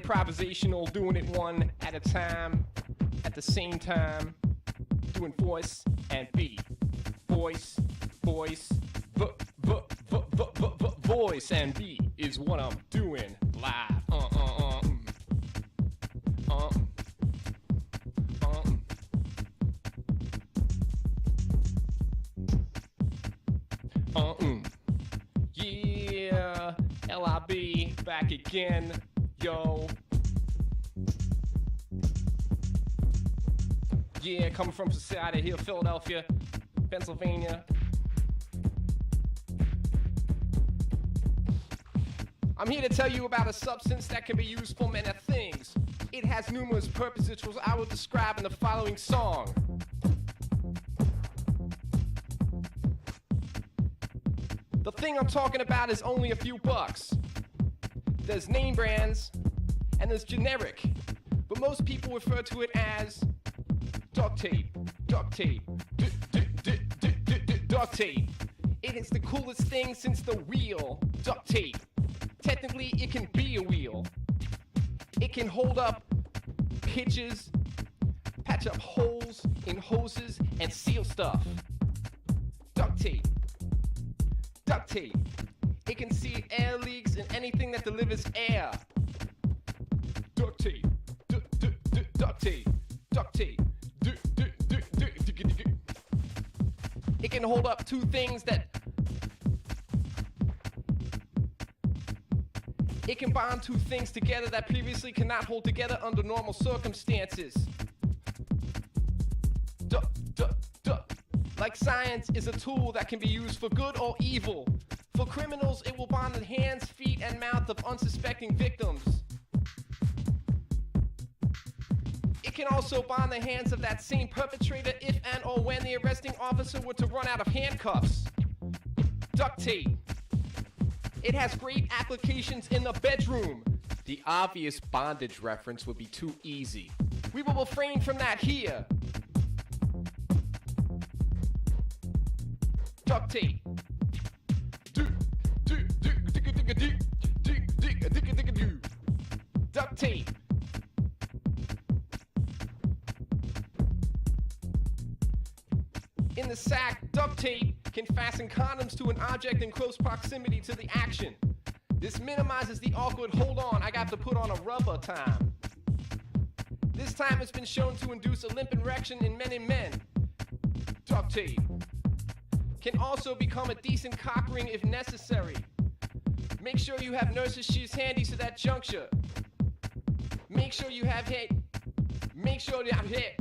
improvisational, doing it one at a time, at the same time, doing voice and beat. Voice, voice, voice and beat is what I'm doing live. Yeah, LIB back again, yo. Yeah, coming from Society Hill, Philadelphia, Pennsylvania. I'm here to tell you about a substance that can be used for many things. It has numerous purposes, which I will describe in the following song. The thing I'm talking about is only a few bucks. There's name brands, and there's generic, but most people refer to it as duct tape, duct tape, duct tape. It is the coolest thing since the wheel, duct tape. Technically, it can be a wheel. It can hold up pitches, patch up holes in hoses, and seal stuff. Duct tape. Duct tape. It can seal air leaks and anything that delivers air. Duct tape. Duct tape. Duct tape. It can hold up two things that... It can bond two things together that previously cannot hold together under normal circumstances. Like science is a tool that can be used for good or evil. For criminals, it will bond the hands, feet, and mouth of unsuspecting victims. It can also bond the hands of that same perpetrator if and or when the arresting officer were to run out of handcuffs. Duct tape. It has great applications in the bedroom. The obvious bondage reference would be too easy. We will refrain from that here. Duct tape. Duct tape. In the sack, duct tape can fasten condoms to an object in close proximity to the action. This minimizes the awkward hold on, I got to put on a rubber time. This time it's been shown to induce a limp erection in many men. Duct tape can also become a decent cock ring if necessary. Make sure you have nurse's shoes handy to that juncture. Make sure you have hit. Make sure you have hit.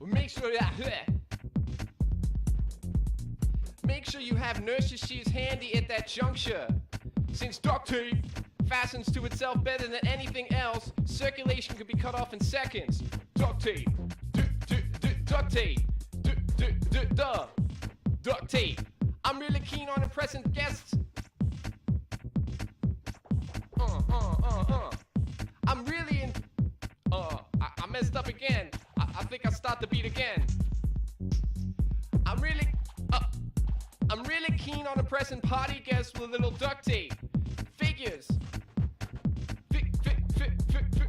Make sure you have hit. Make sure you have nurse's shoes handy at that juncture. Since duct tape fastens to itself better than anything else, circulation could be cut off in seconds. Duct tape. Duct tape. Duct tape. I'm really keen on impressing guests. I'm really in. I messed up again. I think I start the beat again. I'm really keen on impressing party guests with a little duct tape. Figures.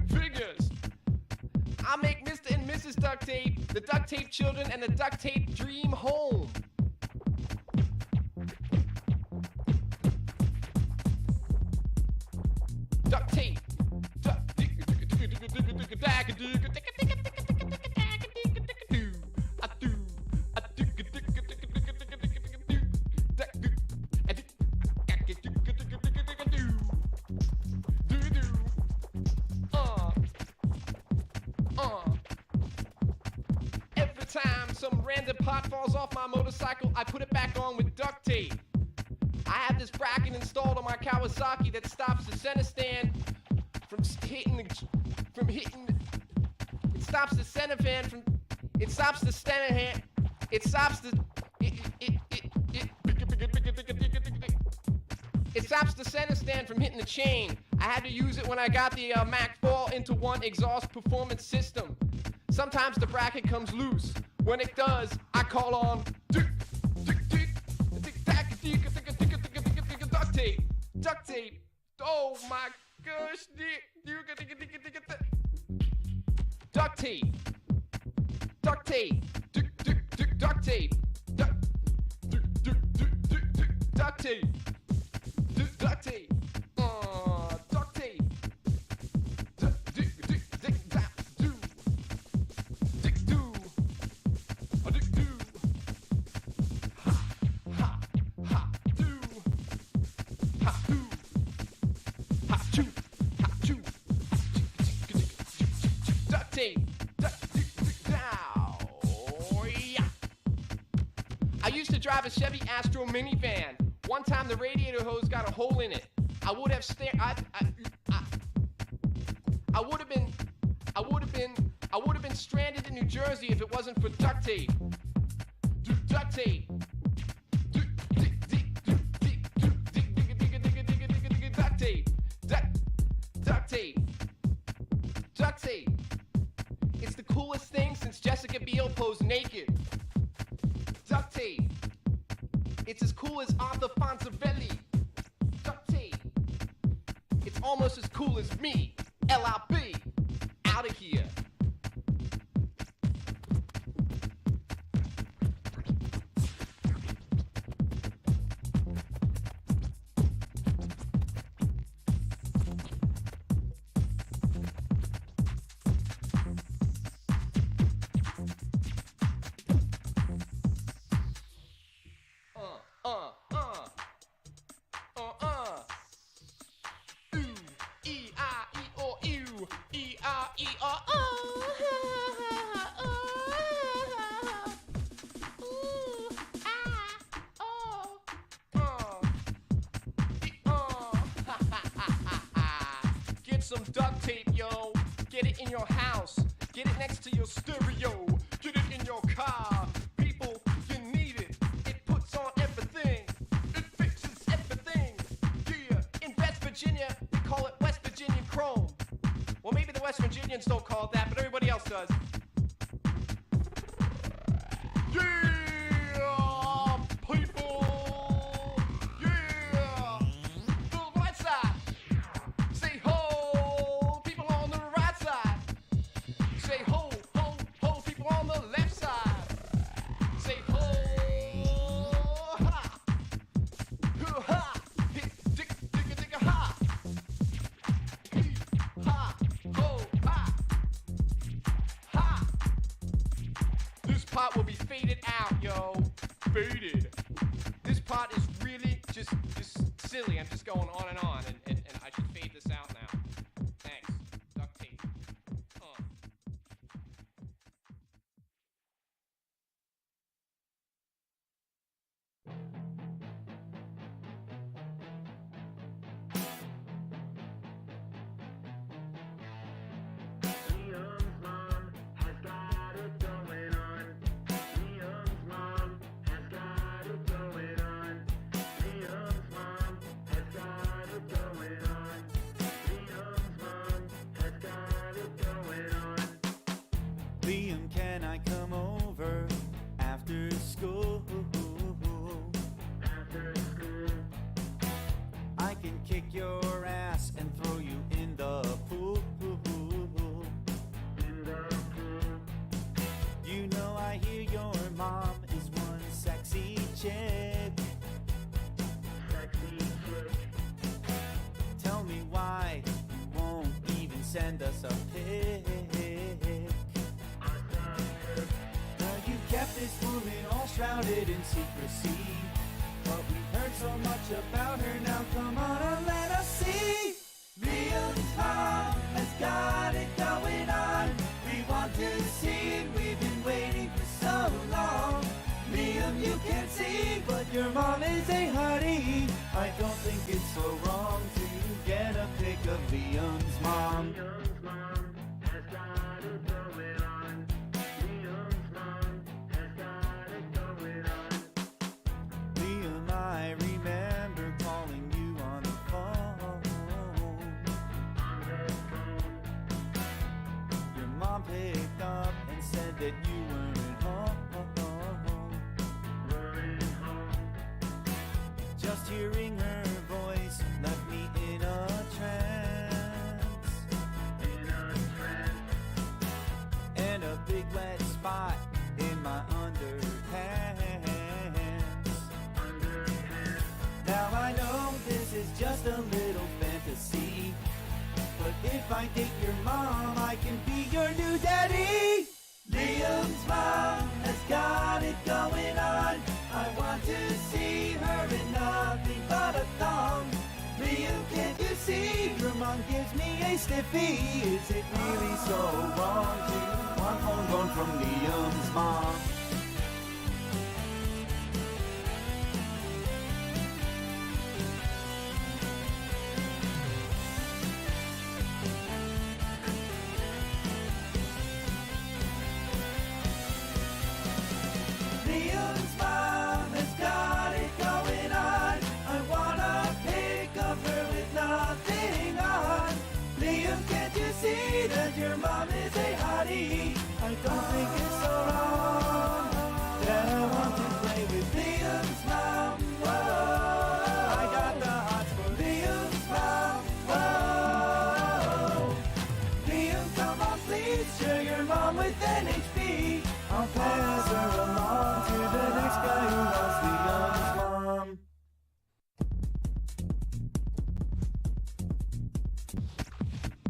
Figures. I'll make Mr. and Mrs. Duct Tape, the duct tape children, and the duct tape dream home. Duct tape. Every time some random part falls off my motorcycle, I put it back on with duct tape. I have this bracket installed on my Kawasaki that stops the center stand from hitting. It stops the center fan from. It stops the center hand. It stops the. It stops the center stand from hitting the chain. I had to use it when I got the Mac 4 into one exhaust performance system. Sometimes the bracket comes loose. When it does, I call on duct tape. Duct tape. Oh my Duct tape. Duct tape. Duct tape. Duct tape. Duct tape. Duct tape. I used to drive a Chevy Astro minivan. One time the radiator hose got a hole in it. I would have been stranded in New Jersey if it wasn't for duct tape. Duct tape. Duct tape. Duct tape. Duct tape. It's the coolest thing since Jessica Biel posed naked. Duct tape. It's as cool as Arthur Fonzarelli. Duct tape. It's almost as cool as me. LRB. Out of here. Get some duct tape, yo. Get it in your house. Get it next to your stereo. Get it in your car. People, you need it. It puts on everything. It fixes everything. Yeah, in West Virginia, we call it West Virginia Chrome. Well, maybe the West Virginians don't call it that, but everybody else does. Yeah, people. Yeah, the right side. Say ho, people on the right side. Say ho, ho, ho, people on the left side. Say ho, ha, ha, hit, dick, digga, digga, ha. Ha, ho, ha, ha. This part will be faded out, yo. Faded. This part is really just silly. I'm just going on and on, and I should fade this out now. Thanks. Duct tape. Leon's mom has got it going on. Leon's mom has got it going on. Leon's mom has got it going on. Leon's mom has got it going on. Liam, can I come over after school? After school, I can kick your ass and throw you in the pool. in the pool, You know I hear your mom is one sexy chick. sexy chick. Tell me why you won't even send us a pic. Now you kept this woman all shrouded in secrecy, but we heard so much about her. Now come on and let us see. Liam's mom has got it going on. We want to see it. We've been waiting for so long. Liam, you can't see, but your mom is a hottie. I don't think it's so wrong to get a pic of Liam's mom. Leon's mom has got it going on. Leon's mom has got it going on. Liam, I remember calling you on the phone. On the phone, Your mom picked up and said that you weren't home. we're home. Just hearing her voice left me in a trance. a big wet spot in my underpants. Now I know this is just a little fantasy, but if I date your mom, I can be your new daddy. Liam's mom has got it going on. I want to see her in nothing but a thong. Liam, can't you see? Your mom gives me a stiffy. Is it really so wrong to want homegrown from Liam's mom? Liam's mom has got it going on. I want a pic of her with nothing on. Liam, can't you see that your mom is a hottie? I don't think it's so wrong that I want to play with Liam's mom. Whoa, I got the hots for Liam's mom. Whoa, Liam, come on, please share your mom with NHP. I'll pass her along to the next guy who wants Liam's mom.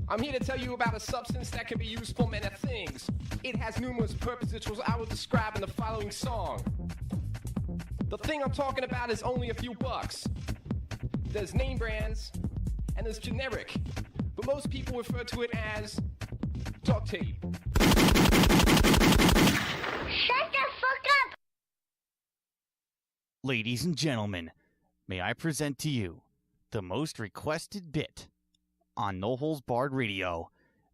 I'm here to tell you about a substance that can be used for many things. It has numerous purposes, which I will describe in the following song. The thing I'm talking about is only a few bucks. There's name brands, and there's generic, but most people refer to it as duct tape. Shut the fuck up! Ladies and gentlemen, may I present to you the most requested bit on No Holes Barred Radio,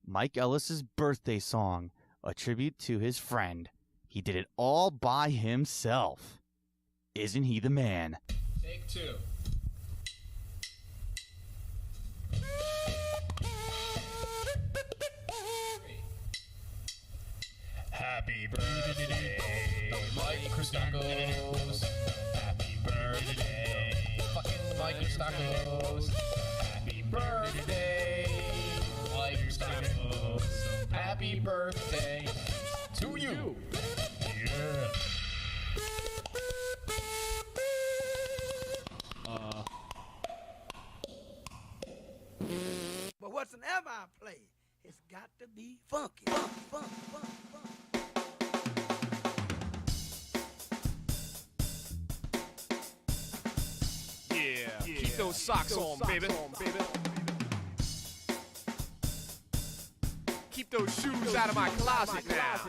Mike Ellis's birthday song, a tribute to his friend. He did it all by himself. Isn't he the man? Take two. Happy birthday, Mike Christakos. Happy birthday, fucking Mike Christakos. Happy birthday, Mike Christakos. Happy birthday to you. Yeah. But whatsoever I play, it's got to be funky. Funk, funk, funk, funk. Yeah, keep those socks on, baby. Keep those shoes out of my closet now.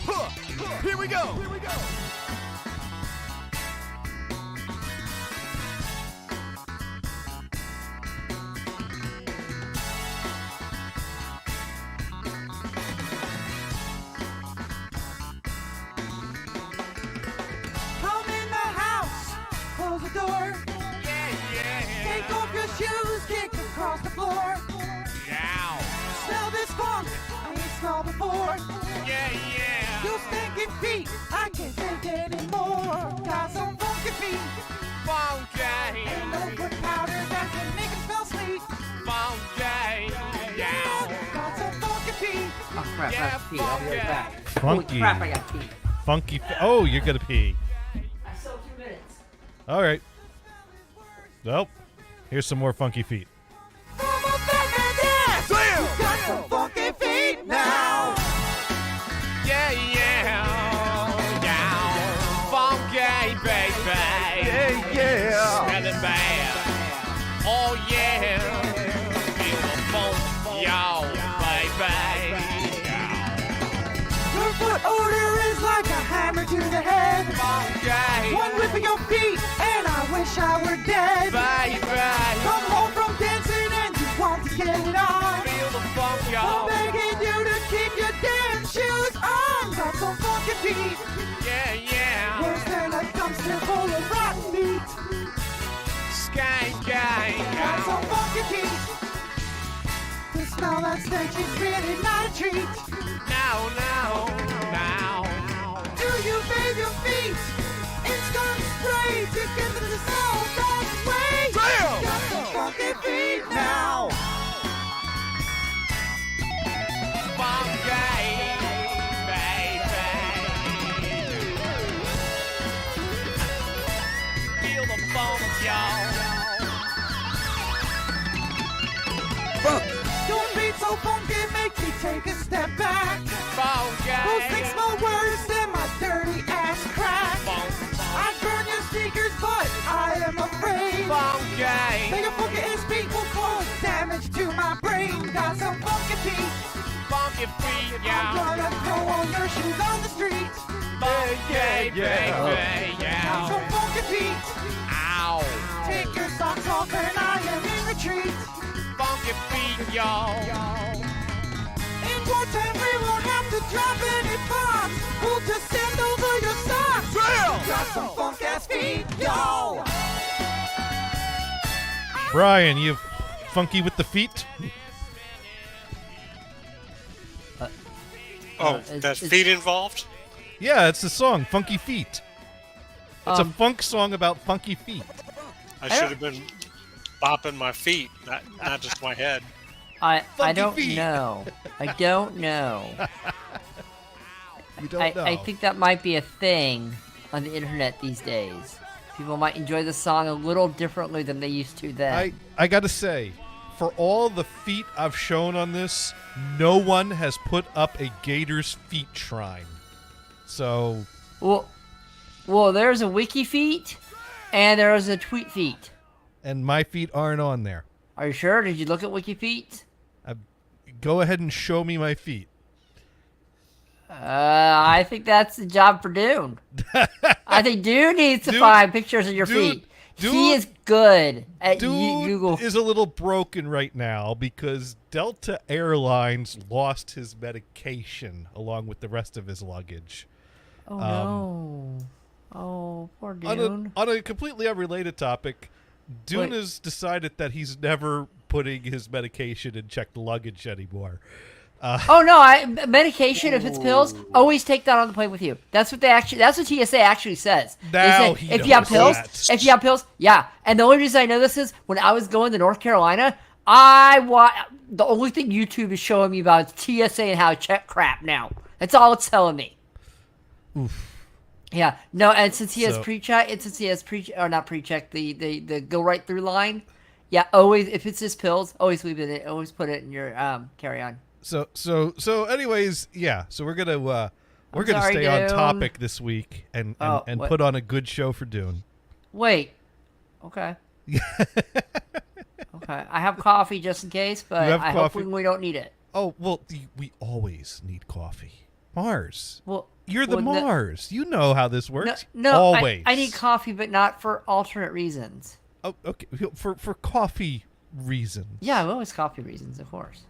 Huh, here we go. Come in the house, close the door. Take off your shoes, kick across the floor. Smell this funk, I ain't smelled before. You stinking feet, I can't take anymore. Got some funky feet, ain't no foot powder that can make 'em smell sweet. Got some funky feet. Oh crap, I have to pee. I'll be right back. Funky. Holy crap, I got to pee. Funky. Oh, you're gonna pee. I still have 2 minutes. All right. Well, here's some more funky feet. Got some funky feet now. Funky, baby. Smelling bad. Oh, yeah. Feel the funk, yo, baby. Your foot odor is like a hammer to the head. One whip of your feet, and I wish I were dead. Come home from dancing and you want to get it on. Feel the funk, I'm yo. begging you to keep your damn shoes on. Got some funky feet, worse than a dumpster full of rotten meat. Got some funky feet. The smell that stench is really not a treat. Now. Do you bathe your feet in skunk spray to get them to smell that way? Got some funky feet now. Funky. funky feet, I'm yeah. gonna throw on your shoes on the street. Yeah, Have yeah. some funky feet. Ow. Take your socks off and I am in retreat. Funky feet, y'all. In wartime we won't have to drop any bombs. We'll just send over your socks. Got some funk ass feet, yo. Brian, you funky with the feet? Oh, it's- that it's- feet involved? Yeah, it's the song Funky Feet. It's a Um, funk song about funky feet. I should have been bopping my feet, not just my head. I Funky don't feet. know. I don't know. You don't know. I think that might be a thing on the internet these days. People might enjoy the song a little differently than they used to then. I gotta say, for all the feet I've shown on this, no one has put up a Gator's feet shrine. So, Well, there's a wiki feet, and there's a tweet feet. and my feet aren't on there. Are you sure? Did you look at wiki feet? Go ahead and show me my feet. I think that's the job for Dune. I think Dune needs to Dune- find pictures of your Dune- feet. Dune- He is good at Dude Google. is a little broken right now because Delta Airlines lost his medication along with the rest of his luggage. Oh no! Oh, poor Dune. On a completely unrelated topic, Dune Wait. has decided that he's never putting his medication in checked luggage anymore. Oh no! Medication, if it's pills, always take that on the plane with you. That's what That's what TSA actually says. They Now say, he if you have knows pills, that. if you have pills, yeah. And the only reason I know this is when I was going to North Carolina, the only thing YouTube is showing me about is TSA and how to check crap now. That's all it's telling me. Oof. Yeah, no, and since he has So- pre-check, not pre-check, the go right through line. Yeah, always if it's just pills, always leave it. Always put it in your carry-on. So anyways, yeah. So we're gonna sorry, stay on Dune. topic this week and What? put on a good show for Dune. Wait. Okay. Okay. I have coffee just in case, but You have I hope coffee? we don't need it. Oh well, we always need coffee. Mars, Well, you're the well, no- Mars. You know how this works. No, always. I need coffee, but not for alternate reasons. Oh, okay. For coffee reasons. Yeah, always coffee reasons, of course.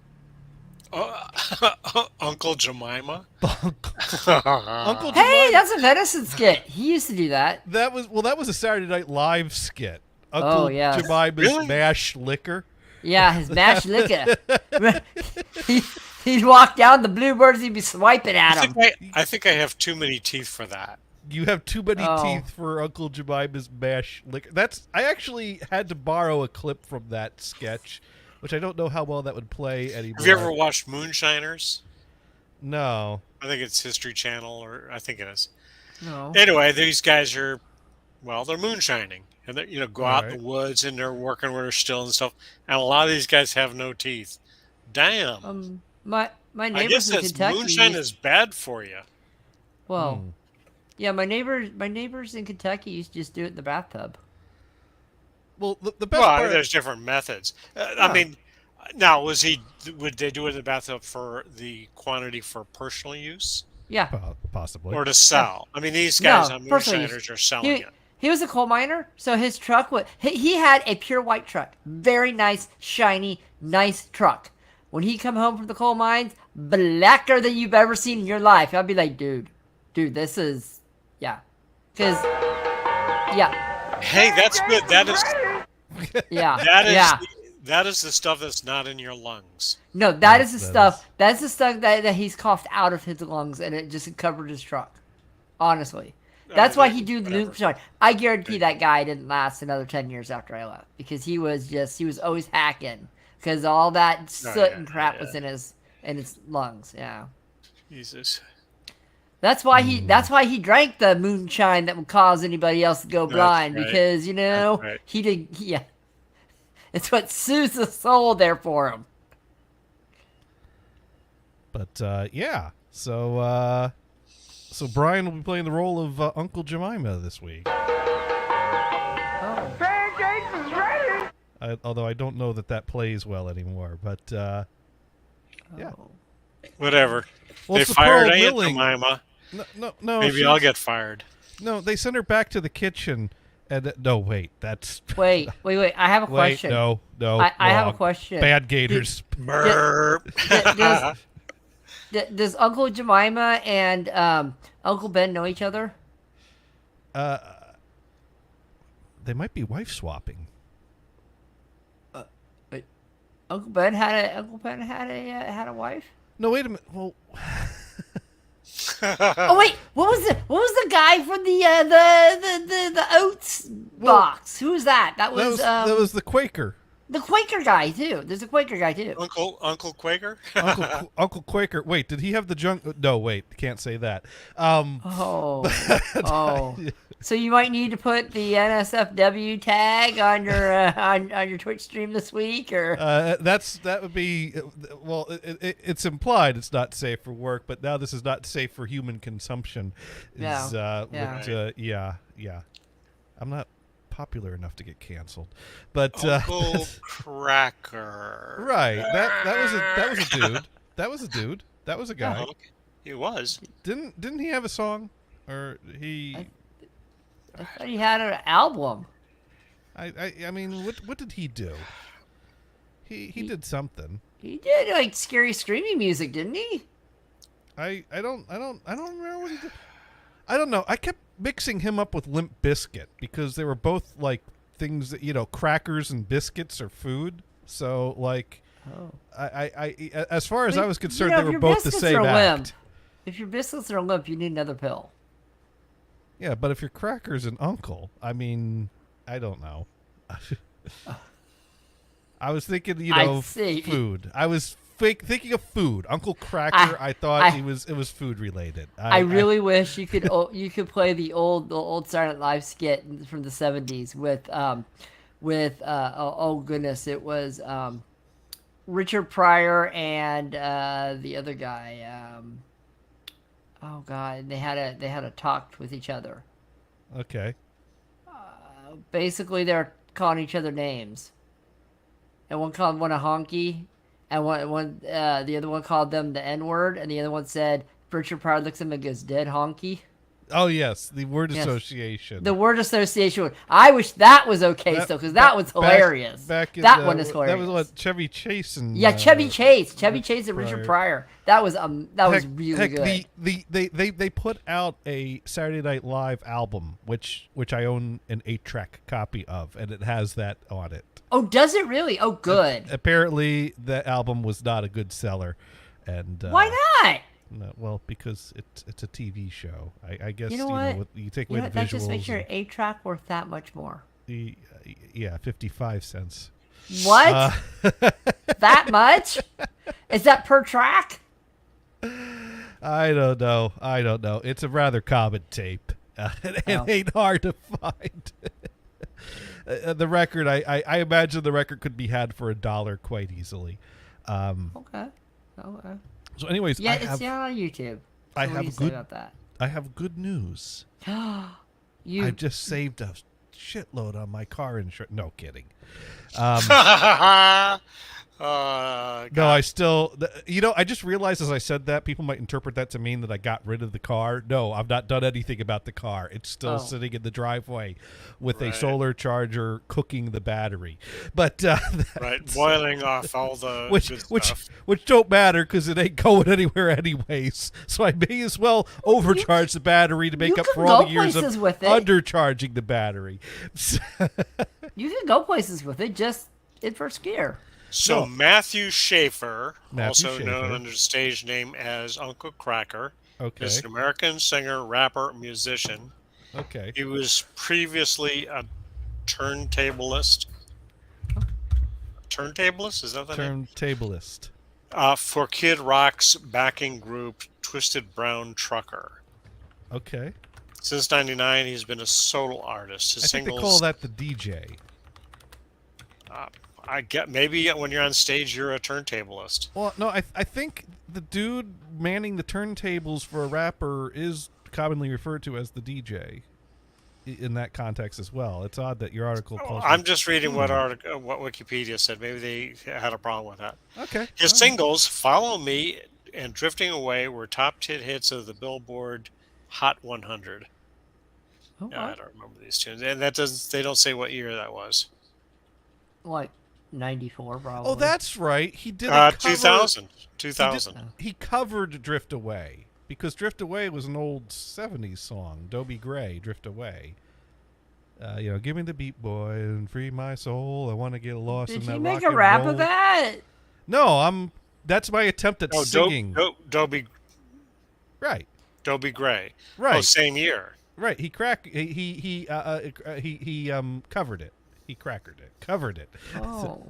Uncle Jemima? Uncle Hey, Jemima- that's a venison skit. He used to do that. that was a Saturday Night Live skit. Uncle yes. Jemima's Really? mashed liquor. Yeah, his mashed liquor. He'd walk down the bluebirds, he'd be swiping at him. I think I have too many teeth for that. You have too many Oh. teeth for Uncle Jemima's mashed liquor. I actually had to borrow a clip from that sketch, which I don't know how well that would play anymore. Have you ever watched Moonshiners? No. I think it's History Channel, or I think it is. No. Anyway, these guys are, well, they're moonshining. And they go out in Right. the woods and they're working where they're still and stuff. And a lot of these guys have no teeth. Damn. My I neighbors guess in that's Kentucky. moonshine is bad for you. Well, Hmm. yeah, my neighbors in Kentucky used to just do it in the bathtub. Well, the best Well, I mean, part. there's different methods. I mean, now would they do it in the bathtub for the quantity for personal use Yeah. Possibly. or to sell? I mean, these guys No, on personal use. moonshiners are selling it. He was a coal miner, so his truck he had a pure white truck. Very nice, shiny, nice truck. When he come home from the coal mines, blacker than you've ever seen in your life. I'd be like, dude, this is, yeah. Because, yeah, Hey, that's good. That is yeah, that is yeah. that is the stuff that's not in your lungs. No, that's the that stuff. That's the stuff that he's coughed out of his lungs, and it just covered his truck. Honestly, that's why he do the whatever. moonshine. I guarantee that guy didn't last another 10 years after I left because he was always hacking because all that soot and crap was in his lungs. Yeah, Jesus. that's why he drank the moonshine that would cause anybody else to go blind right. because That's right. he did. Yeah, it's what soothes the soul there for him. But yeah. So Brian will be playing the role of Uncle Jemima this week. Oh. Pancakes is ready. Although I don't know that plays well anymore. But yeah. Oh. Whatever. Well, They it's the fired Pearl Aunt Milling. Jemima. No. Maybe I'll get fired. No, they sent her back to the kitchen. And no, wait, that's Wait. I have a wait. question. No. I have a wrong. question. Bad Gators. Burp. Does Uncle Jemima and Uncle Ben know each other? They might be wife swapping. Uncle Ben had a wife. No, wait a minute. Well, Oh wait, what was the guy from the oats box? Who was that? That was that was the Quaker. the Quaker guy too. There's a Quaker guy too. Uncle Quaker. Uncle Quaker. Wait, did he have the junk? No, wait, can't say that. Oh. So you might need to put the NSFW tag on your on your Twitch stream this week, or that would be well. It's implied it's not safe for work, but now this is not safe for human consumption. Yeah. I'm not popular enough to get canceled, but Uncle Cracker. right. That was a dude. That was a dude. That was a guy. Oh, okay. He was. Didn't he have a song, or he? I thought he had an album. I mean, what did he do? He did something. He did like scary screaming music, didn't he? I don't remember what he did. I don't know. I kept mixing him up with Limp Bizkit because they were both like things that crackers and biscuits are food. So like, I as far as I was concerned, they were both the same act. If your biscuits are limp, you need another pill. Yeah, but if your cracker's an uncle, I mean, I don't know. I was thinking, food. I was thinking of food. Uncle Cracker. I thought it was food related. I really wish you could play the old Saturday Night Live skit from the 70s with oh goodness, it was Richard Pryor and the other guy. Oh God, they had a talk with each other. Okay. Basically, they're calling each other names, and one called one a honky, and the other one called them the N-word, and the other one said Richard Pryor looks at him and goes, "Dead honky." Oh yes, the word association. The word association. I wish that was okay still, because that was hilarious. Back in that one is hilarious. That was what Chevy Chase and Chevy Chase and Richard Pryor. That was really good. They put out a Saturday Night Live album, which I own an 8-track copy of, and it has that on it. Oh, does it really? Oh, good. Apparently, the album was not a good seller, and why not? No, well, because it's a TV show. I guess you know what? You take away the visuals. That just makes your 8-track worth that much more. Yeah, 55 cents. What? That much? Is that per track? I don't know. It's a rather common tape. It ain't hard to find. The record, I imagine the record could be had for $1 quite easily. Okay. So, anyways, yeah, it's not on YouTube. So what do you say about that? I have good news. I just saved a shitload on my car insurance. No kidding. No, I still, I just realized as I said that people might interpret that to mean that I got rid of the car. No, I've not done anything about the car. It's still sitting in the driveway with a solar charger cooking the battery. But boiling off all the which don't matter because it ain't going anywhere anyways. So I may as well overcharge the battery to make up for all the years of undercharging the battery. You can go places with it, just in first gear. So Matthew Schaefer, also known under the stage name as Uncle Cracker, is an American singer, rapper, musician. Okay. He was previously a turntablist. Turntablist? Is that the name? Turntablist. For Kid Rock's backing group, Twisted Brown Trucker. Okay. Since '99, he's been a solo artist. His I think they call that the DJ. I get maybe when you're on stage, you're a turntablist. Well, no, I think the dude manning the turntables for a rapper is commonly referred to as the DJ in that context as well. It's odd that your article calls I'm just reading what Wikipedia said. Maybe they had a problem with that. Okay. His singles, Follow Me and Drifting Away were top 10 hits of the Billboard Hot 100. Oh, I don't remember these tunes, and they don't say what year that was. Like 94, probably. Oh, that's right. He did a cover. 2000. 2000. He covered Drift Away because Drift Away was an old 70s song. Dobie Gray, Drift Away. Give me the beat, boy, and free my soul. I want to get lost in that rock and roll. Did you make a rap of that? No, that's my attempt at singing. Dobie. Right. Dobie Gray. Right. Oh, same year. Right. He covered it. He crackered it. Covered it. Oh.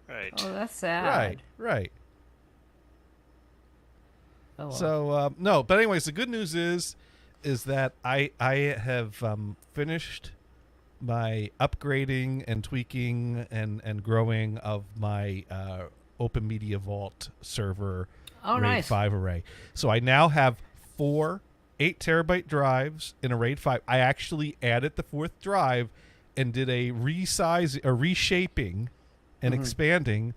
Right. Oh, that's sad. Right. Oh, well. So no, but anyways, the good news is that I have finished my upgrading and tweaking and growing of my Open Media Vault server RAID nice. 5 array. So I now have 4 8-terabyte drives in a RAID 5. I actually added the 4th drive and did a reshaping and expanding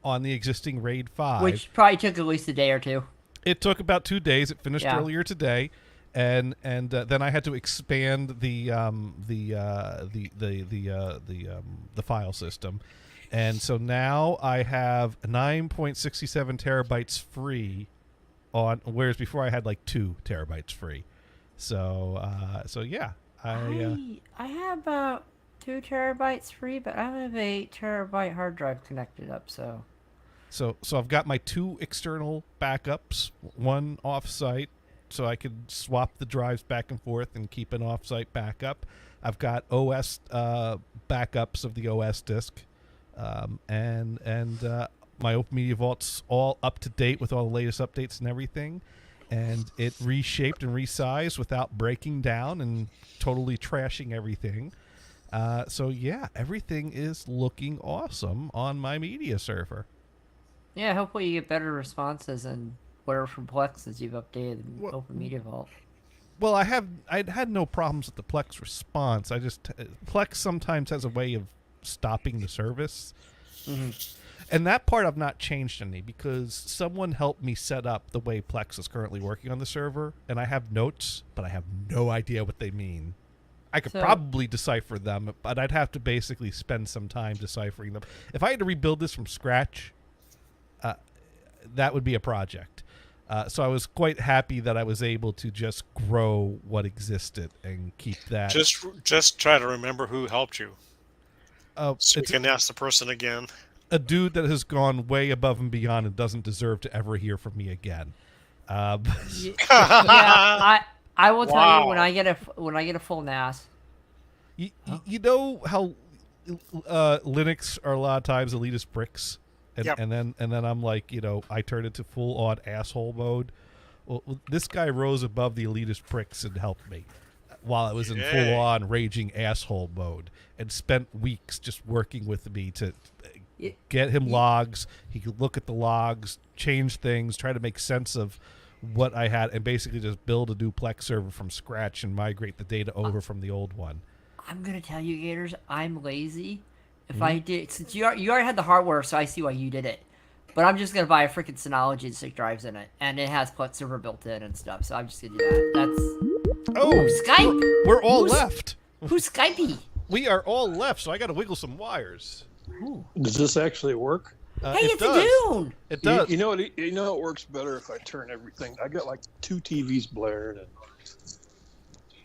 on the existing RAID 5. Which probably took at least a day or two. It took about 2 days. It finished earlier today, and then I had to expand the file system, and so now I have 9.67 terabytes free on, whereas before I had like 2 terabytes free. So yeah, I have about 2 terabytes free, but I have a 8 terabyte hard drive connected up. So I've got my 2 external backups, one off-site, so I could swap the drives back and forth and keep an off-site backup. I've got OS backups of the OS disk, and my Open Media Vault's all up to date with all the latest updates and everything. And it reshaped and resized without breaking down and totally trashing everything. So yeah, everything is looking awesome on my media server. yeah, hopefully you get better responses and whatever from Plex as you've updated Open Media Vault. Well, I'd had no problems with the Plex response. Plex sometimes has a way of stopping the service. Mm-hmm. And that part I've not changed any because someone helped me set up the way Plex is currently working on the server, and I have notes, but I have no idea what they mean. I could probably decipher them, but I'd have to basically spend some time deciphering them. If I had to rebuild this from scratch, that would be a project. So I was quite happy that I was able to just grow what existed and keep that. Just try to remember who helped you. So you can ask the person again. A dude that has gone way above and beyond and doesn't deserve to ever hear from me again. I will tell you when I get a full NAS. You know how Linux are a lot of times elitist bricks, and then I'm like, I turn into full on asshole mode. Well, this guy rose above the elitist bricks and helped me while I was in full on raging asshole mode, and spent weeks just working with me to get him logs. He could look at the logs, change things, try to make sense of what I had, and basically just build a new Plex server from scratch and migrate the data over from the old one. I'm gonna tell you, Gators, I'm lazy. If I did, since you already had the hardware, so I see why you did it. But I'm just gonna buy a freaking Synology and stick drives in it, and it has Plex server built in and stuff. So I'm just gonna do that. Skype. We're all left. Who's Skypey? We are all left, so I got to wiggle some wires. Does this actually work? Hey, it's a Dune. It does. You know what? You know it works better if I turn everything. I got like 2 TVs blaring, and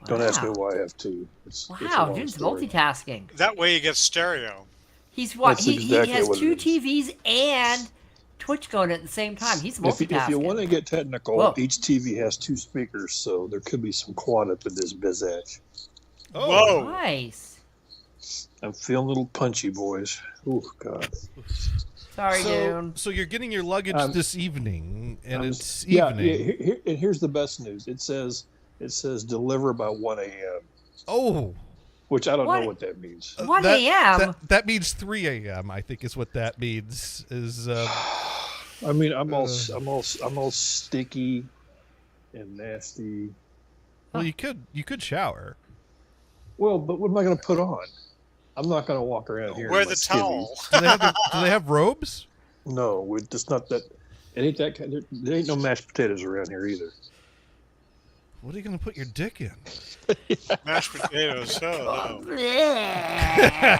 don't ask me why I have 2. It's a long Dude's story. multitasking. That way you get stereo. He's what? That's He exactly has what 2 it is. TVs and Twitch going at the same time. He's multitasking. If you want to get technical, Whoa. each TV has 2 speakers, so there could be some quad up in this bizatch. Whoa! Nice. I'm feeling a little punchy, boys. Oh God. Sorry, Dune. So you're getting your luggage this evening, and it's evening. evening. And here's the best news. It says deliver by 1 a.m. Oh. Which I don't know what that means. 1 a.m. That means 3 a.m. I think is what that means. I mean, I'm all sticky and nasty. Well, you could shower. Well, but what am I going to put on? I'm not going to walk around here. Wear in my the towel. skivvies. Do they have robes? No, it's not that. It ain't that kind. There ain't no mashed potatoes around here either. What are you going to put your dick in? Mashed potatoes. Oh, no. Yeah,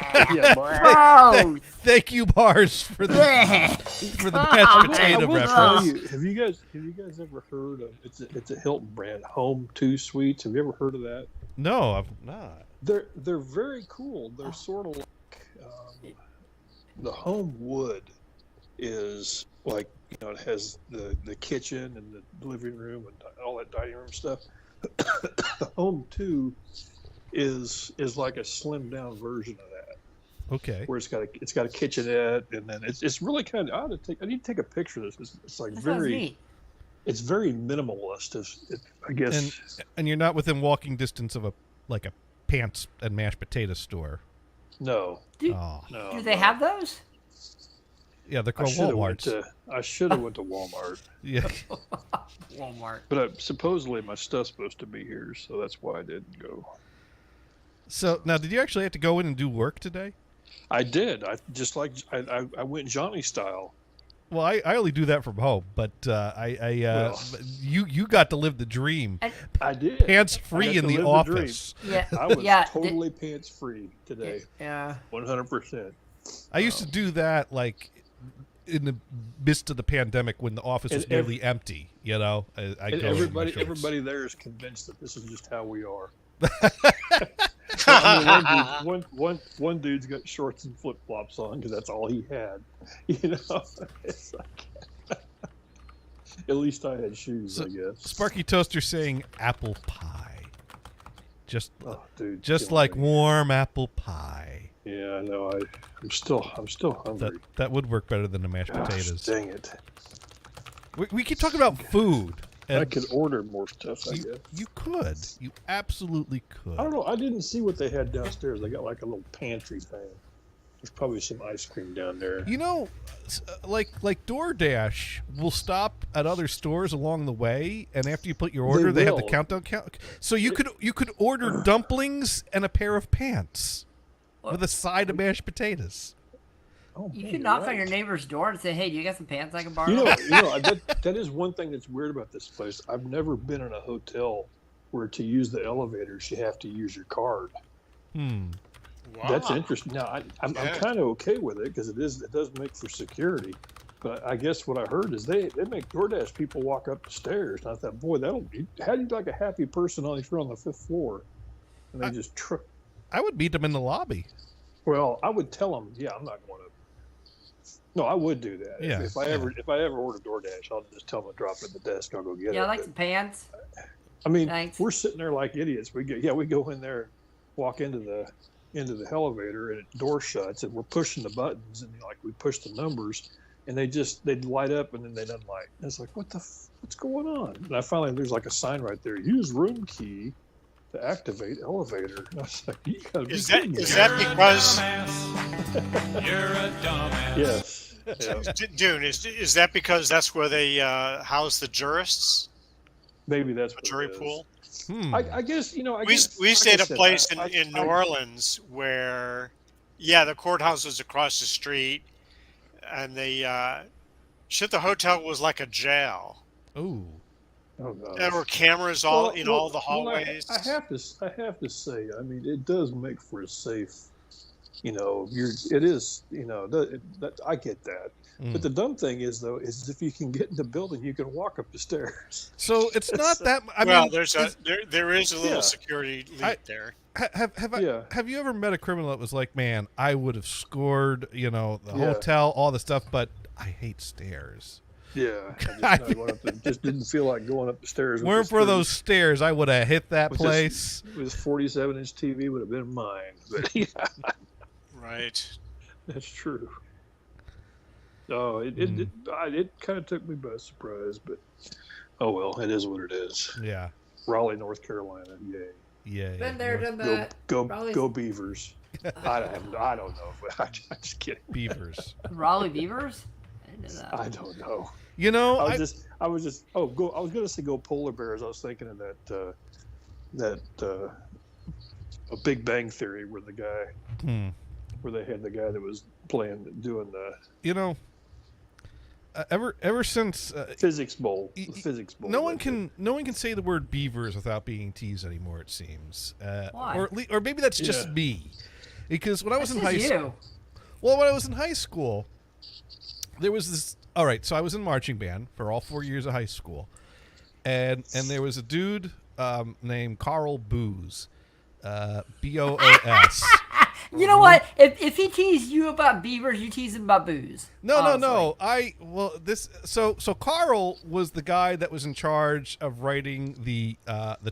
Thank you, Bars, for the mashed potato reference. Have you guys ever heard of it's a Hilton brand, Home 2 Suites? Have you ever heard of that? No, I've not. They're very cool. They're sort of like the Home Wood is like, you know, it has the kitchen and the living room and all that dining room stuff. The Home 2 is like a slimmed down version of that. Okay. Where it's got a kitchenette, and then it's really kind of. I need to take a picture of this. It's like very. It's very minimalist, I guess. And you're not within walking distance of a pants and mashed potato store. No. No. Do they have those? Yeah, they're called Walmarts. I should have went to Walmart. Yeah. Walmart. But supposedly my stuff's supposed to be here, so that's why I didn't go. So now, did you actually have to go in and do work today? I did. I went Johnny style. Well, I only do that from home, but you got to live the dream. I did. Pants free in the office. Yeah, I was totally pants free today. Yeah, 100%. I used to do that like in the midst of the pandemic when the office was nearly empty. You know, everybody there is convinced that this is just how we are. One dude's got shorts and flip flops on because that's all he had. You know, it's like at least I had shoes. So, I guess. Sparky Toaster saying apple pie, just dude, like warm apple pie. Yeah, I know. I'm still hungry. That would work better than the mashed potatoes. Dang it! We keep talking about food. I could order more stuff, I guess. You could. You absolutely could. I don't know. I didn't see what they had downstairs. They got like a little pantry thing. There's probably some ice cream down there. You know, like DoorDash will stop at other stores along the way, and after you put your order, they have the countdown count. So you could order dumplings and a pair of pants with a side of mashed potatoes. Oh, you could knock on your neighbor's door and say, "Hey, do you got some pants I can borrow?" That is one thing that's weird about this place. I've never been in a hotel where to use the elevators you have to use your card. Wow. That's interesting. Now I'm kind of okay with it because it does make for security. But I guess what I heard is they make DoorDash people walk up the stairs. And I thought, boy, how do you like a happy person on the 5th floor? And they just trip. I would meet them in the lobby. Well, I would tell them, yeah, I'm not going to. No, I would do that. Yeah, if I ever order DoorDash, I'll just tell them to drop it at the desk. I'll go get it. Yeah, I like some pants. I mean, Thanks. We're sitting there like idiots. We go in there, walk into the elevator, and the door shuts, and we're pushing the buttons, and we push the numbers, and they light up, and then they don't light. And it's like, what's going on? And I finally, there's like a sign right there. Use room key to activate elevator. And I was like, you gotta be kidding me. Is that because? You're a dumbass. Yes. Yeah. Dune, is that because that's where they house the jurists? Maybe that's a jury pool. I guess we stayed at a place in New Orleans where, the courthouse was across the street, and the hotel was like a jail. Ooh. Oh, no. There were cameras all in all the hallways. I have to say, I mean, it does make for a safe. I get that. But the dumb thing is if you can get in the building, you can walk up the stairs. So it's not that. There is a little security leak there. Have you ever met a criminal that was like, man, I would have scored, the hotel, all the stuff, but I hate stairs. Yeah, just didn't feel like going up the stairs. Weren't for those stairs, I would have hit that place. This 47-inch TV would have been mine. But yeah. Right. That's true. Oh, it kind of took me by surprise, but oh well, it is what it is. Yeah. Raleigh, North Carolina, yay. Yeah. Been there, done that. Go Beavers. I don't know. I'm just kidding. Beavers. Raleigh Beavers? I didn't know that. I don't know. I was going to say go Polar Bears. I was thinking of that a Big Bang Theory where the guy, where they had the guy that was doing the. ever since Physics bowl. The physics bowl. no one can say the word beavers without being teased anymore. It seems. Why? Or maybe that's just Yeah. me, because when I was in This high is school. Well, when I was in high school, there was this. All right, so I was in marching band for all 4 years of high school, and there was a dude named Carl Boos, Boos. You know what? If he teased you about beavers, you tease him about booze. No. So Carl was the guy that was in charge of writing the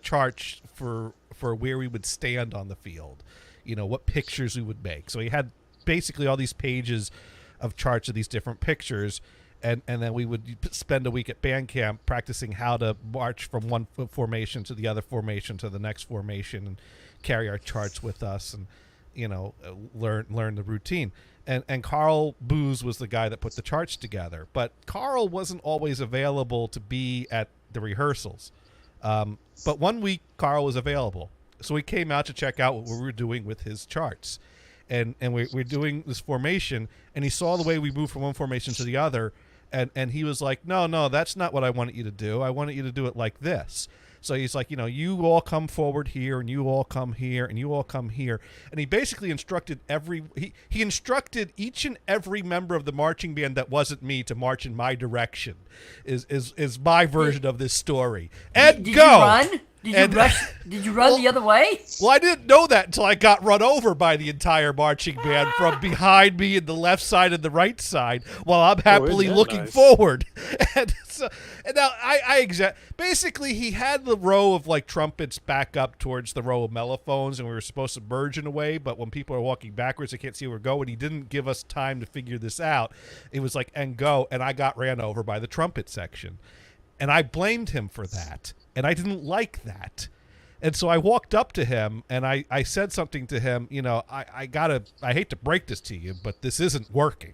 charts for where we would stand on the field. You know, what pictures we would make. So he had basically all these pages of charts of these different pictures, and then we would spend a week at band camp practicing how to march from one formation to the other formation to the next formation and carry our charts with us and, you know, learn the routine. And Carl Boos was the guy that put the charts together. But Carl wasn't always available to be at the rehearsals. But one week, Carl was available. So he came out to check out what we were doing with his charts. And we're doing this formation, and he saw the way we moved from one formation to the other, and he was like, no, that's not what I wanted you to do. I wanted you to do it like this. So he's like, you know, you all come forward here, and you all come here, and you all come here. And he basically instructed he instructed each and every member of the marching band that wasn't me to march in my direction, is my version of this story. And Did go! you run? Did you run the other way? Well, I didn't know that until I got run over by the entire marching band from behind me in the left side and the right side, while I'm happily isn't that looking nice? forward. And now basically he had the row of like trumpets back up towards the row of mellophones, and we were supposed to merge in a way. But when people are walking backwards, they can't see where we're going. He didn't give us time to figure this out. It was like and go, and I got ran over by the trumpet section, and I blamed him for that. And I didn't like that. And so I walked up to him and I said something to him, you know, I hate to break this to you, but this isn't working.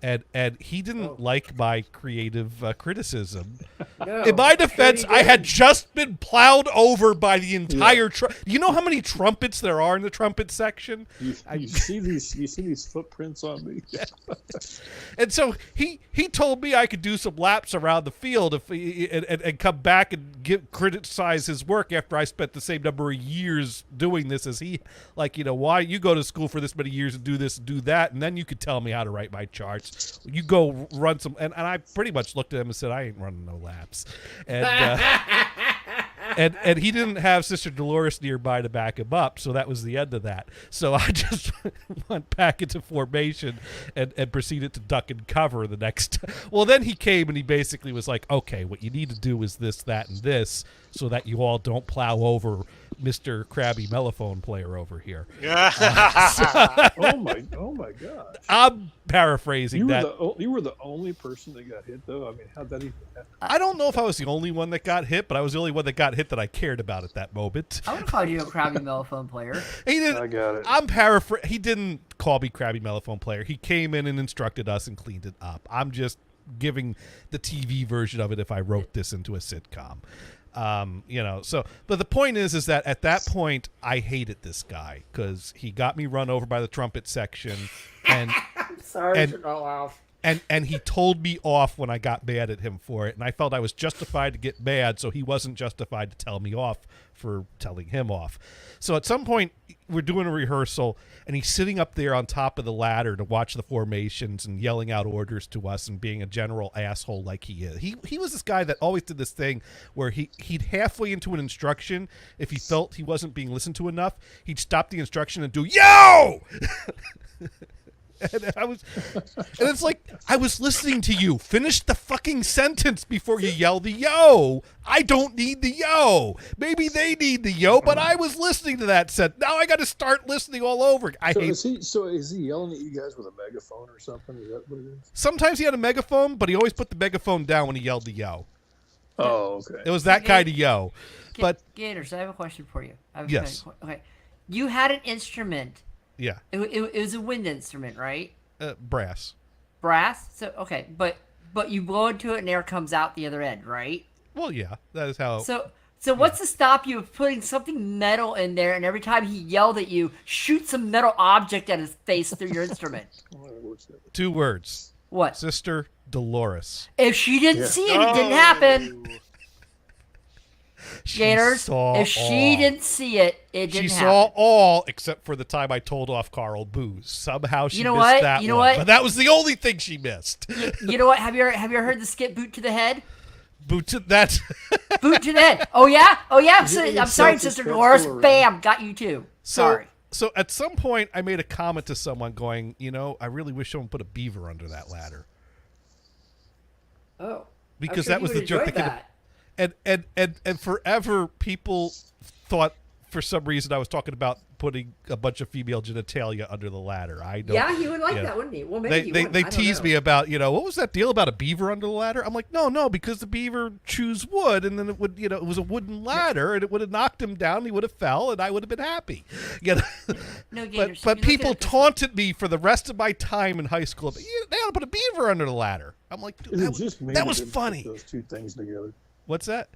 And he didn't like my creative criticism. No, In my defense, I had just been plowed over by the entire you know how many trumpets there are in the trumpet section? You see these footprints on me? And so he told me I could do some laps around the field and come back and criticize his work after I spent the same number of years doing this as he. Like, you know, why you go to school for this many years and do this and do that, and then you could tell me how to write my charts. You go run some, and I pretty much looked at him and said, I ain't running no laps. And and he didn't have Sister Dolores nearby to back him up, so that was the end of that. So I just went back into formation and proceeded to duck and cover the next. Well, then he came and he basically was like, okay, what you need to do is this, that, and this, so that you all don't plow over Mr. Krabby Mellophone player over here. Oh my God! I'm paraphrasing that. You were the only person that got hit, though. I mean, how'd that even happen? I don't know if I was the only one that got hit, but I was the only one that got hit that I cared about at that moment. I would have called you a Krabby Mellophone player. He didn't. I got it. I'm He didn't call me Krabby Mellophone player. He came in and instructed us and cleaned it up. I'm just giving the TV version of it if I wrote this into a sitcom. You know, so, but the point is that at that point I hated this guy because he got me run over by the trumpet section, and I'm sorry to go off. And he told me off when I got mad at him for it, and I felt I was justified to get mad, so he wasn't justified to tell me off for telling him off. So at some point, we're doing a rehearsal, and he's sitting up there on top of the ladder to watch the formations and yelling out orders to us and being a general asshole like he is. He was this guy that always did this thing where he'd halfway into an instruction, if he felt he wasn't being listened to enough, he'd stop the instruction and do, yo! And it's like, I was listening to you. Finish the fucking sentence before you yell the yo. I don't need the yo. Maybe they need the yo, but I was listening to that sentence. Now I got to start listening all over. Is he yelling at you guys with a megaphone or something? Is that what it is? Sometimes he had a megaphone, but he always put the megaphone down when he yelled the yo. Oh, okay. It was that kind of yo. But Gators, I have a question for you. Yes. Okay. You had an instrument. Yeah. It was a wind instrument, right? Brass. Brass? So, okay. But you blow into it and air comes out the other end, right? Well, yeah. That is how... So what's to stop you of putting something metal in there, and every time he yelled at you, shoot some metal object at his face through your instrument? 2 words. What? Sister Dolores. If she didn't see it, it didn't happen. Gators, if she didn't see it, it didn't happen. She saw all except for the time I told off Carl Booze. Somehow she missed what? that You know one. what? But that was the only thing she missed. You know what? Have you ever heard the skit "Boot to the Head"? Boot to that. Boot to the head. Oh yeah. Oh yeah. Is it I'm sorry, yourself Sister that's Dolores. still around? Bam, got you too. Sorry. So at some point, I made a comment to someone going, I really wish someone put a beaver under that ladder. Oh. Because I'm sure that was you the would joke. enjoy that. And forever people thought for some reason I was talking about putting a bunch of female genitalia under the ladder. I don't. Yeah, he would like that, wouldn't he? Well, maybe he they wouldn't. I don't tease know. me about what was that deal about a beaver under the ladder? I'm like, no, because the beaver chews wood, and then it would it was a wooden ladder, and it would have knocked him down, and he would have fell, and I would have been happy. No, Gators, but if you look people at it this- taunted me for the rest of my time in high school. They ought to put a beaver under the ladder. I'm like, Is it just me that was didn't funny. Put those two things together. What's that?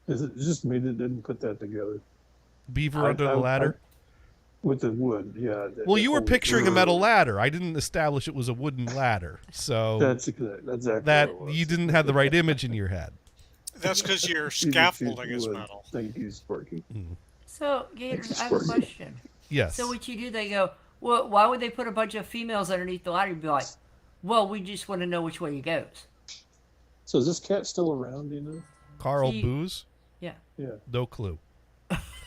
Is it just me that didn't put that together? Beaver under the ladder? With the wood, yeah. Well, you were picturing a metal ladder. I didn't establish it was a wooden ladder, so That's exactly that what it was. you didn't have the right image in your head. That's because your You just scaffolding used is wood. metal. Thank you, Sparky. So, Gators, I have a question. Yes. So what you do? They go, well, why would they put a bunch of females underneath the ladder? You'd be like, well, we just want to know which way it goes. So is this cat still around? Do you know? Carl He- Booze? Yeah. Yeah. No clue.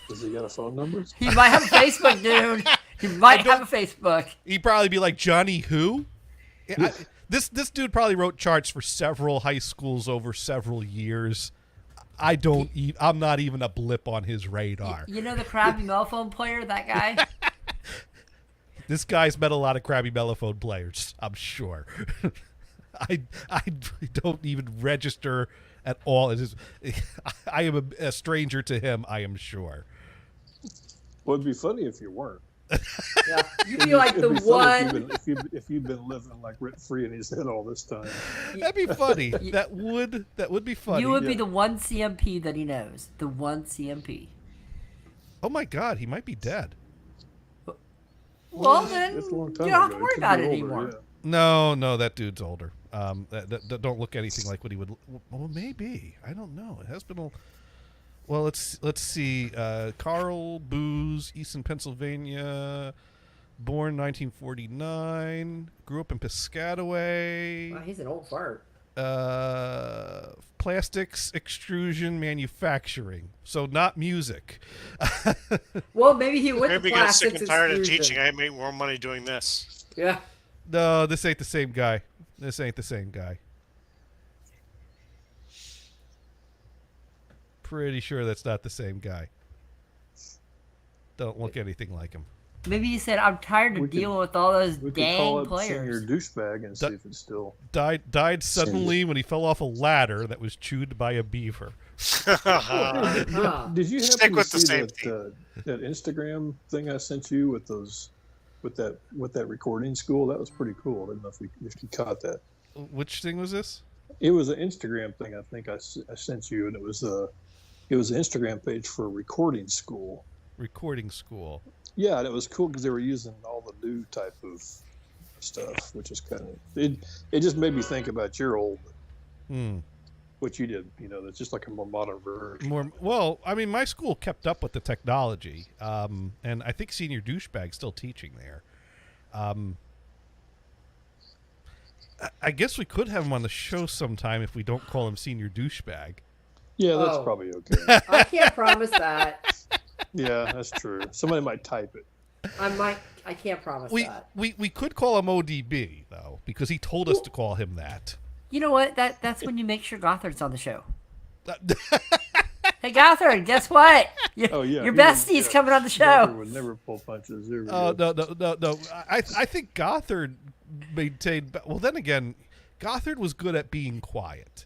Does he got a phone number? He might have a Facebook, dude. He might have a Facebook. He'd probably be like Johnny Who. This dude probably wrote charts for several high schools over several years. I'm not even a blip on his radar. You know the crappy mellophone player, that guy? This guy's met a lot of crabby mellophone players, I'm sure. I don't even register at all. I am a stranger to him, I am sure. Well, it'd be funny if you weren't. Yeah. You'd be like the It'd be funny one. if you'd been living like rent free in his head all this time. That'd be funny. That would be funny. You would be the one CMP that he knows. The one CMP. Oh my God, he might be dead. Well, then It's a long you time don't have to ago. worry It could about be it older, anymore. yeah. No, that dude's older. That don't look anything like what he would. Well, maybe I don't know. It has been a. Well, let's see. Carl Booze, Easton, Pennsylvania, born 1949. Grew up in Piscataway. Wow, he's an old fart. Plastics extrusion manufacturing. So not music. Well, maybe he went Maybe to he got sick plastics and tired of extrusion. teaching. I make more money doing this. Yeah. No, this ain't the same guy. This ain't the same guy. Pretty sure that's not the same guy. Don't look anything like him. Maybe he said, I'm tired We of could- dealing with all those We could call dang up players. Senior Douchebag and see if it's still. Died suddenly when he fell off a ladder that was chewed by a beaver. Huh. Did you happen Stick to with the see same that Instagram thing I sent you with that recording school? That was pretty cool. I don't know if you caught that. Which thing was this? It was an Instagram thing I think I sent you, and it was an Instagram page for a recording school. Recording school. Yeah, and it was cool because they were using all the new type of stuff, which is kind of it just made me think about your old what you did. That's just like a more modern version. Well, I mean, my school kept up with the technology, and I think Senior Douchebag's still teaching there. I guess we could have him on the show sometime if we don't call him Senior Douchebag. Yeah, that's Oh. probably okay. I can't promise that. Yeah, that's true. Somebody might type it. I can't promise We that. we could call him ODB though, because he told us to call him that. You know what? That's when you make sure Gothard's on the show. Hey, Gothard, guess what? Oh yeah, Your he would- bestie's yeah. coming on the Gothard show. would never pull punches. There we Oh go. no! I think Gothard maintained. Well, then again, Gothard was good at being quiet,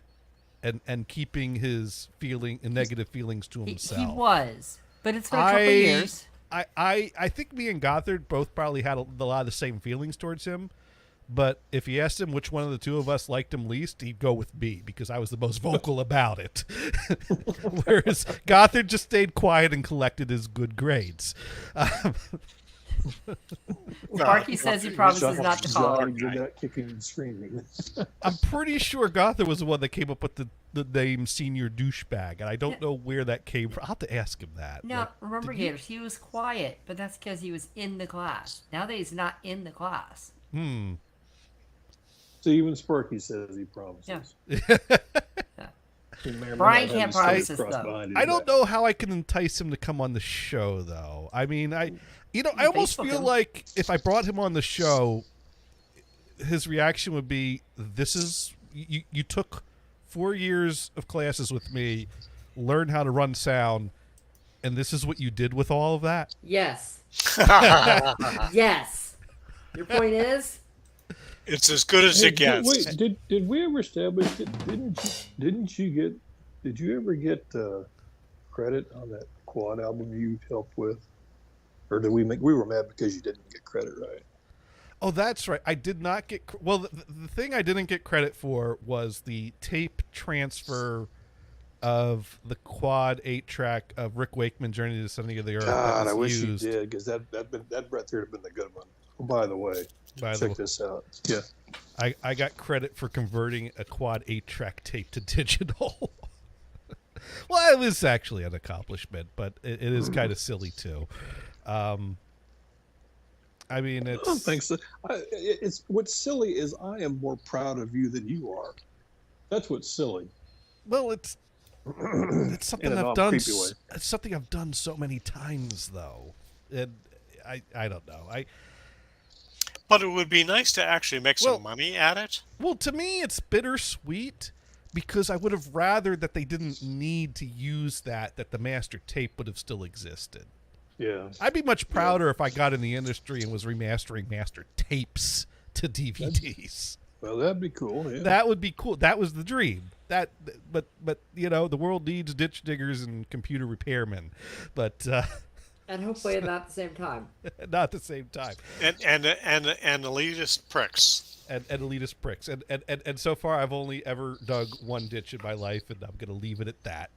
and keeping his negative feelings to himself. He was, but it's been a couple years. I think me and Gothard both probably had a lot of the same feelings towards him. But if you asked him which one of the two of us liked him least, he'd go with me because I was the most vocal about it. Whereas Gothard just stayed quiet and collected his good grades. Sparky says he promises not to call her. You're not kicking and screaming. I'm pretty sure Gotha was the one that came up with the name Senior Douchebag, and I don't know where that came from. I'll have to ask him that. No, Like, remember, did you- Gators, he was quiet, but that's because he was in the class. Now that he's not in the class. So even Sparky says he promises. Yeah. He may or may Brian not can't have his promise this, crossed though. behind his I don't back. know how I can entice him to come on the show, though. I mean, I almost Facebook feel him. like if I brought him on the show, his reaction would be, "This is you took 4 years of classes with me, learned how to run sound, and this is what you did with all of that." Yes. Yes. Your point is? It's as good as Hey, it gets. Wait, did we ever establish that? Did you ever get credit on that quad album you helped with, or did we were mad because you didn't get credit right? Oh, that's right. I did not get well. The thing I didn't get credit for was the tape transfer of the quad 8-track of Rick Wakeman Journey to the Center of the Earth. God, that I was wish used. you did, because that right there would have been the good one. Oh, by the way, check this out. Yeah, I got credit for converting a quad 8-track tape to digital. Well, it was actually an accomplishment, but it is kind of silly too. I mean, it's. I don't think so. It's what's silly is I am more proud of you than you are. That's what's silly. Well, it's something In a I've done. non-creepy way. It's something I've done so many times, though. And I don't know. But it would be nice to actually make some money at it. Well, to me, it's bittersweet because I would have rather that they didn't need to use that the master tape would have still existed. Yeah. I'd be much prouder if I got in the industry and was remastering master tapes to DVDs. Well, that'd be cool. Yeah. That would be cool. That was the dream. But you know, the world needs ditch diggers and computer repairmen. But And hopefully not at the same time. not at the same time. And elitist pricks. And elitist pricks. And so far I've only ever dug one ditch in my life, and I'm going to leave it at that.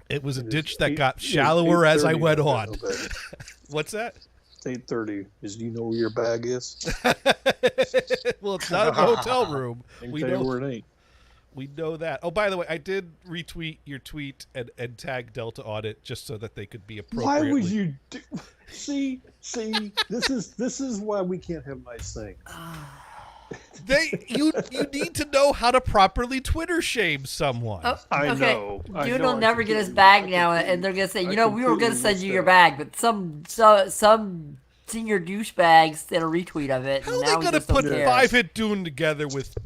It was a ditch that got shallower as I went on. What's that? It's 8:30. Do you know where your bag is? Well, it's not in the hotel room. We know where it ain't. We know that. Oh, by the way, I did retweet your tweet and tag Delta on it just so that they could be appropriately. Why would you do? See, this is why we can't have nice things. You need to know how to properly Twitter shame someone. Oh, I okay. know. Dude will never get his bag now, and they're gonna say, we were gonna send you your bag, but some senior douchebags did a retweet of it. How and are now they we going to just don't put care. 5-Hit Dune together with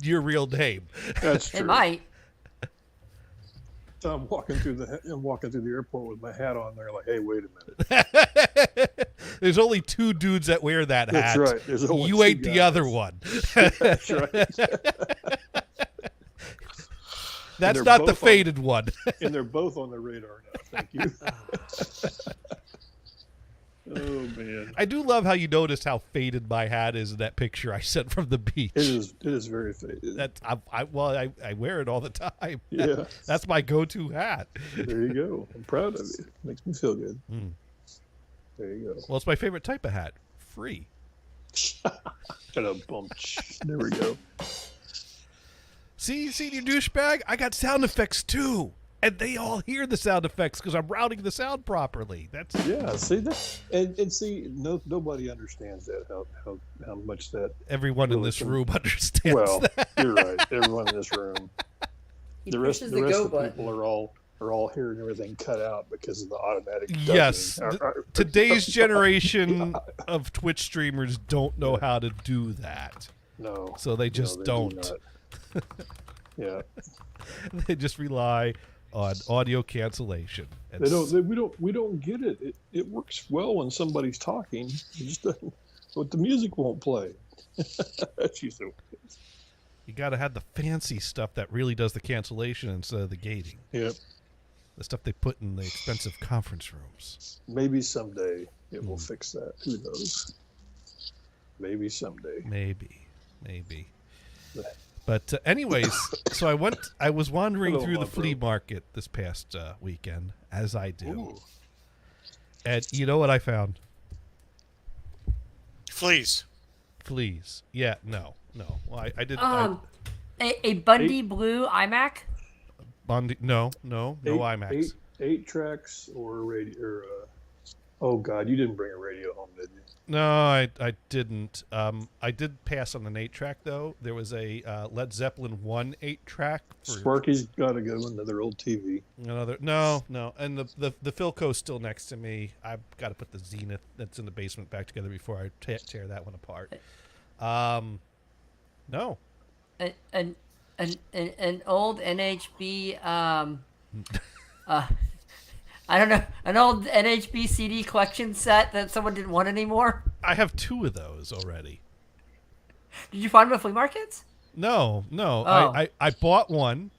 your real name? That's true. It might. So I'm walking through the airport with my hat on there, like, hey, wait a minute. There's only two dudes that wear that hat. That's right. There's only you two ain't the guys. other one. That's right. That's they're not the both faded one. And they're both on the radar now. Thank you. Oh man, I do love how you noticed how faded my hat is in that picture I sent from the beach. it is very faded. That's I wear it all the time. Yeah. That's my go-to hat. There you go. I'm proud of you. Makes me feel good. Mm. There you go. Well, it's my favorite type of hat. Free. There we go. See, you douchebag? I got sound effects too. And they all hear the sound effects because I'm routing the sound properly. That's See that, and see, nobody understands that how much that everyone in really this can- room understands. Well, that. you're right. Everyone in this room. He The rest pushes of the go the button. people are all hearing everything cut out because of the automatic. Yes, dubbing. today's generation of Twitch streamers don't know how to do that. No. So they just no, don't. do not. Yeah. They just rely on audio cancellation. They don't. We don't get it. It works well when somebody's talking. It just doesn't. But the music won't play. That's usually what it is. You got to have the fancy stuff that really does the cancellation instead of the gating. Yep. The stuff they put in the expensive conference rooms. Maybe someday it will fix that. Who knows? Maybe someday. Maybe. But anyways, so I was wandering Hello, through the my bro. flea market this past weekend, as I do. Ooh. And you know what I found? Fleas. Fleas. Yeah, no. Well, I did. A Bundy Blue iMac. Bundy. No IMAX. Eight tracks or radio. Oh God, you didn't bring a radio home, did you? No, I didn't. I did pass on an 8-track though. There was a Led Zeppelin 1 8-track. Sparky's got a good one. Another old TV. Another no, and the Philco's still next to me. I've got to put the Zenith that's in the basement back together before I tear that one apart. No. An old NHB. I don't know, an old NHB CD collection set that someone didn't want anymore. I have 2 of those already. Did you find them at flea markets? No. Oh. I bought one,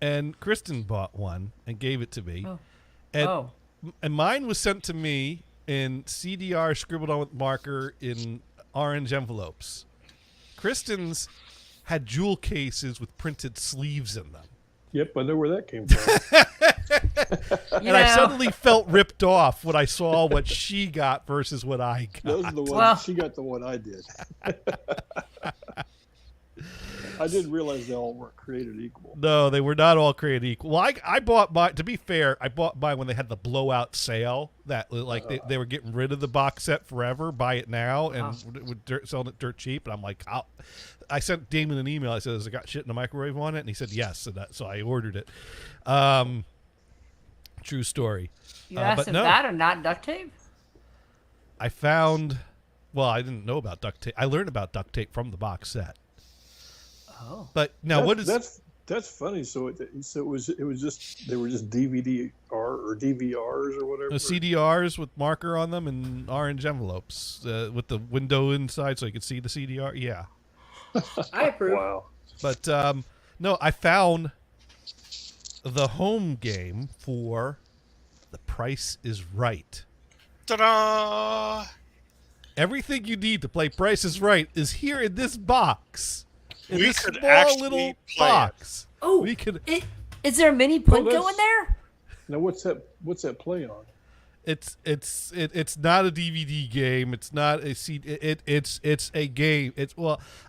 and Kristen bought one and gave it to me. Oh. And mine was sent to me in CDR scribbled on with marker in orange envelopes. Kristen's had jewel cases with printed sleeves in them. Yep, I know where that came from. I suddenly felt ripped off when I saw what she got versus what I got. Those are the ones she got. The one I did. I didn't realize they all weren't created equal. No, they were not all created equal. Well, I bought mine. To be fair, I bought mine when they had the blowout sale. That they were getting rid of the box set forever. Buy it now and selling it dirt cheap. And I'm like, I sent Damon an email. I said, "Has it got shit in the microwave on it?" And he said, "Yes." So I ordered it. True story. You asked if that or not duct tape? I found. Well, I didn't know about duct tape. I learned about duct tape from the box set. Oh. But now, what is that's funny? So it was just they were just DVD or DVRs or whatever. The CDRs with marker on them and orange envelopes with the window inside so you could see the CDR. Yeah. I approve. Wow. But no, I found the home game for The Price is Right. Ta-da! Everything you need to play Price is Right is here in this box. In We this could small actually little play it. box. Oh, we could. Is there a mini Plinko in there? Now what's that play on? It's not a DVD game. It's not a CD. It's a game.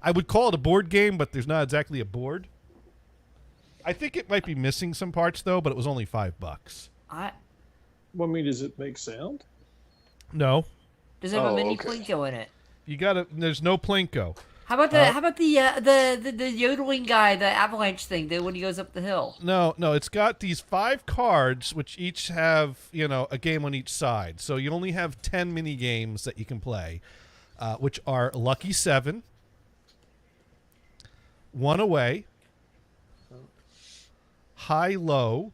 I would call it a board game, but there's not exactly a board. I think it might be missing some parts though, but it was only $5. Well, I mean, does it make sound? No. Does it have a mini Plinko in it? You gotta. There's no Plinko. How about the yodeling guy, the avalanche thing, when he goes up the hill? No, it's got these 5 cards, which each have, a game on each side. So you only have 10 mini games that you can play, which are Lucky 7, One Away, High Low,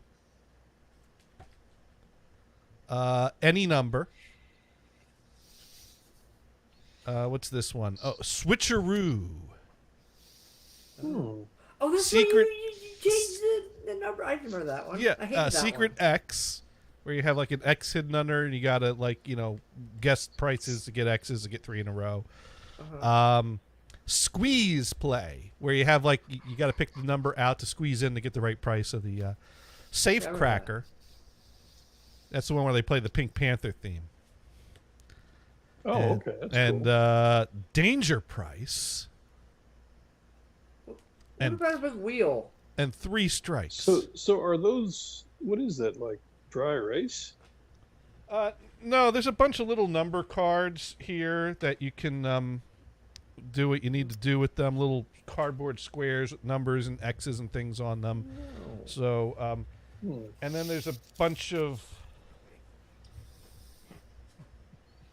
Any Number. What's this one? Oh, Switcheroo. Hmm. Oh, this Secret. You changed the number. I remember that one. Yeah, I hated that Secret one. X, where you have like an X hidden under, and you gotta guess prices to get X's to get 3 in a row. Squeeze play, where you have you gotta pick the number out to squeeze in to get the right price of the Safe Cracker. That's the one where they play the Pink Panther theme. Oh, okay. That's cool. Danger Price. What about a big wheel? And 3 Strikes. So are those? What is that, like dry erase? No, there's a bunch of little number cards here that you can do what you need to do with them. Little cardboard squares with numbers and X's and things on them. Oh. So, and then there's a bunch of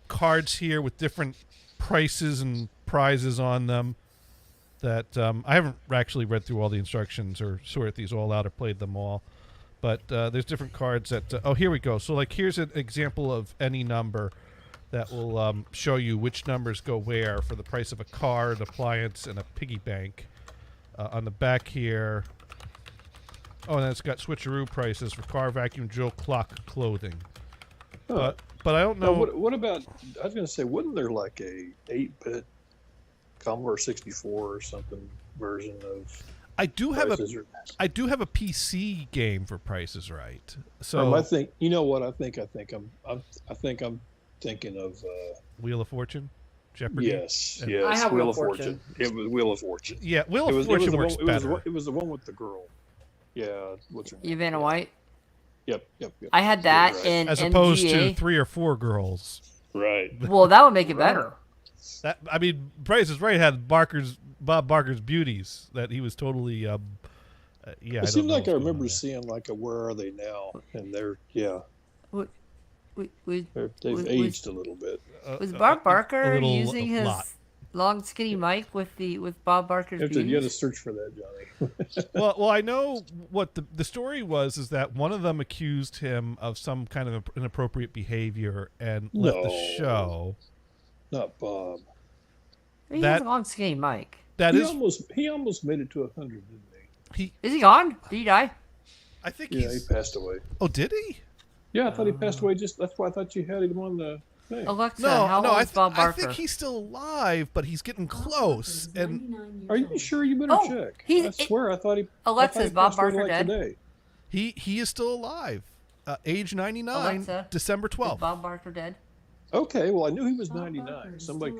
cards here with different prices and prizes on them that I haven't actually read through all the instructions or sorted these all out or played them all, but there's different cards that here we go. So here's an example of Any Number that will show you which numbers go where for the price of a car, an appliance, and a piggy bank. On the back here, and then it's got switcheroo prices for car, vacuum, drill, clock, clothing. But I don't know. What about? I was going to say, wasn't there like a 8-bit Commodore 64 or something version of? I do have Price is a Right. I do have a PC game for Price is Right. So I think you know what I think I'm thinking of. Wheel of Fortune, Jeopardy. Yes, And- yes. I have Wheel of Fortune. It was Wheel of Fortune. Yeah, Wheel It of was Fortune the works one, better. It was the one with the girl. Yeah, what's her name? Vanna White. Yep. I had that Right. in As opposed MGA. to 3 or 4 girls. Right. Well, that would make it better. That I mean, Price is Right had Bob Barker's beauties that he was totally. Yeah, It seemed like I remember seeing like a Where Are They Now, and they're they've aged a little bit. Was Bob Barker little using his lot. long skinny mic with Bob Barker's You have to beauties? search for that, Johnny. well, I know what the story was is that one of them accused him of some kind of inappropriate behavior and left the No. show. Not Bob. He that- has a long skinny mic. That he is, almost made it to 100, didn't he? Is he gone? Did he die? I think Yeah, he he's. passed away. Oh, did he? Yeah, I thought he passed away. That's why I thought you had him on the thing. Alexa, No, how no. old I, is Bob I Barker? think he's still alive, but he's getting close. And Are you sure? You better Oh, check. he's- I swear, I thought he. Alexa, I thought is he Bob passed away Barker like dead? Today. he is still alive. Age 99, Alexa, December Is 12th. Bob Barker dead? Okay, well, I knew he was 99. Somebody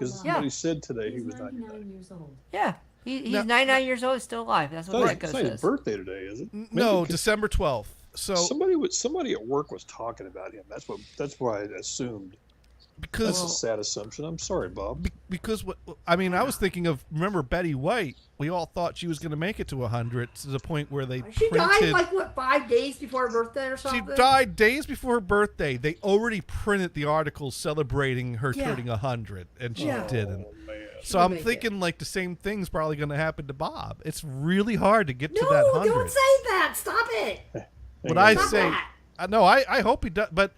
said today he was 99. years old. Yeah. He's No. 99 years old. He's still alive. That's what It's Geico not his says. birthday today, is it? No, Maybe December 12th. So somebody at work was talking about him. That's why I assumed. That's because a sad assumption. I'm sorry, Bob. because what I mean, I was thinking of remember Betty White. We all thought she was going to make it to 100 to the point where they She died printed. like, what, 5 days before her birthday or She something? died days before her birthday. They already printed the article celebrating her Yeah. turning 100, and she Yeah. didn't. Oh, man. So I'm make it. thinking like the same thing's probably going to happen to Bob. It's really hard to get to No, that 100. don't say that. Stop it. What I Stop say, that. no, I hope he does, but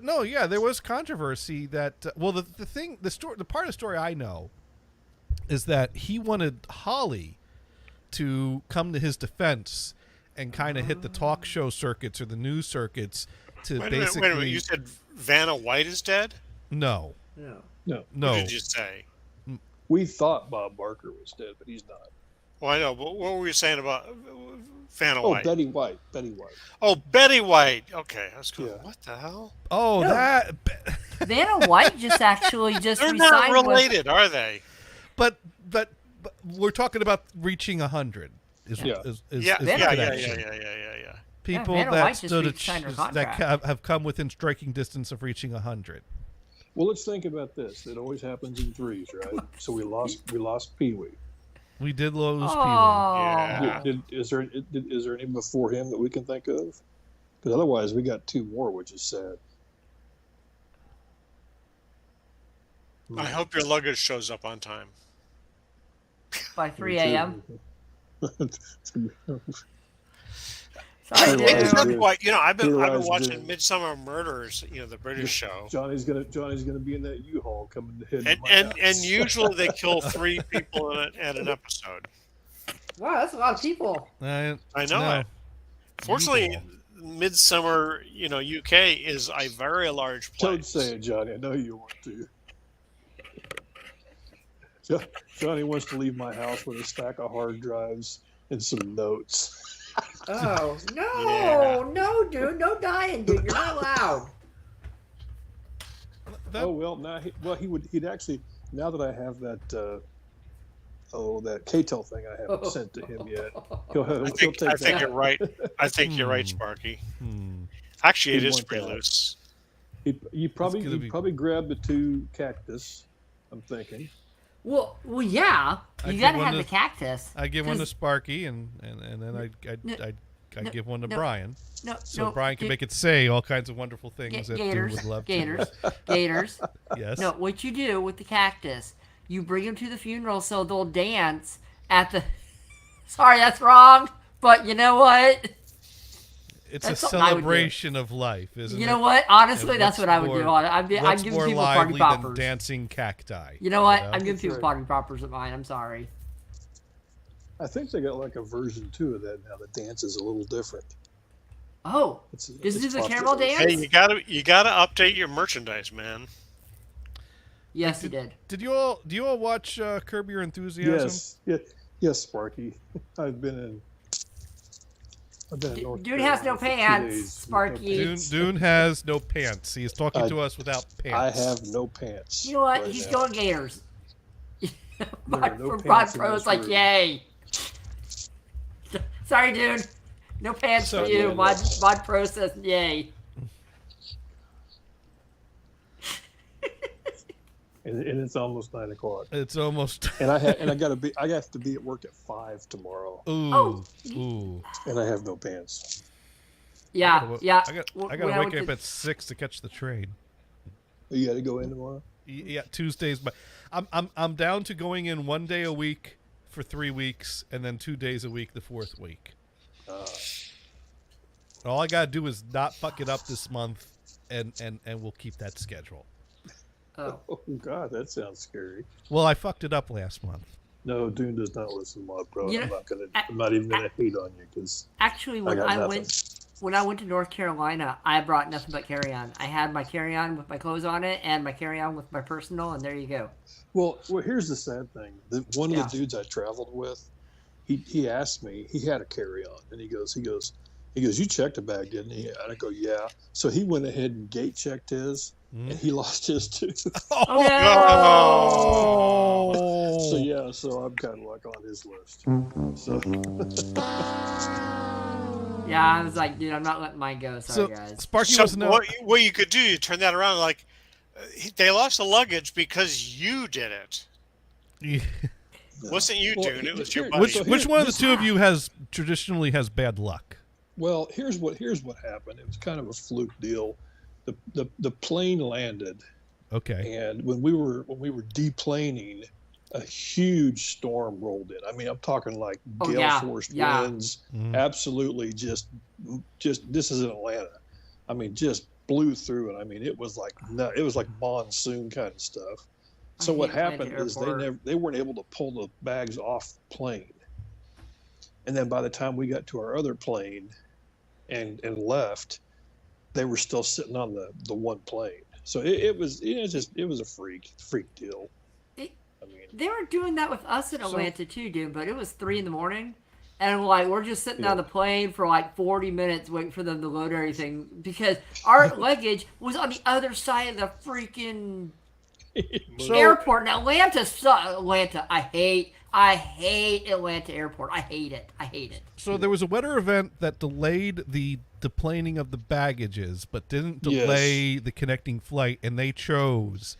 no, yeah, there was controversy that well, the part of the story I know is that he wanted Holly to come to his defense and kind of hit the talk show circuits or the news circuits to Wait basically. a minute. You said Vanna White is dead? No, No. No, no. What did you say? we thought Bob Barker was dead, but he's not. Well, I know, but what were you saying about Vanna Oh, White? Betty White. Betty White. Oh, Betty White. Okay, I was going, Yeah. what the hell? Oh, No. that. Vanna White just They're resigned not with- related, are they? But we're talking about reaching 100. Is, Yeah. is Yeah, the yeah, yeah, yeah, connection. yeah. People Vanna that White just stood a signed her that contract. have come within striking distance of reaching 100. Well, let's think about this. It always happens in threes, right? So we lost Pee Wee. We did lose Pee Oh. Yeah. Is there any before him that we can think of? Because otherwise, we got two more, which is sad. I hope your luggage shows up on time. By 3 a.m. Sorry, Sorry, dude. Except dude. what, I've been Otherwise, watching dude. Midsummer Murders, the British show. Johnny's gonna be in that U-Haul coming to hit And usually they kill 3 people at an episode. Wow, that's a lot of people. I know no. it. Fortunately, Midsummer, UK is a very large place. Don't say it, Johnny. I know you want to. Johnny wants to leave my house with a stack of hard drives and some notes. Oh, no, Yeah. no, dude. No dying, dude. You're not allowed. Oh well, he'd actually, now that I have that that KTEL thing I haven't sent to him yet, I think you're right. I think you're right, Sparky. Actually, it He'd is want pretty that. loose. He'd probably grab the 2 cactus. I'm thinking. Well, yeah. I You give gotta one have to- the cactus. I give one to 'cause- Sparky, and then I give one to no, Brian. no, so no, Brian can dude. make it say all kinds of wonderful things that Gators, Doom would love gators, to. gators. Yes. No, what you do with the cactus, you bring them to the funeral so they'll dance at the. Sorry, that's wrong. But you know what? It's That's a something I would do. celebration of life, isn't it? You know what? Honestly, And that's what's what I would more- do. I'm what's giving more people party lively than poppers. dancing cacti. You know what? know? I'm giving That's people right. party poppers at mine. I'm sorry. I think they got like a version 2 of that now. The dance is a little different. Oh, It's this is the popular. caramel dance. Hey, you gotta update your merchandise, man. Yes, he did. Do you all watch Curb Your Enthusiasm? Yes. Yeah. Yes, Sparky. I've been in North Dude has no Carolina for 2 pants, days. Sparky. Dune has no pants. He is talking to us without I pants. have no pants. You know what? right He's now. going Gators. There Mod, are no Mod pants in Pro's this like, room. yay. Sorry, dude. No pants So- for you. Mod Pro says, yay. And it's almost 9 o'clock. It's almost. And I have to be at work at 5 tomorrow. Ooh. Oh. Ooh. And I have no pants. Yeah, yeah. I When gotta I wake went up to- at 6 to catch the train. You got to go in tomorrow. Yeah, Tuesdays, but I'm down to going in 1 day a week for 3 weeks, and then 2 days a week the 4th week. All I gotta do is not fuck it up this month, and we'll keep that schedule. Oh. Oh God, that sounds scary. Well, I fucked it up last month. No, Dune does not listen to Mod Pro. You I'm know, not even gonna hate on you because Actually, when got I nothing. went to North Carolina, I brought nothing but carry-on. I had my carry-on with my clothes on it, and my carry-on with my personal, and there you go. Well, here's the sad thing. One Yeah. of the dudes I traveled with, he asked me. He had a carry-on, and he goes, you checked a bag, didn't he? And I go, yeah. So he went ahead and gate checked his, and he lost his too. Oh, So yeah, so I'm kind of like on his list. So Yeah, I was like, dude, I'm not letting mine go. Sorry, guys. Sparky So wants to know. what you could do, you turn that around like they lost the luggage because you did it. Wasn't you, Well, Dune? It was your here- buddy. Which one of the two of you has traditionally has bad luck? well, here's what happened. It was kind of a fluke deal. The plane landed, Okay. and when we were deplaning, a huge storm rolled in. I mean, I'm talking like Oh, gale yeah, force yeah. winds. Mhm. Absolutely, just this is in Atlanta. I mean, just blew through it. I mean, it was like monsoon kind of stuff. So I what hate Atlanta happened is Airport. they weren't able to pull the bags off the plane. And then by the time we got to our other plane and left, they were still sitting on the one plane. So it was a freak deal. I mean, They were doing that with us in Atlanta too, dude. But it was 3 a.m, and we're just sitting on the plane for like 40 minutes waiting for them to load everything because our luggage was on the other side of the freaking airport. Now Atlanta, I hate Atlanta Airport. I hate it. So there was a weather event that delayed the deplaning of the baggages, but didn't delay the connecting flight, and they chose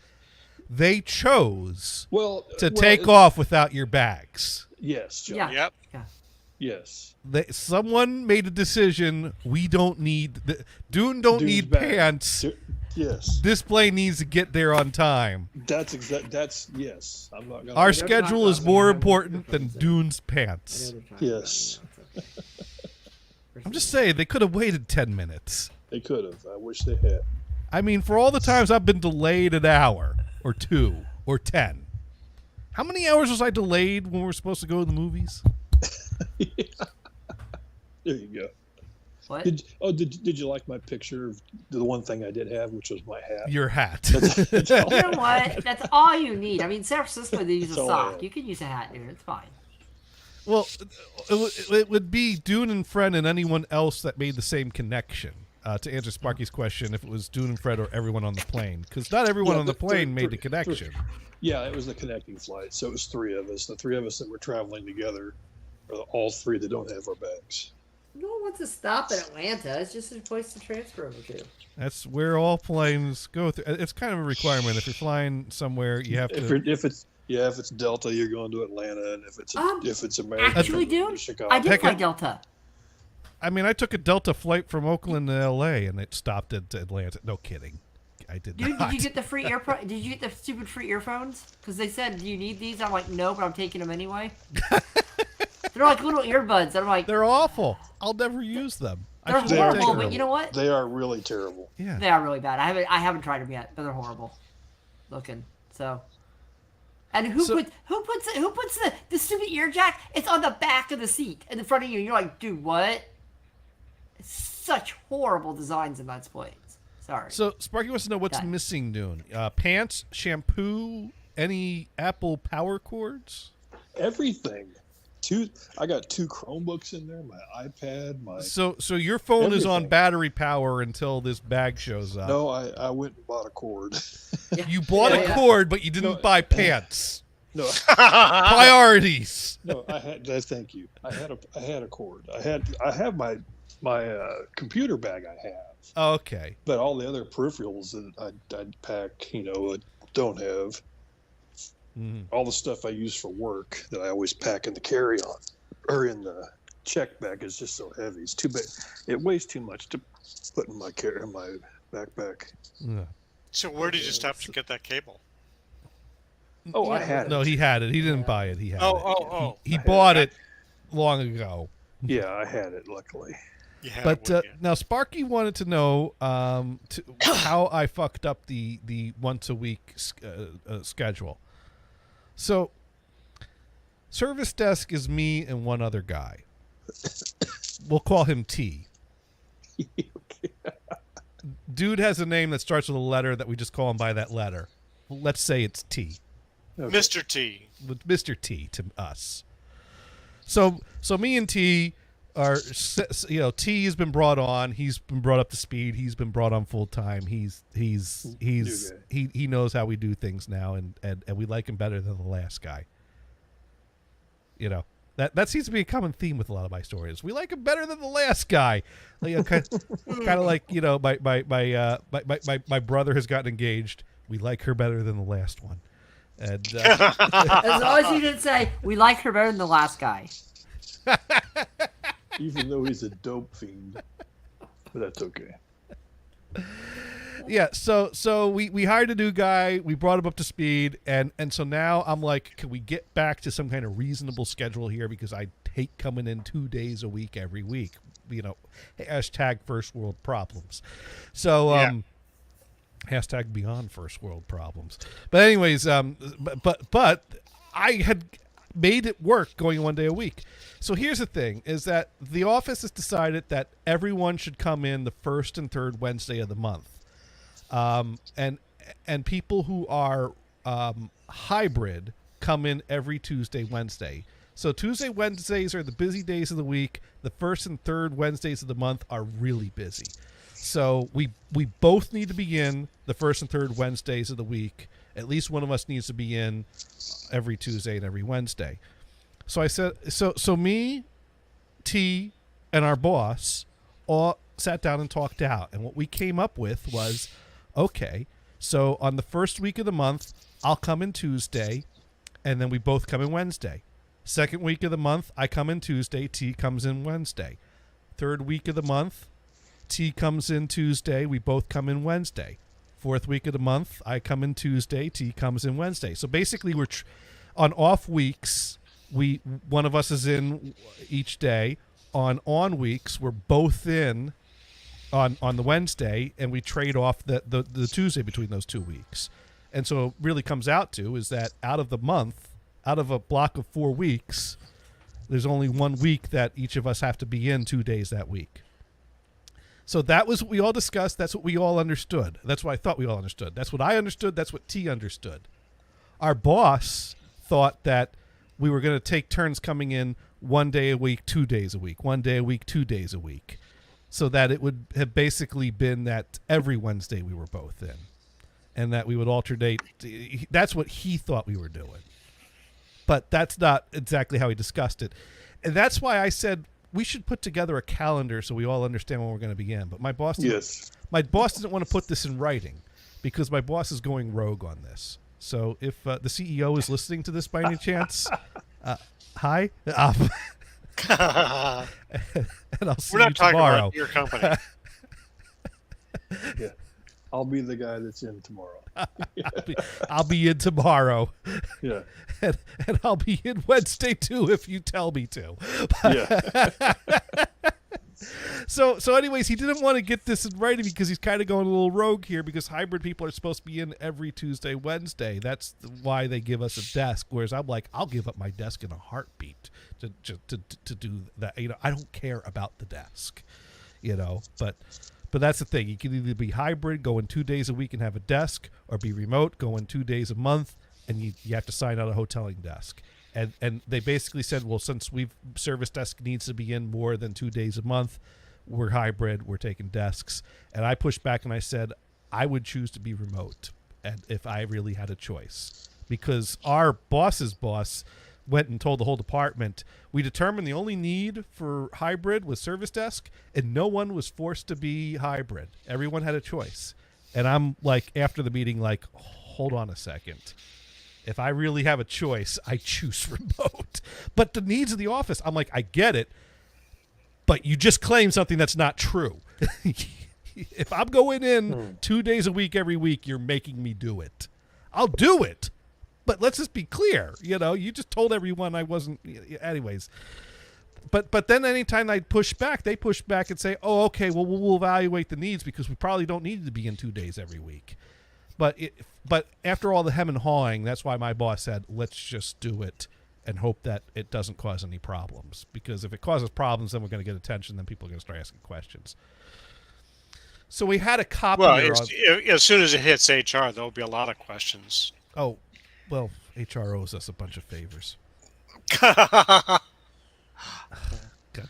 to take off without your bags. Yes, John. Yeah. Yep. Yes. Someone made a decision. We don't need Dune. Don't Dune's need bag. pants. Yes. This plane needs to get there on time. That's yes. I'm not gonna. Our schedule is more important than Dune's pants. Yes. I'm just saying they could have waited 10 minutes. They could have. I wish they had. I mean, for all the times I've been delayed an hour or 2 or 10. How many hours was I delayed when we were supposed to go to the movies? There you go. What? Did you like my picture of the one thing I did have, which was my hat? Your hat. That's all. You know what? That's all you need. I mean, San Francisco, they use a That's all I sock. had. You can use a hat, dude. It's fine. Well, it would be Dune and Fred and anyone else that made the same connection. To answer Sparky's question, if it was Dune and Fred or everyone on the plane, because not everyone Yeah, on the plane made the three. connection. Yeah, it was the connecting flight. So it was 3 of us. The 3 of us that were traveling together are all 3 that don't have our bags. No one wants to stop in Atlanta. It's just a place to transfer over to. That's where all planes go through. It's kind of a requirement. If you're flying somewhere, you have to. If it's Delta, you're going to Atlanta, and if it's American, Actually, you're going dude, to Chicago. I did Pick fly it. Delta. I mean, I took a Delta flight from Oakland to L.A. and it stopped at Atlanta. No kidding, I did Dude, not. did you get the free earphone? Did you get the stupid free earphones? Because they said, "Do you need these?" I'm like, "No, but I'm taking them anyway." They're like little earbuds. And I'm like, They're awful. I'll never use them. I They're should've horrible, taken but them. you know what? They are really terrible. Yeah. They are really bad. I haven't tried them yet, but they're horrible looking. So, and who puts the stupid ear jack? It's on the back of the seat in the front of you. You're like, dude, what? It's such horrible designs in those planes. Sorry. So Sparky wants to know what's Done. missing, Dune. Pants, shampoo, any Apple power cords? Everything. I got two Chromebooks in there, my iPad, my. So your phone is on everything. battery power until this bag shows up. No, I went and bought a cord. You bought a cord, but you didn't buy pants. No, Priorities. no, I had. Thank you. I had a cord. I have my computer bag. I have. Okay. But all the other peripherals that I'd pack, don't have. All the stuff I use for work that I always pack in the carry-on or in the check bag is just so heavy. It's too big. It weighs too much to put in my backpack. Yeah. So where did you stop to get that cable? Oh, I had it. No, he had it. He didn't buy it. He had it. Oh. He bought it long ago. Yeah, I had it, luckily. But now Sparky wanted to know how I fucked up the once a week schedule. So, service desk is me and one other guy. We'll call him T. Dude has a name that starts with a letter that we just call him by that letter. Let's say it's T. Okay. Mr. T. With Mr. T to us. So me and T are, T has been brought on. He's been brought up to speed. He's been brought on full time. He knows how we do things now, and we like him better than the last guy. That seems to be a common theme with a lot of my stories. We like him better than the last guy. Kind of like my brother has gotten engaged. We like her better than the last one. And as long as you didn't say we like her better than the last guy. Even though he's a dope fiend, but that's okay. Yeah, so we hired a new guy. We brought him up to speed, and so now I'm like, can we get back to some kind of reasonable schedule here? Because I hate coming in 2 days a week every week. Hashtag first world problems. So hashtag beyond first world problems. But anyways, but I had made it work going 1 day a week. So here's the thing, is that the office has decided that everyone should come in the first and third Wednesday of the month. And people who are hybrid come in every Tuesday, Wednesday. So Tuesday, Wednesdays are the busy days of the week. The first and third Wednesdays of the month are really busy. So we both need to be in the first and third Wednesdays of the week. At least one of us needs to be in every Tuesday and every Wednesday. So I said, so me, T, and our boss all sat down and talked out. And what we came up with was, okay, so on the first week of the month, I'll come in Tuesday, and then we both come in Wednesday. Second week of the month, I come in Tuesday, T comes in Wednesday. Third week of the month, T comes in Tuesday, we both come in Wednesday. Fourth week of the month, I come in Tuesday, T comes in Wednesday. So basically, we're on off weeks, one of us is in each day. On weeks, we're both in on the Wednesday, and we trade off the Tuesday between those 2 weeks. And so it really comes out to is that out of the month, out of a block of 4 weeks, there's only 1 week that each of us have to be in 2 days that week. So that was what we all discussed. That's what we all understood. That's what I thought we all understood. That's what I understood. That's what T understood. Our boss thought that we were going to take turns coming in 1 day a week, 2 days a week, 1 day a week, 2 days a week. So that it would have basically been that every Wednesday we were both in. And that we would alternate. That's what he thought we were doing. But that's not exactly how he discussed it. And that's why I said we should put together a calendar so we all understand when we're going to begin. But my boss didn't want to put this in writing because my boss is going rogue on this. So if the CEO is listening to this by any chance, hi. And I'll see We're not you talking tomorrow. about your company. Yeah, I'll be the guy that's in tomorrow. I'll be in tomorrow. Yeah. And I'll be in Wednesday too if you tell me to. Yeah. So anyways, he didn't want to get this in writing because he's kind of going a little rogue here because hybrid people are supposed to be in every Tuesday, Wednesday. That's why they give us a desk. Whereas I'm like, I'll give up my desk in a heartbeat to do that. I don't care about the desk, but that's the thing. You can either be hybrid, go in 2 days a week and have a desk, or be remote, go in 2 days a month, and you have to sign out a hoteling desk. And they basically said, well, since service desk needs to be in more than 2 days a month, we're hybrid, we're taking desks. And I pushed back and I said, I would choose to be remote, and if I really had a choice, because our boss's boss went and told the whole department, we determined the only need for hybrid was service desk, and no one was forced to be hybrid. Everyone had a choice. And I'm like, after the meeting, like, hold on a second. If I really have a choice, I choose remote. But the needs of the office, I'm like, I get it, but you just claim something that's not true. If I'm going in 2 days a week every week, you're making me do it. I'll do it. But let's just be clear. You just told everyone I wasn't. Anyways. But then anytime I push back, they push back and say, oh, okay, well, we'll evaluate the needs because we probably don't need to be in 2 days every week. But after all the hem and hawing, that's why my boss said, let's just do it and hope that it doesn't cause any problems. Because if it causes problems, then we're going to get attention. Then people are going to start asking questions. So we had a copy. Well, as soon as it hits HR, there'll be a lot of questions. Oh, well, HR owes us a bunch of favors. God,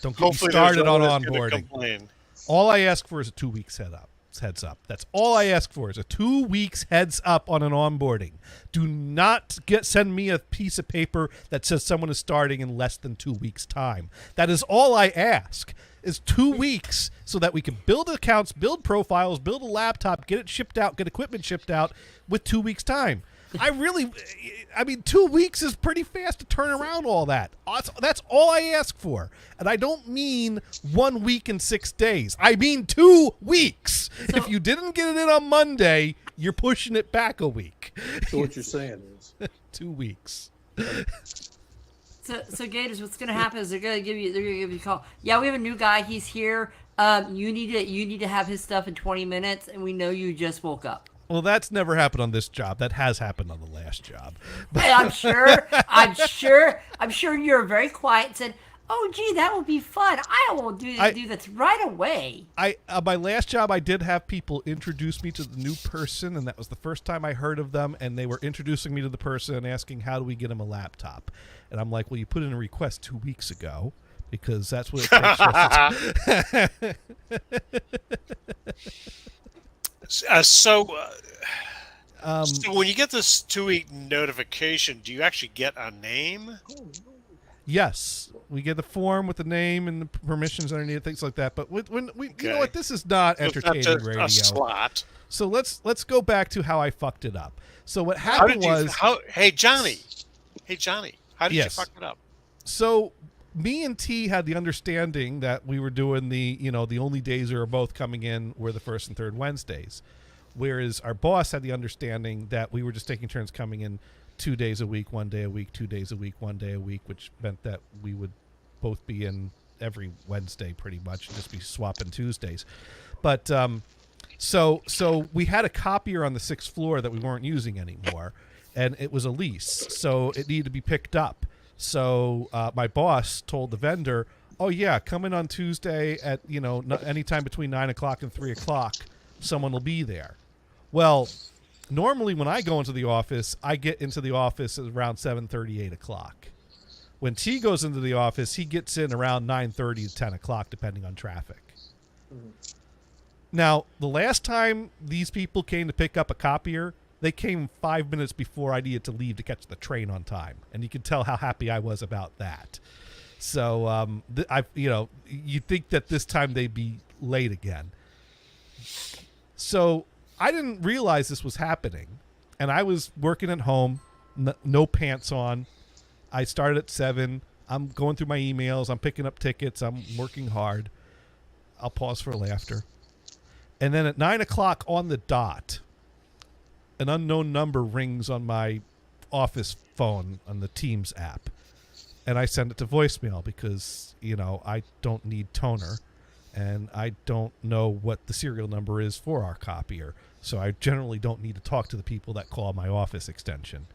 don't get me started on onboarding. All I ask for is a 2 weeks heads up. That's all I ask for is a 2 weeks heads up on an onboarding. Do not send me a piece of paper that says someone is starting in less than 2 weeks' time. That is all I ask. Is 2 weeks so that we can build accounts, build profiles, build a laptop, get it shipped out, get equipment shipped out with 2 weeks' time. I mean, 2 weeks is pretty fast to turn around all that. That's all I ask for. And I don't mean 1 week and 6 days. I mean 2 weeks. So, if you didn't get it in on Monday, you're pushing it back a week. So what you're saying is 2 weeks. So Gators, what's gonna happen is they're gonna give you a call. Yeah, we have a new guy. He's here. You need to have his stuff in 20 minutes, and we know you just woke up. Well, that's never happened on this job. That has happened on the last job. Hey, I'm sure you're very quiet and said, "Oh, gee, that will be fun. I will do this right away." My last job, I did have people introduce me to the new person, and that was the first time I heard of them. And they were introducing me to the person and asking, "How do we get him a laptop?" And I'm like, "Well, you put in a request 2 weeks ago, because that's what it takes." So when you get this 2 week notification, do you actually get a name? Yes, we get the form with the name and the permissions underneath, things like that. But when we, you know what, this is not entertaining radio. A slot. So let's go back to how I fucked it up. So what happened Hey Johnny, how did you fuck it up? So me and T had the understanding that we were doing the only days we were both coming in were the first and third Wednesdays, whereas our boss had the understanding that we were just taking turns coming in 2 days a week, 1 day a week, 2 days a week, 1 day a week, which meant that we would both be in every Wednesday pretty much, and just be swapping Tuesdays. But so we had a copier on the 6th floor that we weren't using anymore, and it was a lease, so it needed to be picked up. So my boss told the vendor, "Oh yeah, come in on Tuesday at anytime between 9 o'clock and 3 o'clock. Someone will be there." Well, normally when I go into the office, I get into the office at around 7:30, 8 o'clock. When T goes into the office, he gets in around 9:30 to 10 o'clock, depending on traffic. Mm-hmm. Now, the last time these people came to pick up a copier, they came 5 minutes before I needed to leave to catch the train on time, and you can tell how happy I was about that. So, you'd think that this time they'd be late again. So I didn't realize this was happening, and I was working at home, no pants on. I started at 7. I'm going through my emails. I'm picking up tickets. I'm working hard. I'll pause for laughter. And then at 9 o'clock on the dot, an unknown number rings on my office phone on the Teams app. And I send it to voicemail because, I don't need toner. And I don't know what the serial number is for our copier. So I generally don't need to talk to the people that call my office extension.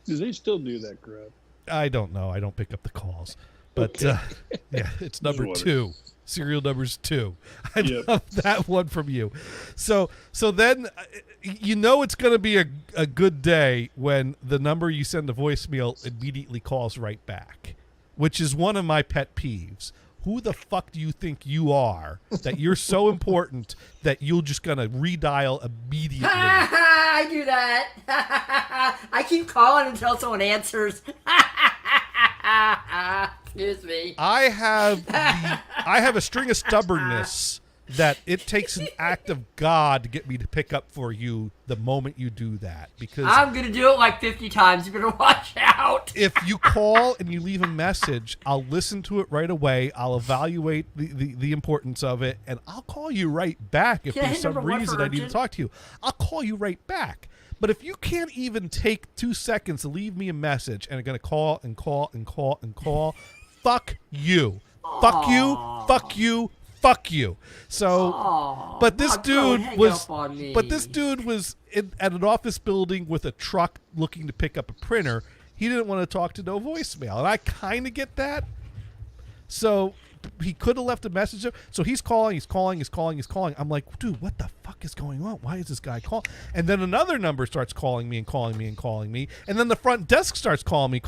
Do they still do that crap? I don't know. I don't pick up the calls. But, yeah, it's number 2. Serial number's 2. I Yep. love that one from you. So then you know it's going to be a good day when the number you send a voicemail immediately calls right back, which is one of my pet peeves. Who the fuck do you think you are that you're so important that you're just going to redial immediately? I do that. I keep calling until someone answers. Excuse me. I have a string of stubbornness that it takes an act of God to get me to pick up for you the moment you do that, because I'm going to do it like 50 times. You better watch out. if you call and you leave a message, I'll listen to it right away. I'll evaluate the importance of it, and I'll call you right back if Can I there's hit some number 1 reason for I need to urgent? talk to you. I'll call you right back. But if you can't even take 2 seconds to leave me a message and are going to call and call and call and call, fuck you. Fuck you. Fuck you. Fuck you. So, Aw, but this Mom, don't dude hang was, up on me. but this dude was at an office building with a truck looking to pick up a printer. He didn't want to talk to no voicemail, and I kind of get that. So he could have left a message. So he's calling. I'm like, dude, what the fuck is going on? Why is this guy calling? And then another number starts calling me. And then the front desk starts calling me.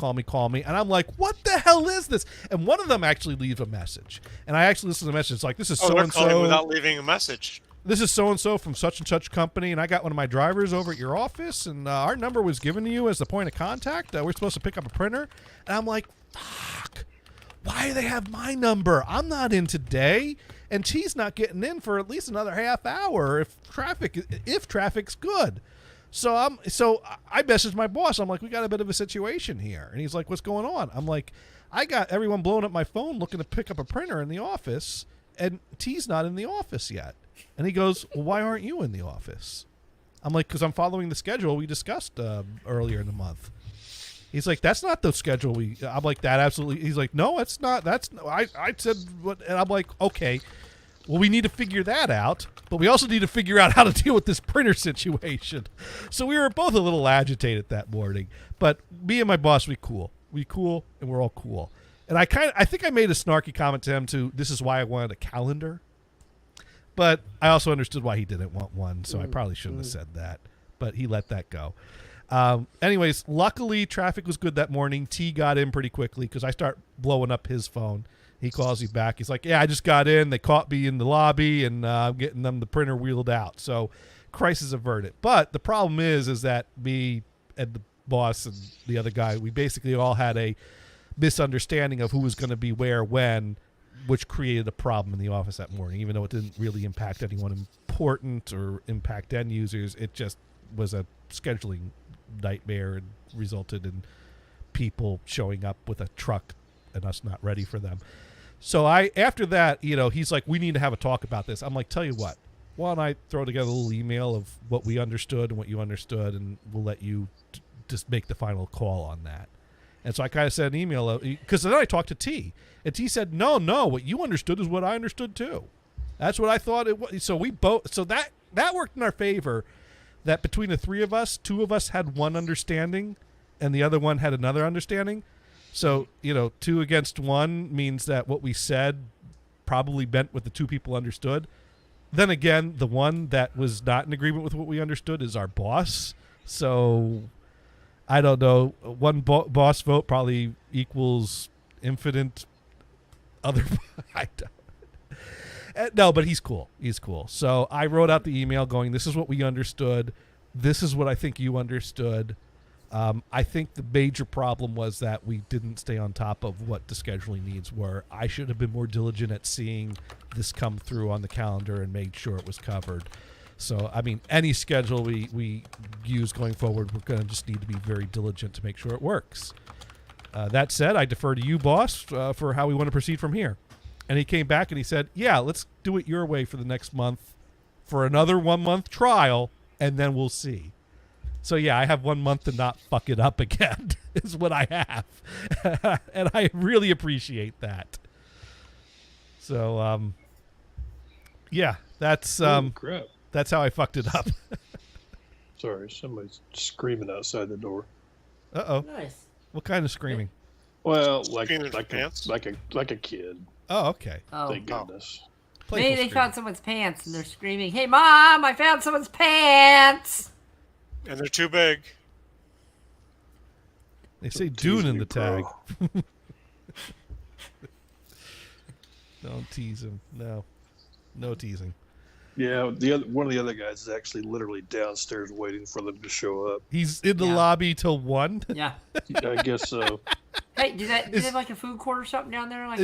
And I'm like, what the hell is this? And one of them actually leaves a message. And I actually listen to the message. It's like, this is Oh, they're calling so-and-so. without leaving a message. This is so-and-so from such and such company, and I got one of my drivers over at your office, and our number was given to you as the point of contact. We're supposed to pick up a printer. And I'm like, fuck. Why do they have my number? I'm not in today, and she's not getting in for at least another half hour if traffic's good. So I messaged my boss. I'm like, we got a bit of a situation here. And he's like, what's going on? I'm like, I got everyone blowing up my phone looking to pick up a printer in the office, and T's not in the office yet. And he goes, well, why aren't you in the office? I'm like, because I'm following the schedule we discussed earlier in the month. He's like, that's not the schedule I'm like, that absolutely. He's like, no, it's not. I said what, and I'm like, okay, well, we need to figure that out, but we also need to figure out how to deal with this printer situation. So we were both a little agitated that morning, but me and my boss, we cool, and we're all cool. And I think I made a snarky comment to him too. This is why I wanted a calendar, but I also understood why he didn't want one, so I probably shouldn't have said that, but he let that go. Anyways, luckily traffic was good that morning. T got in pretty quickly because I start blowing up his phone. He calls me back. He's like, yeah, I just got in. They caught me in the lobby, and I'm getting them the printer wheeled out. So crisis averted. But the problem is that me and the boss and the other guy, we basically all had a misunderstanding of who was going to be where when, which created a problem in the office that morning. Even though it didn't really impact anyone important or impact end users, it just was a scheduling nightmare and resulted in people showing up with a truck and us not ready for them. So after that, he's like, we need to have a talk about this. I'm like, tell you what, why don't I throw together a little email of what we understood and what you understood, and we'll let you just make the final call on that. And so I kind of sent an email, because then I talked to T, and T said, no, what you understood is what I understood too. That's what I thought it was. So that worked in our favor. That between the three of us, 2 of us had one understanding and the other one had another understanding. So, 2 against 1 means that what we said probably meant what the 2 people understood. Then again, the one that was not in agreement with what we understood is our boss. So, I don't know. One boss vote probably equals infinite other. I don't. No, but he's cool. So I wrote out the email going, this is what we understood. This is what I think you understood. I think the major problem was that we didn't stay on top of what the scheduling needs were. I should have been more diligent at seeing this come through on the calendar and made sure it was covered. So, I mean, any schedule we use going forward, we're going to just need to be very diligent to make sure it works. That said, I defer to you, boss, for how we want to proceed from here. And he came back and he said, yeah, let's do it your way for the next month for another 1-month trial, and then we'll see. So, yeah, I have 1 month to not fuck it up again is what I have. And I really appreciate that. So, yeah, that's crap. That's how I fucked it up. Sorry, somebody's screaming outside the door. Uh-oh. Nice. What kind of screaming? Well, like Screaming a pants? like a kid. Oh, okay. Oh. Thank goodness. Maybe they found someone's pants and they're screaming, "Hey, Mom, I found someone's pants!" And they're too big. They say Don't Dune tease in me, the tag. bro. Don't tease him. No teasing. Yeah, one of the other guys is actually literally downstairs waiting for them to show up. He's in the lobby till 1? Yeah. I guess so. Hey, do they have like a food court or something down there? Like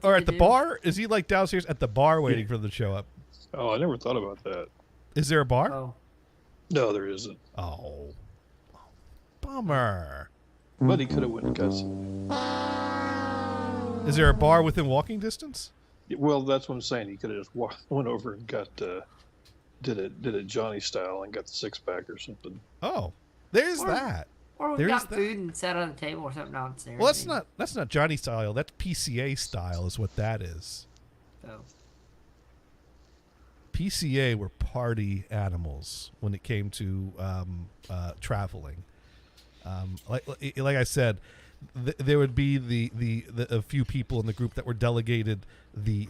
Or at the bar? Is he like downstairs at the bar waiting for them to show up? Oh, I never thought about that. Is there a bar? Oh. No, there isn't. Oh. Bummer. But he could have went and got some. Is there a bar within walking distance? Well, that's what I'm saying. He could have just went over and got did it Johnny style and got the 6-pack or something. Oh, there's Or- that. Or we There's got that. food and sat on the table or something downstairs. Well, that's not Johnny style. That's PCA style is what that is. Oh. PCA were party animals when it came to traveling. Like I said, there would be a few people in the group that were delegated the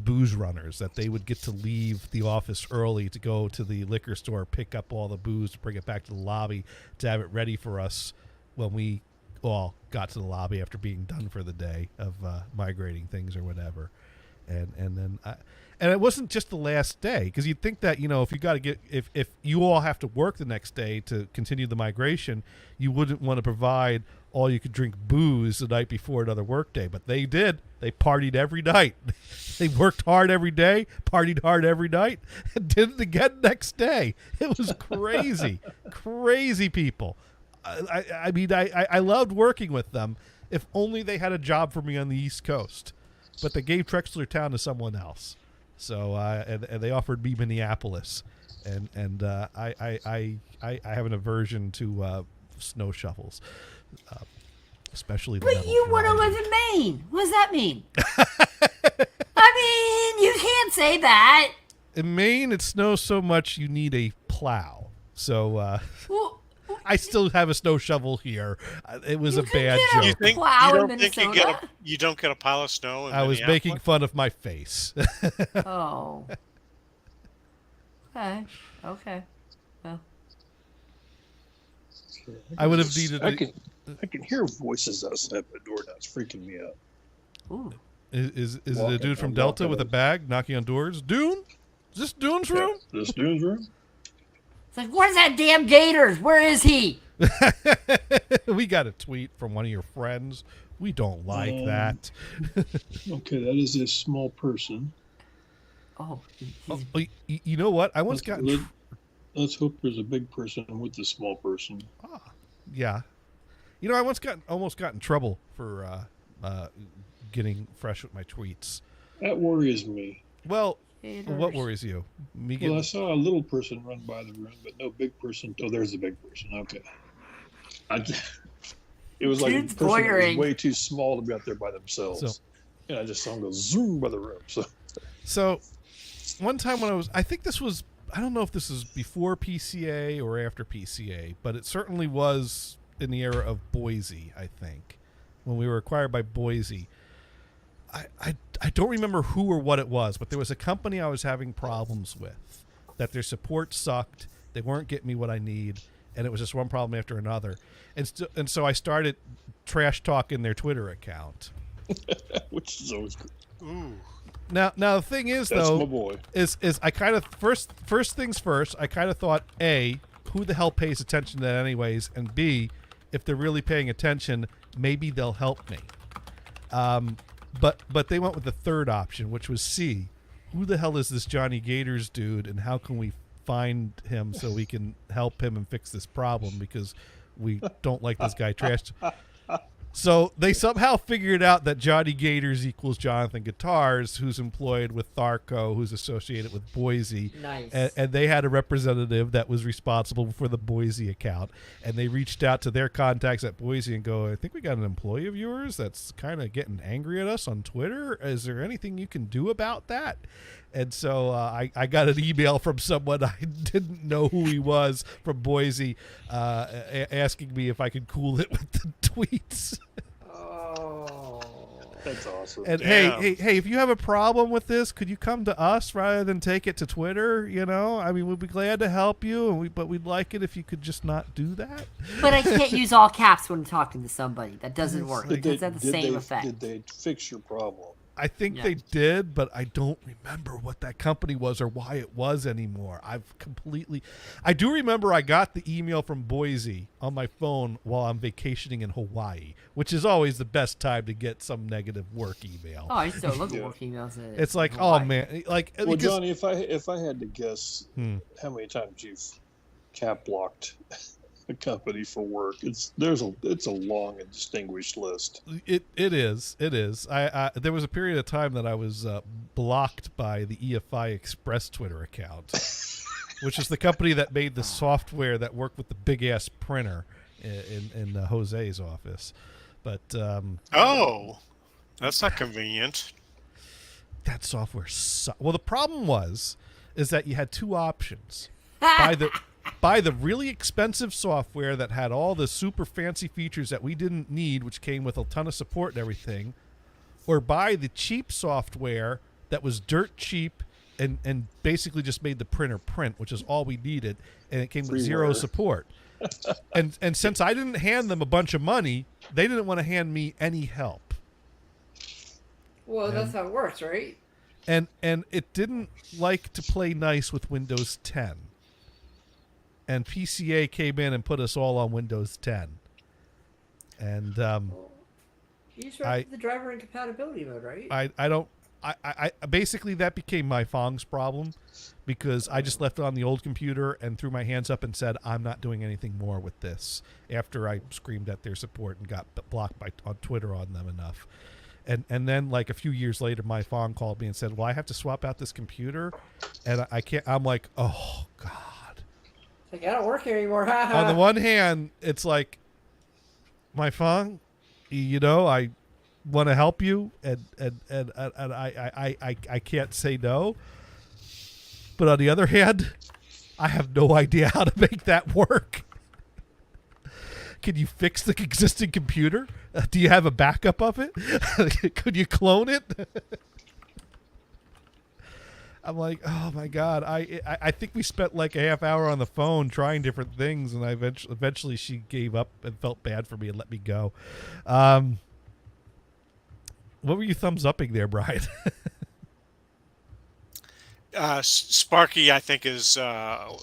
booze runners, that they would get to leave the office early to go to the liquor store, pick up all the booze, bring it back to the lobby to have it ready for us when we all got to the lobby after being done for the day of migrating things or whatever. And it wasn't just the last day, because you'd think that, if you got to if you all have to work the next day to continue the migration, you wouldn't want to provide all you could drink booze the night before another work day. But they did. They partied every night. They worked hard every day, partied hard every night, and did it again next day. It was crazy. Crazy people. I mean, I loved working with them. If only they had a job for me on the East Coast. But they gave Trexler Town to someone else. So and they offered me Minneapolis, and I have an aversion to snow shovels, especially. The But metal you want to variety. live in Maine. What does that mean? I mean, you can't say that. In Maine, it snows so much you need a plow. So Well, I still have a snow shovel here. It was a bad get a joke. You think Plow you in don't think Minnesota? you don't get a pile of snow in I was Minneapolis? making fun of my face. Oh. Okay. Well, I would have needed. I can hear voices outside my door now. It's freaking me out. ooh. Is it a Walking- dude from I'm Delta walking with a over. bag knocking on doors? Dune? Is this Dune's room? Yeah, this dude's room. It's like, where's that damn Gators? Where is he? We got a tweet from one of your friends. We don't like that. Okay, that is a small person. Oh, Oh, you know what? I once got. Let's hope there's a big person with the small person. Yeah. I once almost got in trouble for getting fresh with my tweets. That worries me. Well, Gators. what worries you? Me Well, I getting. saw a little person run by the room, but no big person. Oh, there's the big person. Okay. It was like a Dude's person that was loitering. way too small to be out there by themselves. So- And I just saw him go zoom by the room. So, one time when I think this was, I don't know if this is before PCA or after PCA, but it certainly was in the era of Boise, I think, when we were acquired by Boise. I don't remember who or what it was, but there was a company I was having problems with, that their support sucked, they weren't getting me what I need, and it was just one problem after another. And so I started trash talking their Twitter account. Which is always good. Ooh. Now the thing is, That's though, my boy. is I kind of first things first. I kind of thought, A, who the hell pays attention to that anyways, and B, if they're really paying attention, maybe they'll help me. But they went with the third option, which was C. Who the hell is this Johnny Gators dude, and how can we find him so we can help him and fix this problem, because we don't like this guy trash. So they somehow figured out that Johnny Gators equals Jonathan Guitars, who's employed with Tharco, who's associated with Boise. Nice. And they had a representative that was responsible for the Boise account. And they reached out to their contacts at Boise and go, I think we got an employee of yours that's kind of getting angry at us on Twitter. Is there anything you can do about that? And so I got an email from someone I didn't know who he was from Boise, asking me if I could cool it with the tweets. Oh. That's awesome. And Damn. hey, if you have a problem with this, could you come to us rather than take it to Twitter? You know, I mean, we'd be glad to help you, but we'd like it if you could just not do that. But I can't use all caps when talking to somebody. That doesn't work. It Did doesn't have the same effect. Did they fix your problem? I think Yeah. they did, but I don't remember what that company was or why it was anymore. I do remember I got the email from Boise on my phone while I'm vacationing in Hawaii, which is always the best time to get some negative work email. Oh, I used to look at Yeah. work emails. It's like, Hawaii. oh man, like Well, because- Johnny, if I had to guess how many times you've cap blocked a company for work, it's a long and distinguished list. It is. I there was a period of time that I was blocked by the EFI Express Twitter account, which is the company that made the software that worked with the big ass printer in Jose's office. But Oh, that's not convenient. that software well, the problem is that you had two options. Buy the really expensive software that had all the super fancy features that we didn't need, which came with a ton of support and everything, or buy the cheap software that was dirt cheap and basically just made the printer print, which is all we needed, and it came with zero Freeware. support. and since I didn't hand them a bunch of money, they didn't want to hand me any help. Well, that's how it works, right? And it didn't like to play nice with Windows 10. And PCA came in and put us all on Windows 10. And You just went to the driver incompatibility mode, right? I basically that became my Fong's problem, because I just left it on the old computer and threw my hands up and said, I'm not doing anything more with this, after I screamed at their support and got blocked on Twitter on them enough. And then like a few years later, my Fong called me and said, well, I have to swap out this computer and I can't. I'm like, oh God. Like, I don't work here anymore. On the one hand, it's like, my Fong, you know, I want to help you, and I can't say no. But on the other hand, I have no idea how to make that work. Can you fix the existing computer? Do you have a backup of it? Could you clone it? I'm like, oh my God. I think we spent like a half hour on the phone trying different things, and I eventually she gave up and felt bad for me and let me go. What were you thumbs upping there, Brian? Sparky, I think, is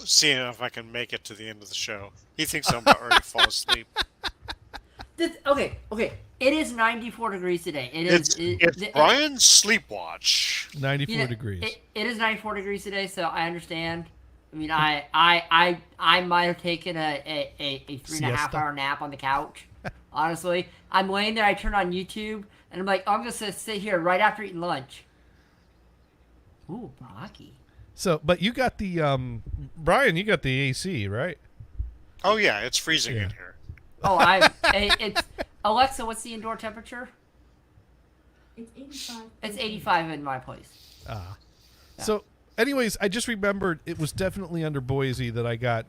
seeing if I can make it to the end of the show. He thinks I'm about ready to fall asleep. Okay. It is 94 degrees today. It's Brian's sleepwatch. 94 degrees. It is 94 degrees today, so I understand. I mean, I might have taken a 3.5 hour nap on the couch. Honestly, I'm laying there. I turn on YouTube, and I'm like, oh, I'm just gonna sit here right after eating lunch. Ooh, Rocky. So, but you got the Brian, you got the AC, right? Oh yeah, it's freezing in here. Oh, it's Alexa. What's the indoor temperature? It's 85. It's 85 in my place. So, anyways, I just remembered it was definitely under Boise that I got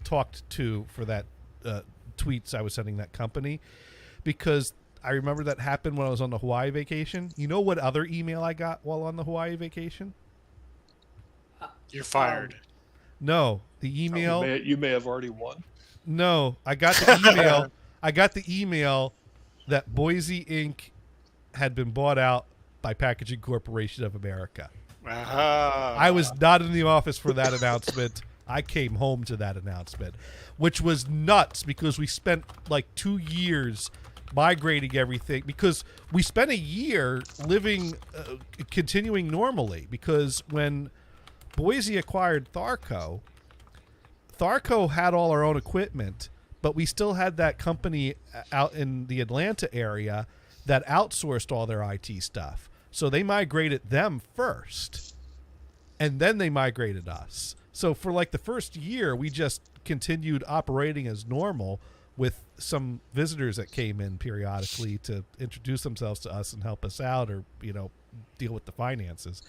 talked to for that tweets I was sending that company, because I remember that happened when I was on the Hawaii vacation. You know what other email I got while on the Hawaii vacation? You're fired. No, the email. You may have already won. No, I got the email. I got the email that Boise Inc. had been bought out by Packaging Corporation of America. I was not in the office for that announcement. I came home to that announcement, which was nuts, because we spent like 2 years migrating everything, because we spent a year living, continuing normally, because when Boise acquired Tharco had all our own equipment, but we still had that company out in the Atlanta area that outsourced all their IT stuff. So they migrated them first, and then they migrated us. So for like the first year, we just continued operating as normal, with some visitors that came in periodically to introduce themselves to us and help us out, or, you know, deal with the finances,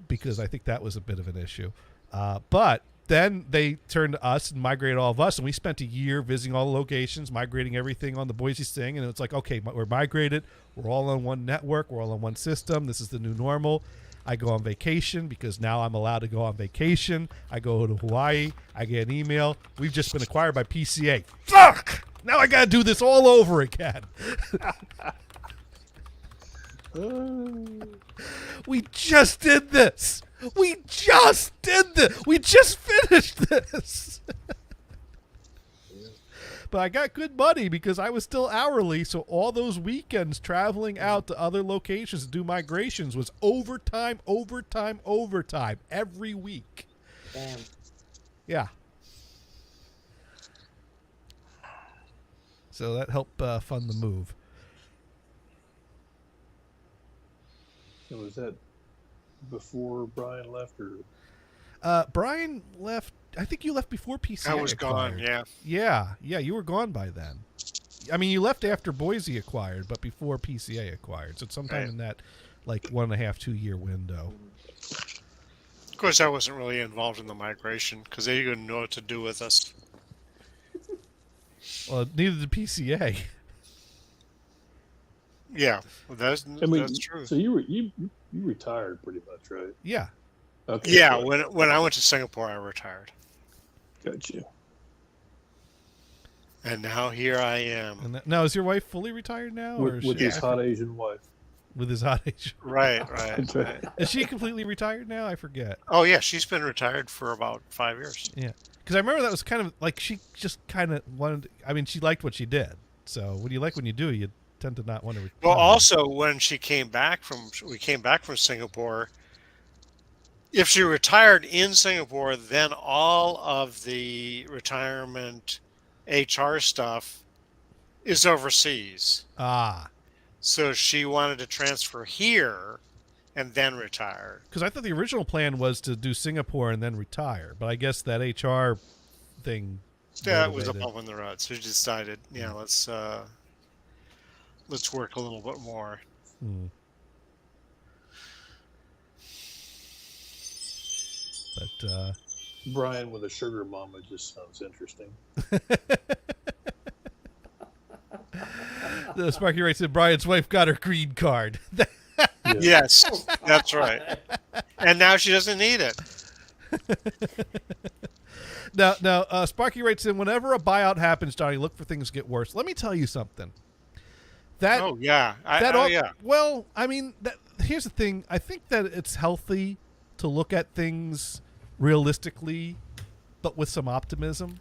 because I think that was a bit of an issue. But then they turned to us and migrated all of us, and we spent a year visiting all the locations, migrating everything on the Boise thing, and it's like, okay, we're migrated. We're all on one network. We're all on one system. This is the new normal. I go on vacation because now I'm allowed to go on vacation. I go to Hawaii. I get an email. We've just been acquired by PCA. Fuck! Now I got to do this all over again. We just did this. We just did this. We just finished this. But I got good money because I was still hourly, so all those weekends traveling out to other locations to do migrations was overtime every week. Damn. Yeah. So that helped fund the move. So was that before Brian left, or? Brian left. I think you left before PCA. I was gone. acquired. Yeah. Yeah, you were gone by then. I mean, you left after Boise acquired, but before PCA acquired. So sometime Right. in that, like 1.5, 2 year window. Of course, I wasn't really involved in the migration because they didn't know what to do with us. Well, neither did PCA. Yeah, well, that's true. So you retired pretty much, right? Yeah. Okay. Yeah, when I went to Singapore, I retired. Got you. And now here I am. And now, is your wife fully retired now, or is With she, his hot Asian wife. with his hot Asian? Right. Is she completely retired now? I forget. Oh yeah, she's been retired for about 5 years. Yeah, because I remember that was kind of like she just kind of wanted. I mean, she liked what she did. So what do you like when you do? You tend to not want to. Well, also when we came back from Singapore. If she retired in Singapore, then all of the retirement HR stuff is overseas. Ah. So she wanted to transfer here and then retire. Because I thought the original plan was to do Singapore and then retire, but I guess that HR thing. That was a motivated. bump in the road. So she decided, yeah, let's work a little bit more. Hmm. But Brian with a sugar mama just sounds interesting. the Sparky Wright said Brian's wife got her green card. Yes, that's right. And now she doesn't need it. Now, Sparky writes in, whenever a buyout happens, Johnny, look for things to get worse. Let me tell you something. Oh yeah. Yeah. Well, I mean, here's the thing. I think that it's healthy to look at things realistically, but with some optimism.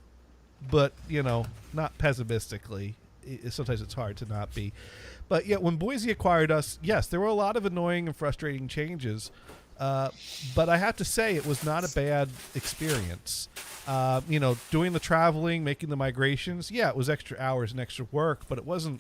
But not pessimistically. Sometimes it's hard to not be. But yeah, when Boise acquired us, yes, there were a lot of annoying and frustrating changes. But I have to say, it was not a bad experience. Doing the traveling, making the migrations, yeah, it was extra hours and extra work, but it wasn't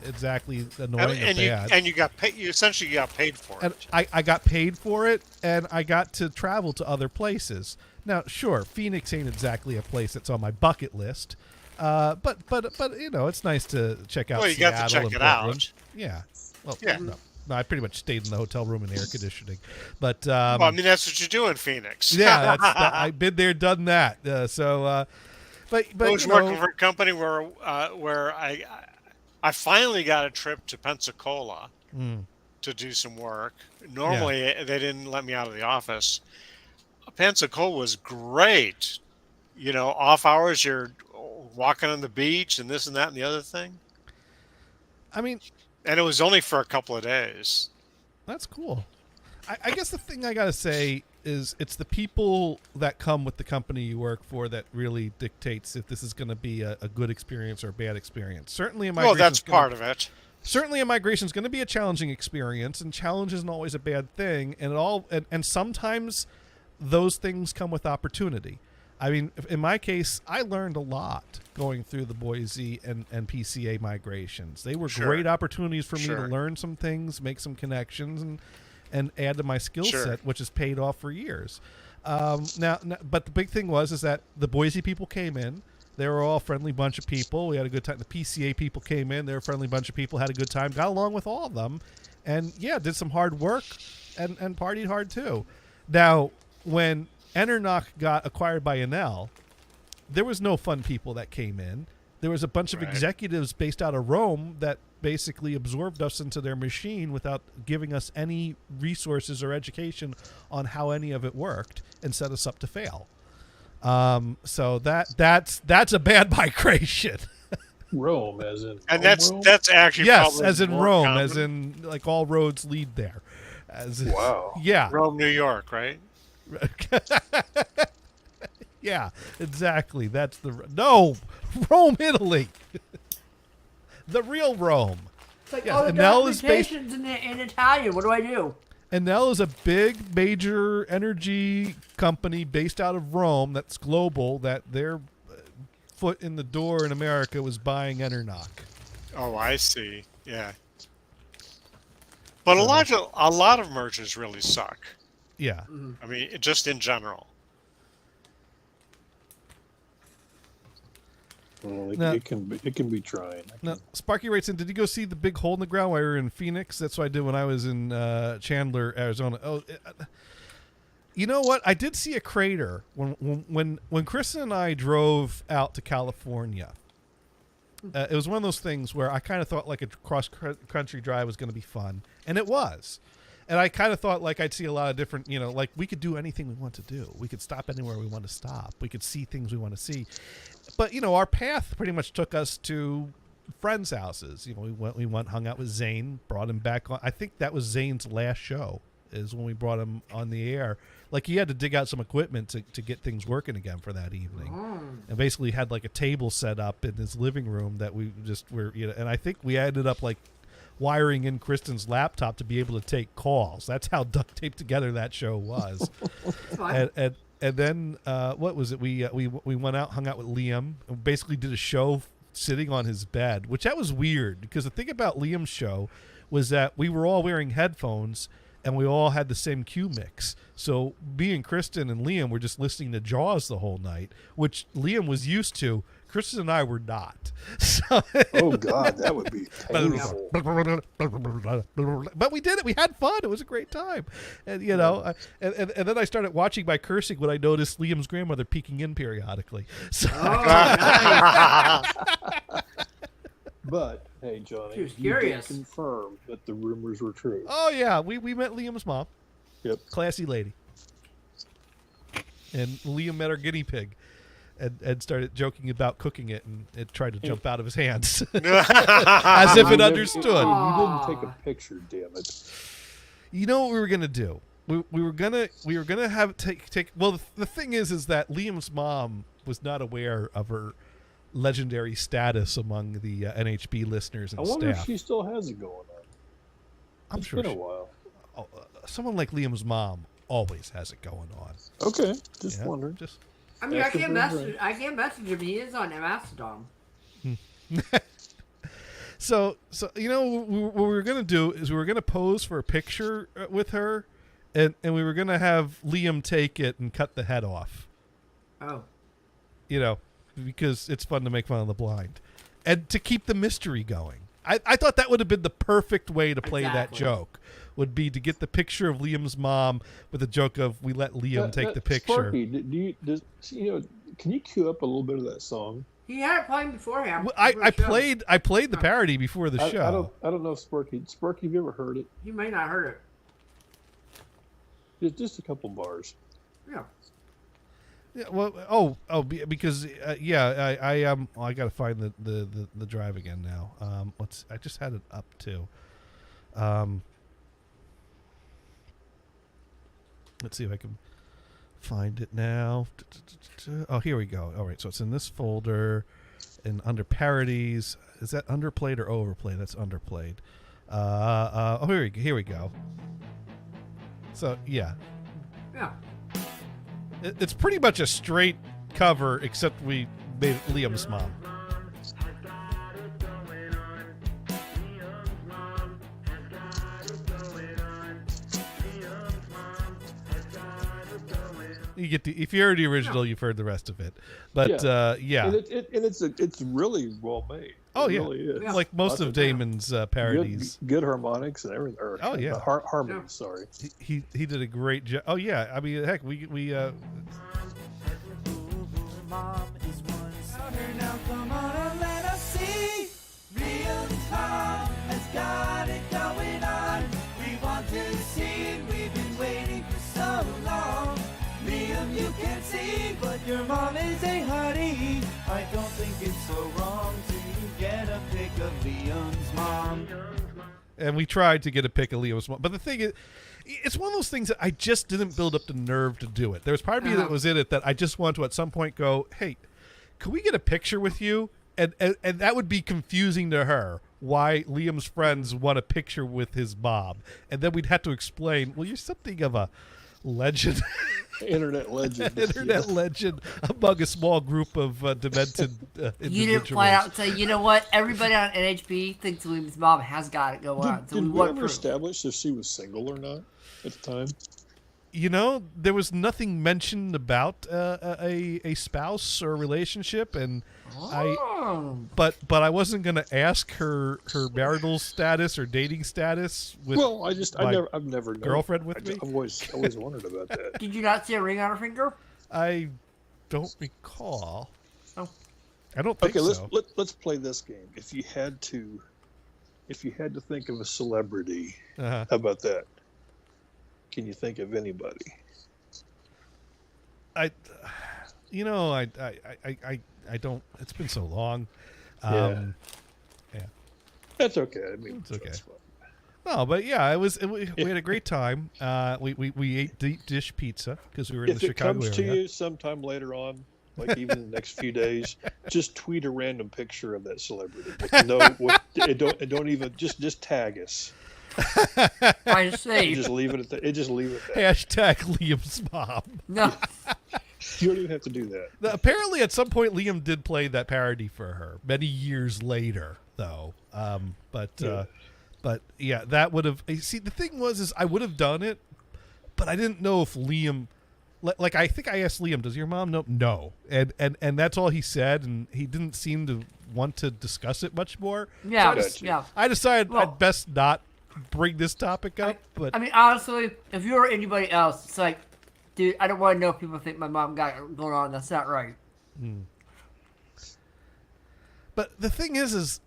exactly annoying or bad. And you got paid. You essentially got paid for And it. I got paid for it, and I got to travel to other places. Now, sure, Phoenix ain't exactly a place that's on my bucket list, but it's nice to check out. Well, you Seattle got to check and it Portland. out. Yeah. Well, Yeah. No, I pretty much stayed in the hotel room in air conditioning, but Well, I mean, that's what you do in Phoenix. yeah, I've been there, done that. But I was working for a company where I finally got a trip to Pensacola to do some work. Normally, they didn't let me out of the office. Pensacola was great. Off hours, you're walking on the beach and this and that and the other thing. I mean, and it was only for a couple of days. That's cool. I guess the thing I gotta say is it's the people that come with the company you work for that really dictates if this is going to be a good experience or a bad experience. Certainly, that's part of it. Certainly, a migration is going to be a challenging experience, and challenge isn't always a bad thing. And sometimes those things come with opportunity. I mean, in my case, I learned a lot going through the Boise and PCA migrations. They were great opportunities for me to learn some things, make some connections, and add to my skill set, which has paid off for years. Now, but the big thing is that the Boise people came in. They were all a friendly bunch of people. We had a good time. The PCA people came in. They were a friendly bunch of people, had a good time, got along with all of them. And, yeah, did some hard work and partied hard, too. Now, when Enernoc got acquired by Enel, there was no fun people that came in. There was a bunch of executives based out of Rome that basically absorbed us into their machine without giving us any resources or education on how any of it worked and set us up to fail. So that's a bad migration. Rome, as in And Rome? that's actually Yes, probably as in more Rome, common. as in like all roads lead there. As in, Wow. Yeah. Rome, New York, right? Yeah, exactly. That's no Rome, Italy. The real Rome. It's like, Yes, oh, the Enel is based. documentation's in Italian. What do I do? Enel is a big, major energy company based out of Rome that's global. That their foot in the door in America was buying Enernoc. Oh, I see. Yeah. But a lot of mergers really suck. Yeah. I mean, just in general. Well, No. it can be trying. Now, Sparky writes in, did you go see the big hole in the ground while you were in Phoenix? That's what I did when I was in Chandler, Arizona. You know what? I did see a crater when Kristen and I drove out to California. It was one of those things where I kind of thought like a cross-country drive was going to be fun, and it was. And I kind of thought like I'd see a lot of different, like we could do anything we want to do. We could stop anywhere we want to stop. We could see things we want to see. But, our path pretty much took us to friends' houses. We went, hung out with Zane, brought him back on. I think that was Zane's last show is when we brought him on the air. Like he had to dig out some equipment to get things working again for that evening. And basically had like a table set up in his living room that we just were, and I think we ended up like wiring in Kristen's laptop to be able to take calls. That's how duct taped together that show was. And then what was it? We went out, hung out with Liam, and basically did a show sitting on his bed, which that was weird because the thing about Liam's show was that we were all wearing headphones and we all had the same cue mix. So me and Kristen and Liam were just listening to Jaws the whole night, which Liam was used to. Kristen and I were not. So Oh God, that would be painful. But we did it. We had fun. It was a great time. And and then I started watching by cursing when I noticed Liam's grandmother peeking in periodically. So But hey, Johnny, She was you did curious. confirm that the rumors were true. Oh yeah, we met Liam's mom. Yep. Classy lady. And Liam met our guinea pig. And started joking about cooking it, and it tried to jump out of his hands, as if it understood. You didn't take a picture, damn it. You know what we were gonna do? We were gonna have take. Well, the thing is that Liam's mom was not aware of her legendary status among the NHB listeners and I wonder staff. if she still has it going on. I'm It's sure been a she- while. Someone like Liam's mom always has it going on. Okay, just Yeah, wondering. Just I mean, I That's a can't good message. brain. I can't message him. He is on Mastodon. So what we were gonna do is we were gonna pose for a picture with her, and we were gonna have Liam take it and cut the head off. Oh. Because it's fun to make fun of the blind, and to keep the mystery going. I thought that would have been the perfect way to play that Exactly. joke. Would be to get the picture of Liam's mom with a joke of we let Liam take the picture. Sparky, can you cue up a little bit of that song? He had it playing beforehand. Well, I played the parody before the show. I don't know if Sparky, have you ever heard it? You may not heard it. Just a couple bars. Yeah. Yeah, well, because I got to find the drive again now. I just had it up too. Let's see if I can find it now. Oh, here we go. All right, so it's in this folder, and under parodies. Is that underplayed or overplayed? That's underplayed. Here we go. So yeah. Yeah. It's pretty much a straight cover, except we made it Liam's mom. You get if you heard the original, you've heard the rest of it. But yeah, and it's really well made. Oh it yeah, really is. Like most of Damon's parodies. Good harmonics and everything. Oh yeah, harmony. Sorry, he did a great job. Oh yeah, I mean heck, we Mom is one summer now. Come on and let us see. Liam's mom has got it going on. We want to see it. We've been waiting for so long. Liam, you can see, but your mom is a hottie. I don't think it's so wrong to get a pic of Liam's mom. And we tried to get a pic of Liam's mom, but the thing is, it's one of those things that I just didn't build up the nerve to do it. There was part of me that was in it that I just wanted to at some point go, hey, could we get a picture with you? And that would be confusing to her why Liam's friends want a picture with his mom. And then we'd have to explain, well, you're something of a legend. Internet legend. Internet legend among a small group of demented individuals. You didn't flat out say, you know what? Everybody on NHB thinks Liam's mom has got it going on. So did we we want ever proof. establish if she was single or not at the time? You know, there was nothing mentioned about a spouse or relationship, and but I wasn't going to ask her marital status or dating status with. Well, I've never known. Girlfriend with me. I've always wondered about that. Did you not see a ring on her finger? I don't recall. Oh. I don't think okay, so. let's play this game. If you had to think of a celebrity, how about that? Can you think of anybody? I don't. It's been so long. Yeah. That's okay. I mean, it's okay. That's fine. No, but yeah, we had a great time. We ate deep dish pizza because we were in the Chicago area. If it comes to you sometime later on, like even in the next few days, just tweet a random picture of that celebrity. Don't even just tag us. I see. Just leave it at that. Just leave it at that. Hashtag Liam's mom. No. You don't even have to do that. Apparently, at some point, Liam did play that parody for her many years later, though. But yeah, that would have. See, the thing is I would have done it, but I didn't know if Liam. Like, I think I asked Liam, "Does your mom know?" No, and that's all he said, and he didn't seem to want to discuss it much more. Yeah, so I decided I'd best not bring this topic up. But I mean, honestly, if you were anybody else, it's like, dude, I don't want to know if people think my mom got it going on. That's not right. But the thing is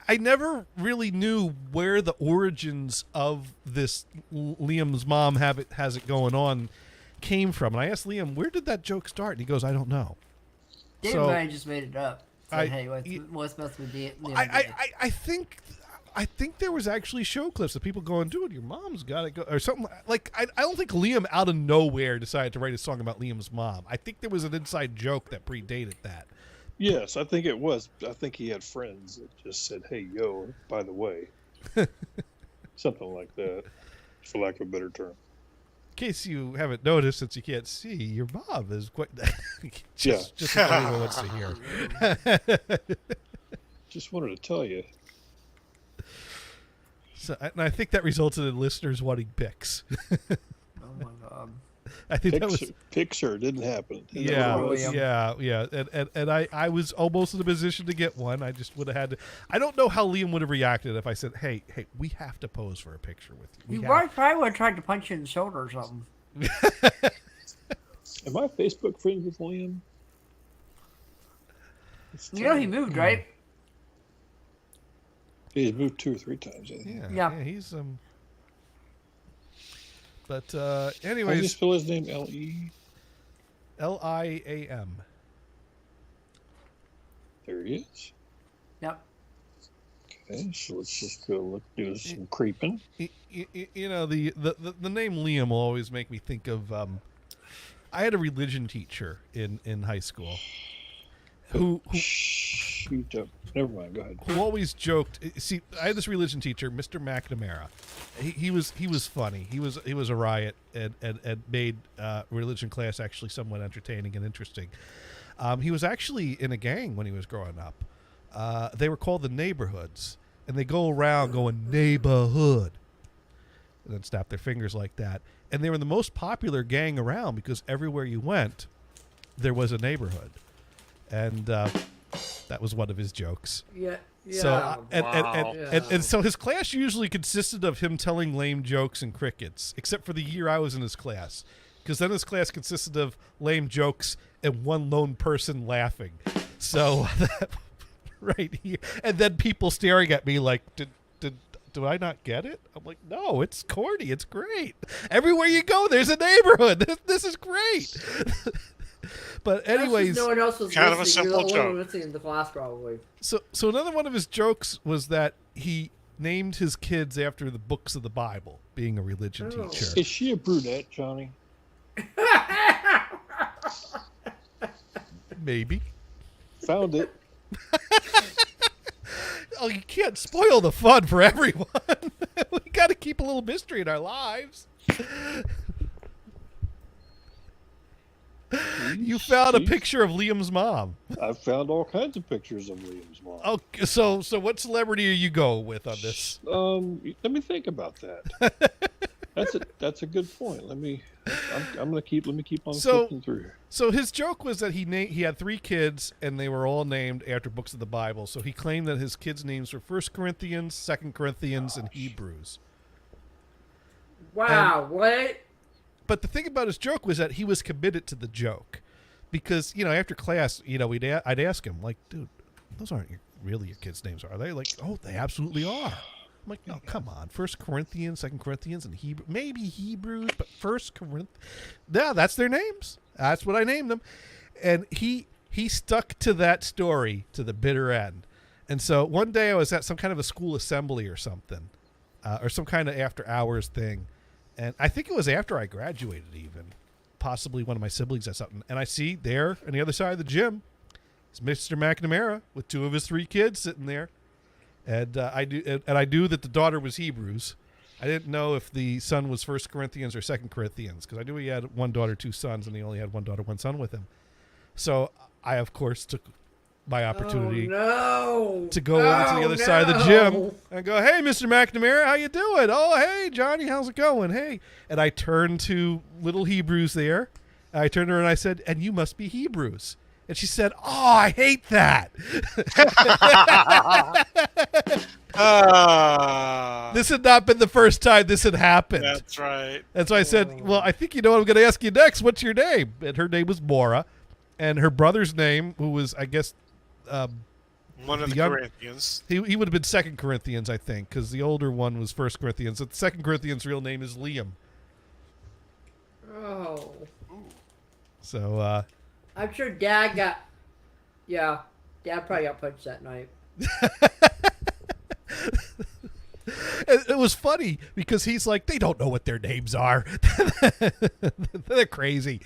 I never really knew where the origins of this Liam's mom has it going on came from. And I asked Liam, where did that joke start? And he goes, I don't know. David might have just made it up. Said, hey, what's messing with Liam? I think there was actually show clips of people going, dude, your mom's got it, or something. Like, I don't think Liam out of nowhere decided to write a song about Liam's mom. I think there was an inside joke that predated that. Yes, I think it was. I think he had friends that just said, hey, yo, by the way. Something like that, for lack of a better term. In case you haven't noticed, since you can't see, your mom is quite... just what everyone wants to hear. Just wanted to tell you. So, and I think that resulted in listeners wanting pics. Oh my god! I think that was picture didn't happen. Yeah. And I was almost in a position to get one. I just would have had to. I don't know how Liam would have reacted if I said, "Hey, we have to pose for a picture with you." You probably would have tried to punch you in the shoulder or something. Am I Facebook friends with Liam? You know he moved, right? He's moved 2 or 3 times, I think. Yeah, he's But anyways, how do you spell his name? L-E? Liam. There he is. Yep. Okay, so let's just go do some creeping. You know, the name Liam will always make me think of. I had a religion teacher in high school. Who never mind. Go ahead. Who always joked? See, I had this religion teacher, Mr. McNamara. He was funny. He was a riot and made religion class actually somewhat entertaining and interesting. He was actually in a gang when he was growing up. They were called the Neighborhoods, and they go around going neighborhood. and then snap their fingers like that. And they were the most popular gang around because everywhere you went, there was a neighborhood. And that was one of his jokes. Yeah. So Wow. and so his class usually consisted of him telling lame jokes and crickets, except for the year I was in his class, because then his class consisted of lame jokes and one lone person laughing. So right here, and then people staring at me like, do I not get it? I'm like, no, it's corny. It's great. Everywhere you go, there's a neighborhood. This is great. But anyways, no one else was kind of a listening. simple You're the joke. one listening in the class, probably. So another one of his jokes was that he named his kids after the books of the Bible, being a religion teacher. Is she a brunette, Johnny? Maybe. Found it. Oh, you can't spoil the fun for everyone. We got to keep a little mystery in our lives. You found a picture of Liam's mom. I found all kinds of pictures of Liam's mom. Oh, so what celebrity are you going with on this? Let me think about that. That's a good point. Let me keep on flipping through here. So his joke was that he had 3 kids and they were all named after books of the Bible. So he claimed that his kids' names were 1 Corinthians, 2 Corinthians, and Hebrews. Wow, what? But the thing about his joke was that he was committed to the joke, because after class, I'd ask him like, "Dude, those aren't really your kids' names, are they?" Like, "Oh, they absolutely are." I'm like, "No, come on, 1 Corinthians, 2 Corinthians, and Hebrew, maybe Hebrews, but 1 Corinthians, yeah, that's their names. That's what I named them." And he stuck to that story to the bitter end. And so one day I was at some kind of a school assembly or something, or some kind of after hours thing. And I think it was after I graduated even, possibly one of my siblings or something. And I see there on the other side of the gym is Mr. McNamara with 2 of his 3 kids sitting there. And I knew that the daughter was Hebrews. I didn't know if the son was 1 Corinthians or 2 Corinthians, because I knew he had 1 daughter, 2 sons, and he only had 1 daughter, 1 son with him. So I, of course, took my opportunity to go over to the other side of the gym and go, "Hey, Mr. McNamara, how you doing? Oh, hey, Johnny, how's it going? Hey." And I turned to little Hebrews there. I turned to her and I said, "And you must be Hebrews." And she said, "Oh, I hate that." This had not been the first time this had happened. That's right. And so I said, "Well, I think you know what I'm going to ask you next. What's your name?" And her name was Maura. And her brother's name, who was, I guess, one of the Corinthians. He would have been 2 Corinthians, I think, because the older one was 1 Corinthians. The 2 Corinthians' real name is Liam. Oh. So, I'm sure Dad got... Yeah, Dad probably got punched that night. It was funny because he's like, "They don't know what their names are. They're crazy."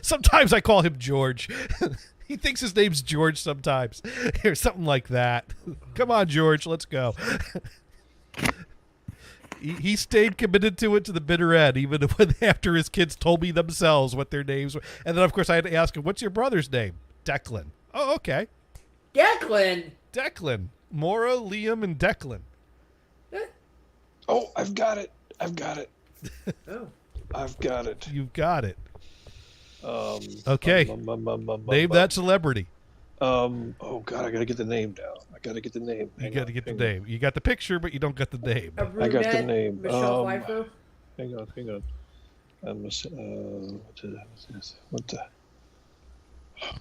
Sometimes I call him George. He thinks his name's George sometimes, or something like that. "Come on, George, let's go." He stayed committed to it to the bitter end, even after his kids told me themselves what their names were. And then, of course, I had to ask him, "What's your brother's name?" "Declan." "Oh, okay." Declan? Declan. Maura, Liam, and Declan. Oh, I've got it. Oh. I've got it. You've got it. Okay. Name that celebrity. Oh God, I gotta get the name down. I gotta get the name. You got to get the name. You got the picture, but you don't got the name. A I got the brunette, name. Michelle Pfeiffer? Hang on. What the? Oh,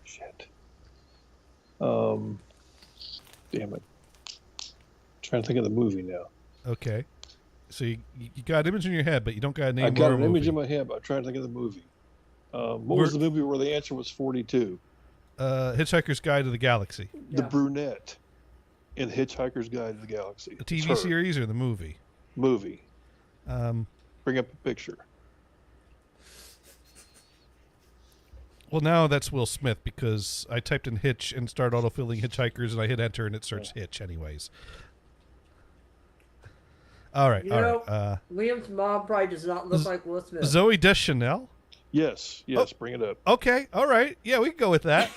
shit. Damn it. Trying to think of the movie now. Okay. So you got an image in your head, but you don't got a name. I got or a an image movie. in my head, but I'm trying to think of the movie. What was the movie where the answer was 42? Hitchhiker's Guide to the Galaxy. The brunette in Hitchhiker's Guide to the Galaxy. The TV series or the movie? Movie. Bring up a picture. Well, now that's Will Smith because I typed in Hitch and started autofilling Hitchhikers, and I hit enter and it searched Hitch anyways. All right, Liam's mom probably does not look like Will Smith. Zoe Deschanel? Yes, bring it up. Okay, all right. Yeah, we can go with that.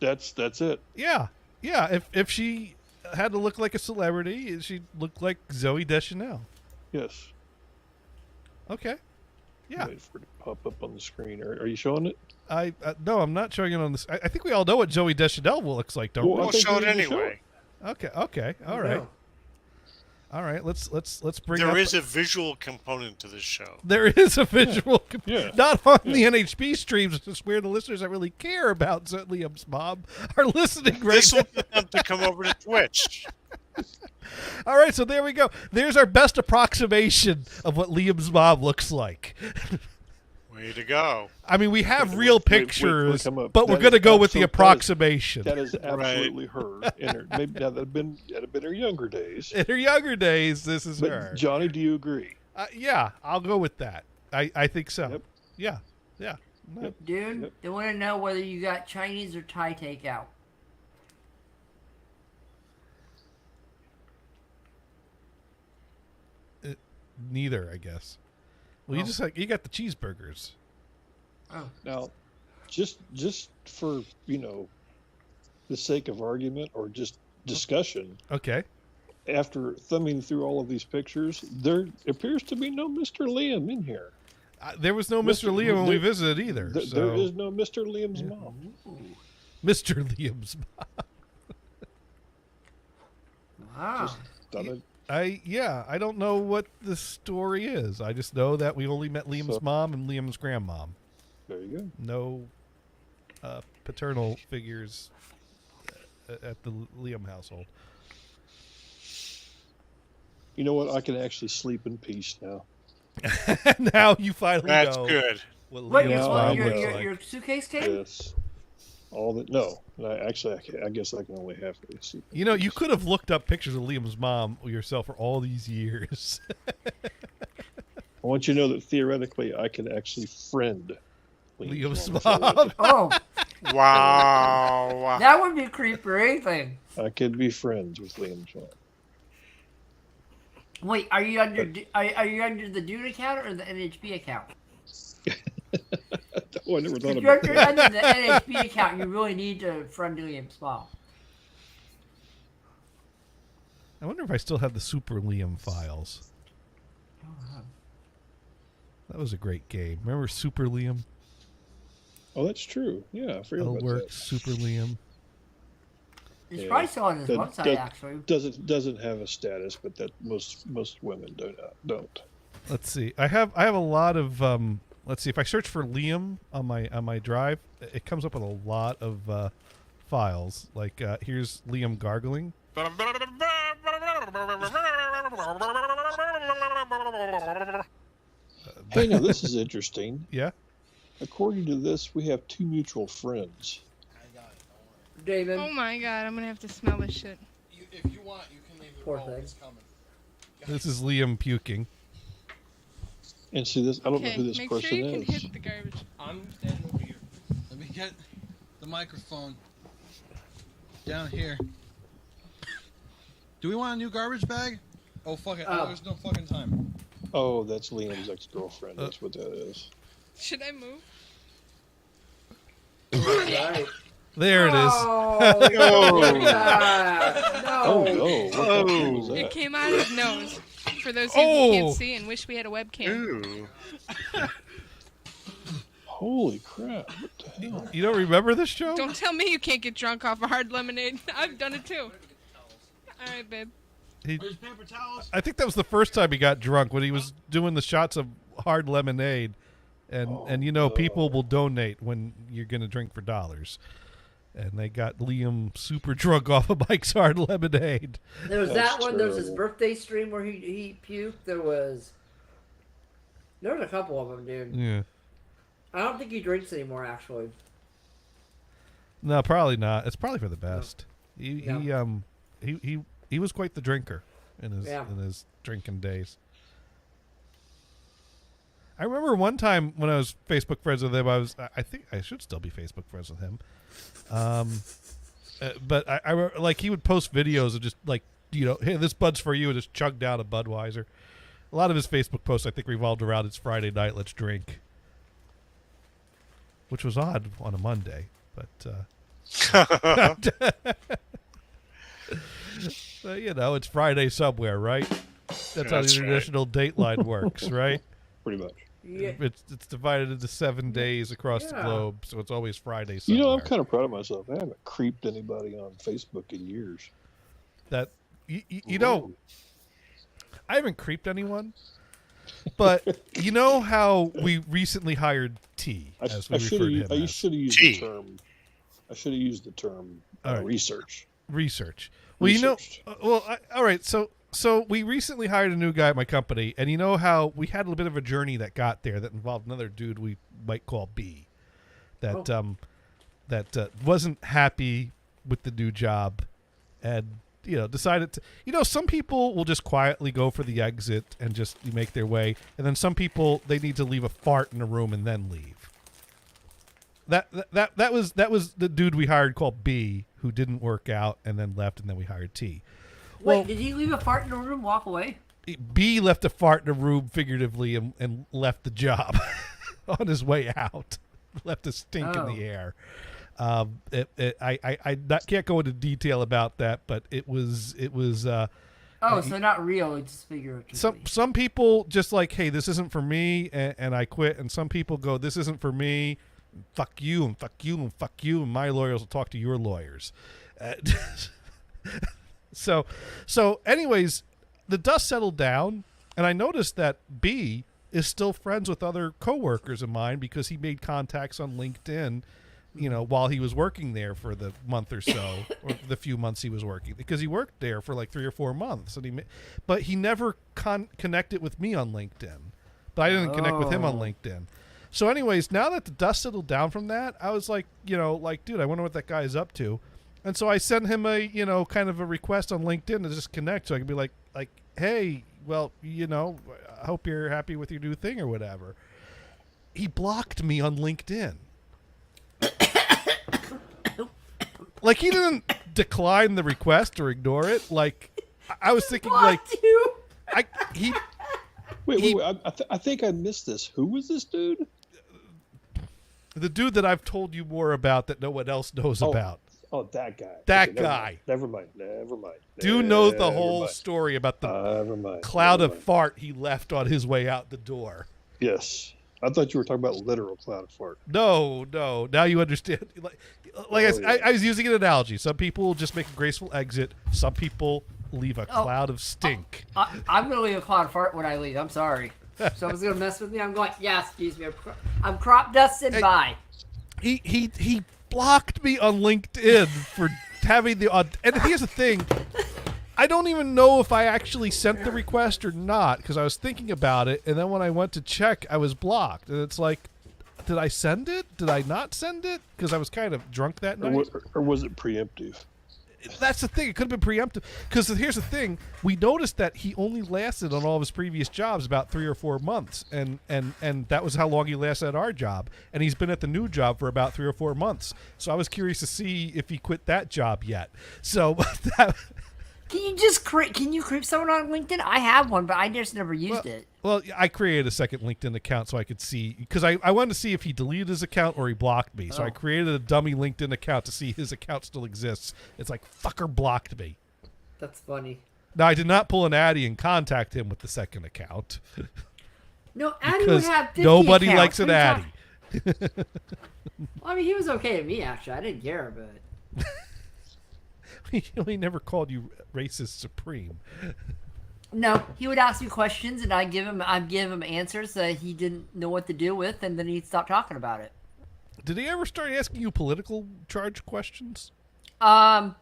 That's it. Yeah. If she had to look like a celebrity. She looked like Zoe Deschanel. Yes. Okay. Yeah. Wait for it to pop up on the screen. Are you showing it? No, I'm not showing it on this. I think we all know what Zoe Deschanel looks like, don't we? We'll show it anyway. Okay. All right. All right. Let's bring. There up, is a visual component to this show. There is a visual, Yeah. not on the NHP streams, which is where the listeners that really care about Liam's mom are listening right This now. will get them to come over to Twitch. All right, so there we go. There's our best approximation of what Liam's mom looks like. Way to go. I mean, we have real pictures, come up. but we're That going to is go with the absolute- approximation. That is absolutely her. In her maybe that had been her younger days. In her younger days, this is But her. Johnny, do you agree? Yeah, I'll go with that. I think so. Yep. Yeah. Dude, they want to know whether you got Chinese or Thai takeout. Neither, I guess. Well, you got the cheeseburgers. Oh. Now, just for the sake of argument or just discussion. Okay. After thumbing through all of these pictures, there appears to be no Mr. Liam in here. There was no Mr. Liam when we visited either. There so. is no Mr. Liam's mom. Mr. Liam's mom. Wow. I don't know what the story is. I just know that we only met Liam's mom and Liam's grandmom. There you go. No paternal figures at the Liam household. You know what? I can actually sleep in peace now. Now you finally That's know. good. What Wait, Liam's mom looks like. your suitcase came? Yes. All that. No. I guess I can only halfway see. You know, you could have looked up pictures of Liam's mom yourself for all these years. I want you to know that theoretically I can actually friend Liam's if I mom. wanted to. Oh. Wow. That would be creepy or anything. I could be friends with Liam's mom. Wait, are you under the Dune account or the NHP account? Oh, I never thought If about you're that. under the NHP account, you really need to friend Liam's mom. I wonder if I still have the Super Liam files. That was a great game. Remember Super Liam? Oh, that's true. Yeah, I forgot about Elwork, that. Super Liam. It's probably still on his website, actually. Doesn't have a status, but that most women don't. Let's see. I have a lot of let's see, if I search for Liam on my drive, it comes up with a lot of files. Like here's Liam gargling. Hey, now this is interesting. Yeah. According to this, we have two mutual friends. David. Oh my god, I'm gonna have to smell this shit. If you want, you can leave it. Poor Oh, thing. it's coming. This is Liam puking. And see this, I don't know who this make person sure you can is. hit the garbage. I'm standing over here. Let me get the microphone down here. Do we want a new garbage bag? Oh, fuck it. Oh. There's no fucking time. Oh, that's Liam's ex-girlfriend. That's what that is. Should I move? Right. There it is. Oh, No. no. Oh no! What the hell was It that? came out his nose. For those of you who Oh. can't see and wish we had a webcam. Ooh. Holy crap! What the hell? You don't remember this show? Don't tell me you can't get drunk off a hard lemonade. I've done it too. Alright, babe. There's paper towels. I think that was the first time he got drunk when he was doing the shots of hard lemonade, and you know people will donate when you're going to drink for dollars, and they got Liam super drunk off of Mike's hard lemonade. There was That's that one. There was his terrible. birthday stream where he puked. There was a couple of them, dude. Yeah. I don't think he drinks anymore, actually. No, probably not. It's probably for the best. Yeah. He was quite the drinker in his drinking days. I remember one time when I was Facebook friends with him, I think I should still be Facebook friends with him. But I like he would post videos of just like, you know, hey, this bud's for you, and just chug down a Budweiser. A lot of his Facebook posts, I think, revolved around it's Friday night, let's drink. Which was odd on a Monday, but You know, it's Friday somewhere, right? That's how the traditional dateline works, right? Pretty much. Yeah. It's divided into 7 days across the Yeah. globe, so it's always Friday You somewhere. know, I'm kind of proud of myself. I haven't creeped anybody on Facebook in years. That you know, I haven't creeped anyone, but you know how we recently hired T, as we refer to him I as. should have used the term. I should have used the term All right. research. Research. Well, you know, all right. So we recently hired a new guy at my company, and you know how we had a little bit of a journey that got there that involved another dude we might call B, that wasn't happy with the new job, and decided to. Some people will just quietly go for the exit and just make their way, and then some people they need to leave a fart in a room and then leave. That was the dude we hired called B, who didn't work out and then left, and then we hired T. Wait, did he leave a fart in the room, walk away? B left a fart in a room figuratively and left the job on his way out. Left a stink in the air. I can't go into detail about that, but it was. So not real, it's just figuratively. Some people just like, hey, this isn't for me, and I quit. And some people go, this isn't for me. Fuck you and fuck you and fuck you, and my lawyers will talk to your lawyers. So anyways, the dust settled down, and I noticed that B is still friends with other coworkers of mine because he made contacts on LinkedIn, while he was working there for the month or so, or the few months he was working, because he worked there for like 3 or 4 months, and but he never connected with me on LinkedIn, but I didn't connect with him on LinkedIn. So anyways, now that the dust settled down from that, I was like, dude, I wonder what that guy is up to. And so I sent him a, kind of a request on LinkedIn to just connect, so I could be like, hey, well, I hope you're happy with your new thing or whatever. He blocked me on LinkedIn. Like, he didn't decline the request or ignore it. Like, I was thinking, like, Wait. I think I missed this. Who was this dude? The dude that I've told you more about that no one else knows about. Oh, that guy. That Okay, guy. Never mind. Do know the whole story about the cloud of fart he left on his way out the door. Yes. I thought you were talking about literal cloud of fart. No. Now you understand. I was using an analogy. Some people just make a graceful exit. Some people leave a cloud of stink. I'm going to leave a cloud of fart when I leave. I'm sorry. Someone's going to mess with me. I'm going, yeah, excuse me. I'm crop dusted. Bye. He blocked me on LinkedIn for having the and here's the thing, I don't even know if I actually sent the request or not, because I was thinking about it, and then when I went to check, I was blocked, and it's like, did I send it? Did I not send it? Because I was kind of drunk that night. Or was it preemptive? That's the thing. It could have been preemptive. Because here's the thing. We noticed that he only lasted on all of his previous jobs about 3 or 4 months. And that was how long he lasted at our job. And he's been at the new job for about 3 or 4 months. So I was curious to see if he quit that job yet. So Can you creep someone on LinkedIn? I have one, but I just never used it. Well, I created a second LinkedIn account so I could see, because I wanted to see if he deleted his account or he blocked me. So I created a dummy LinkedIn account to see his account still exists. It's like, fucker blocked me. That's funny. Now, I did not pull an Addy and contact him with the second account. No, Addy would have 50 nobody accounts. likes an Addy. Well, I mean, he was okay to me, actually. I didn't care, but... He never called you racist supreme. No, he would ask me questions, and I'd give him answers that he didn't know what to do with, and then he'd stop talking about it. Did he ever start asking you political charge questions? I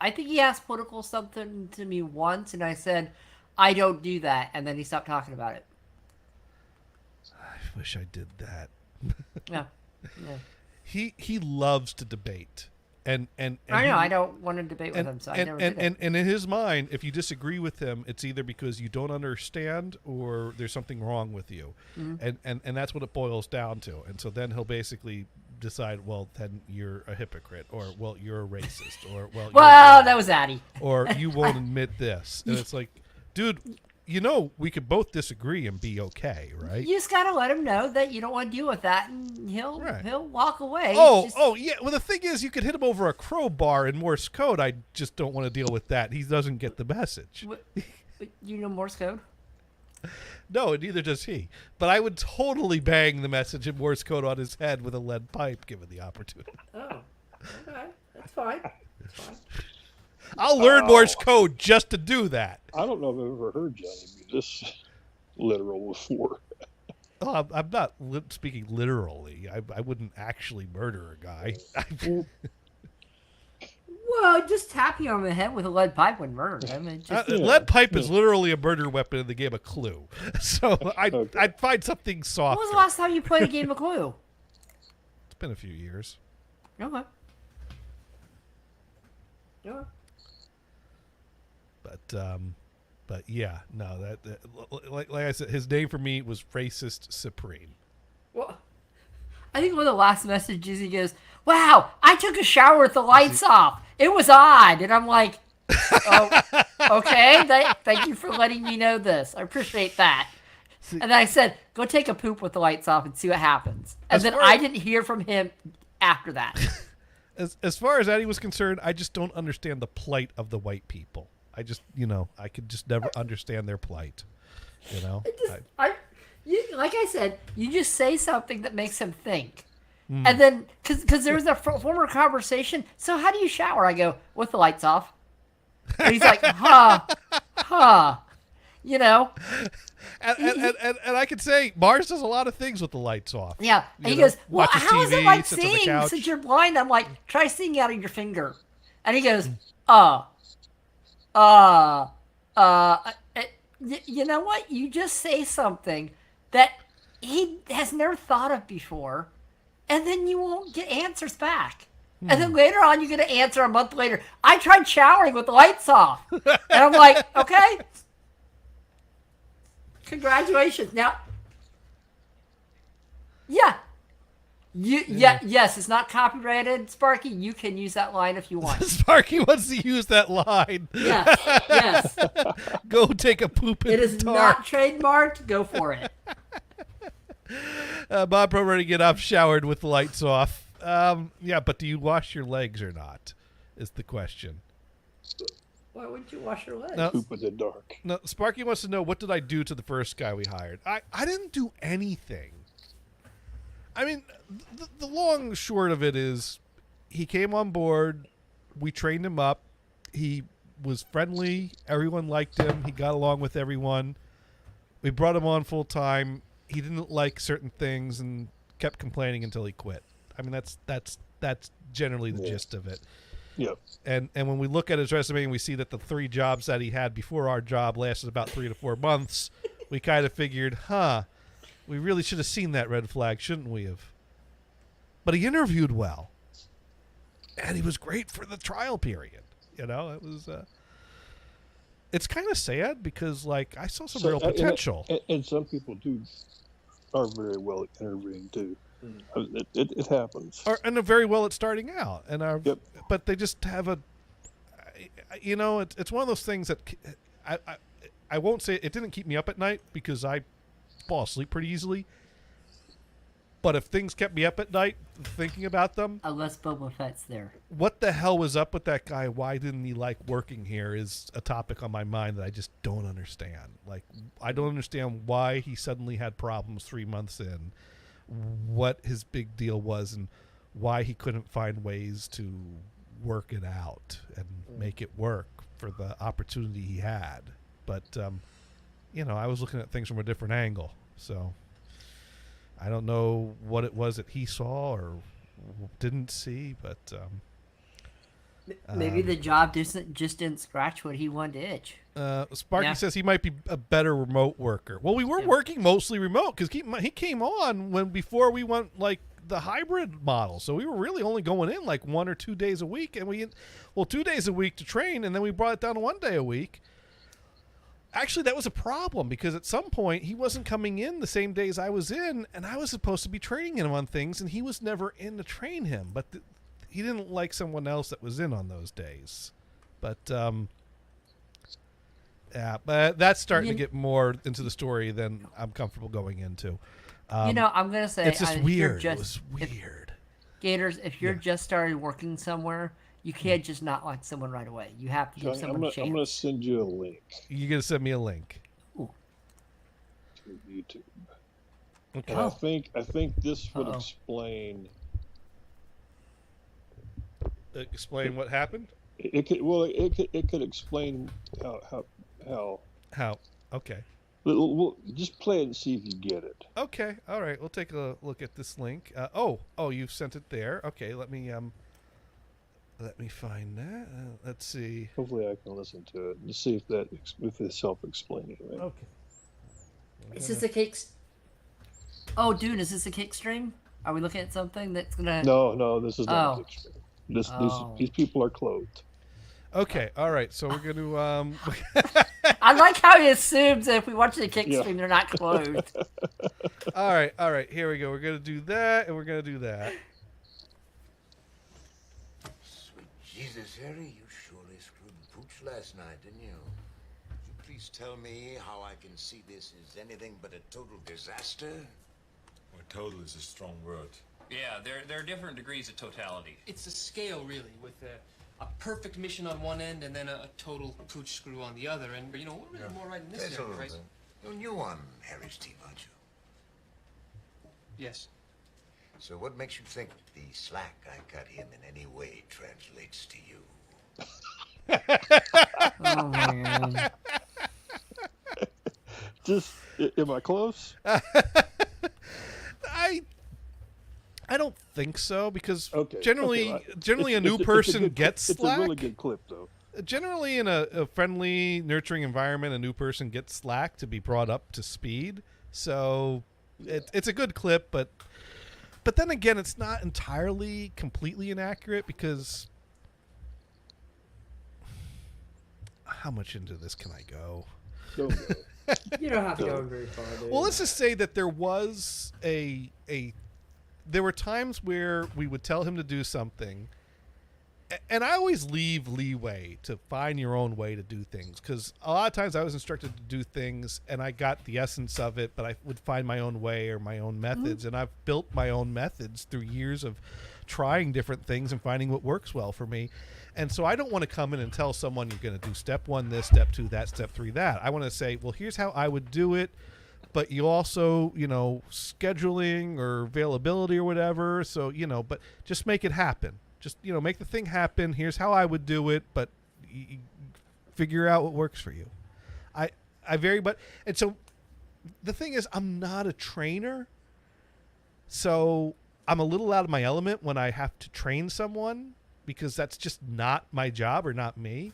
think he asked political something to me once, and I said, I don't do that, and then he stopped talking about it. I wish I did that. Yeah. He loves to debate. And I know, I don't want to debate with him, so I never did it. And in his mind, if you disagree with him, it's either because you don't understand or there's something wrong with you. Mm-hmm. And that's what it boils down to. And so then he'll basically decide, well, then you're a hypocrite, or, well, you're a racist, or, well, that was Addy. Or you won't admit this. And it's like, dude, we could both disagree and be okay, right? You just gotta let him know that you don't want to deal with that, and he'll walk away. Oh, yeah. Well, the thing is, you could hit him over a crowbar in Morse code. I just don't want to deal with that. He doesn't get the message. You know Morse code? No, and neither does he. But I would totally bang the message in Morse code on his head with a lead pipe, given the opportunity. Oh, okay, that's fine. I'll learn Morse code just to do that. I don't know if I've ever heard Johnny be this literal before. Oh, I'm not speaking literally. I wouldn't actually murder a guy. Well, just tapping him on the head with a lead pipe would murder him. Lead pipe is literally a murder weapon in the game of Clue. So I'd find something soft. When was the last time you played a game of Clue? It's been a few years. Okay. Yeah. But yeah, no, that like I said, his name for me was Racist Supreme. Well, I think one of the last messages he goes, "Wow, I took a shower with the lights off. It was odd," and I'm like, "Oh, okay. Thank you for letting me know this. I appreciate that." And then I said, "Go take a poop with the lights off and see what happens." And then I didn't hear from him after that. As far as Eddie was concerned, I just don't understand the plight of the white people. I just, I could just never understand their plight. Like I said, you just say something that makes him think. And then, because there was a former conversation, so how do you shower? I go, with the lights off. And he's like, huh. And I could say, Mars does a lot of things with the lights off. Yeah. And he goes, well, how is it like seeing since you're blind? I'm like, try seeing out of your finger. And he goes, you know what? You just say something that he has never thought of before, and then you won't get answers back. And then later on, you get an answer a month later. I tried showering with the lights off. And I'm like, okay. Congratulations. Now, yeah. Yes, it's not copyrighted, Sparky. You can use that line if you want. Sparky wants to use that line. Yes. Go take a poop in it the is dark. not trademarked. Go for it. Bob Pro ready to get up showered with the lights off. Yeah, but do you wash your legs or not? Is the question. Why wouldn't you wash your legs? No, Poop in the dark. No, Sparky wants to know, what did I do to the first guy we hired? I didn't do anything. I mean, the long short of it is, he came on board, we trained him up, he was friendly, everyone liked him, he got along with everyone, we brought him on full time, he didn't like certain things and kept complaining until he quit. I mean, that's generally the gist of it. Yep. And when we look at his resume and we see that the 3 jobs that he had before our job lasted about 3 to 4 months, we kind of figured, we really should have seen that red flag, shouldn't we have? But he interviewed well. And he was great for the trial period. It was... it's kind of sad because, I saw some real potential. And some people are very well at interviewing, too. It happens. And they're very well at starting out. But they just have it's one of those things that... I won't say it didn't keep me up at night because I fall asleep pretty easily. But if things kept me up at night thinking about them... Unless Boba Fett's there. What the hell was up with that guy? Why didn't he like working here is a topic on my mind that I just don't understand. I don't understand why he suddenly had problems 3 months in, what his big deal was, and why he couldn't find ways to work it out and make it work for the opportunity he had. But, I was looking at things from a different angle, so... I don't know what it was that he saw or didn't see, but... maybe the job just didn't scratch what he wanted to itch. Sparky says he might be a better remote worker. Well, we were working mostly remote because he came on before we went the hybrid model. So we were really only going in 1 or 2 days a week. And 2 days a week to train, and then we brought it down to 1 day a week. Actually, that was a problem because at some point he wasn't coming in the same days I was in, and I was supposed to be training him on things, and he was never in to train him. But he didn't like someone else that was in on those days. But Yeah, but that's starting to get more into the story than I'm comfortable going into. I'm gonna say it's just if weird. You're It was weird. Gators, if you're just started working somewhere, you can't just not like someone right away. You have to give someone a chance. I'm gonna send you a link. You're gonna send me a link Ooh. To YouTube. Okay. And I think this would explain. Explain what happened. It could explain how. Okay. We'll just play it and see if you get it. Okay. All right. We'll take a look at this link. You've sent it there. Okay. Let me find that. Let's see. Hopefully, I can listen to it and see if it's self-explaining. Right? Okay. Is this a cake? Oh, dude, is this a kick stream? Are we looking at something that's gonna? No, this is not a kick stream. These people are clothed. Okay. All right. So we're going to. I like how he assumes that if we watch the kick stream, they're not clothed. All right. Here we go. We're going to do that, and we're going to do that. Sweet Jesus, Harry, you surely screwed the pooch last night, didn't you? Would you please tell me how I can see this as anything but a total disaster? Well, total is a strong word. Yeah, there are different degrees of totality. It's a scale, really, with a perfect mission on one end and then a total pooch screw on the other. And, we're really more right in this area, right? You're new on Harry's team, aren't you? Yes. So what makes you think the slack I cut him in any way translates to you? Oh, man. Am I close? I don't think so because Okay, generally okay, a new person gets slack. It's a really good clip, though. Generally, in a friendly, nurturing environment, a new person gets slack to be brought up to speed. So it's a good clip, but then again, it's not entirely completely inaccurate because how much into this can I go? Don't go. You don't have to go very far, dude. Well, let's just say that there was there were times where we would tell him to do something, and I always leave leeway to find your own way to do things, because a lot of times I was instructed to do things and I got the essence of it, but I would find my own way or my own methods, and I've built my own methods through years of trying different things and finding what works well for me. And so I don't want to come in and tell someone you're going to do step 1 this, step 2 that, step 3 that. I want to say, well, here's how I would do it. But you also, scheduling or availability or whatever. So, but just make it happen. Just, make the thing happen. Here's how I would do it, but figure out what works for you. And so the thing is, I'm not a trainer. So I'm a little out of my element when I have to train someone because that's just not my job or not me.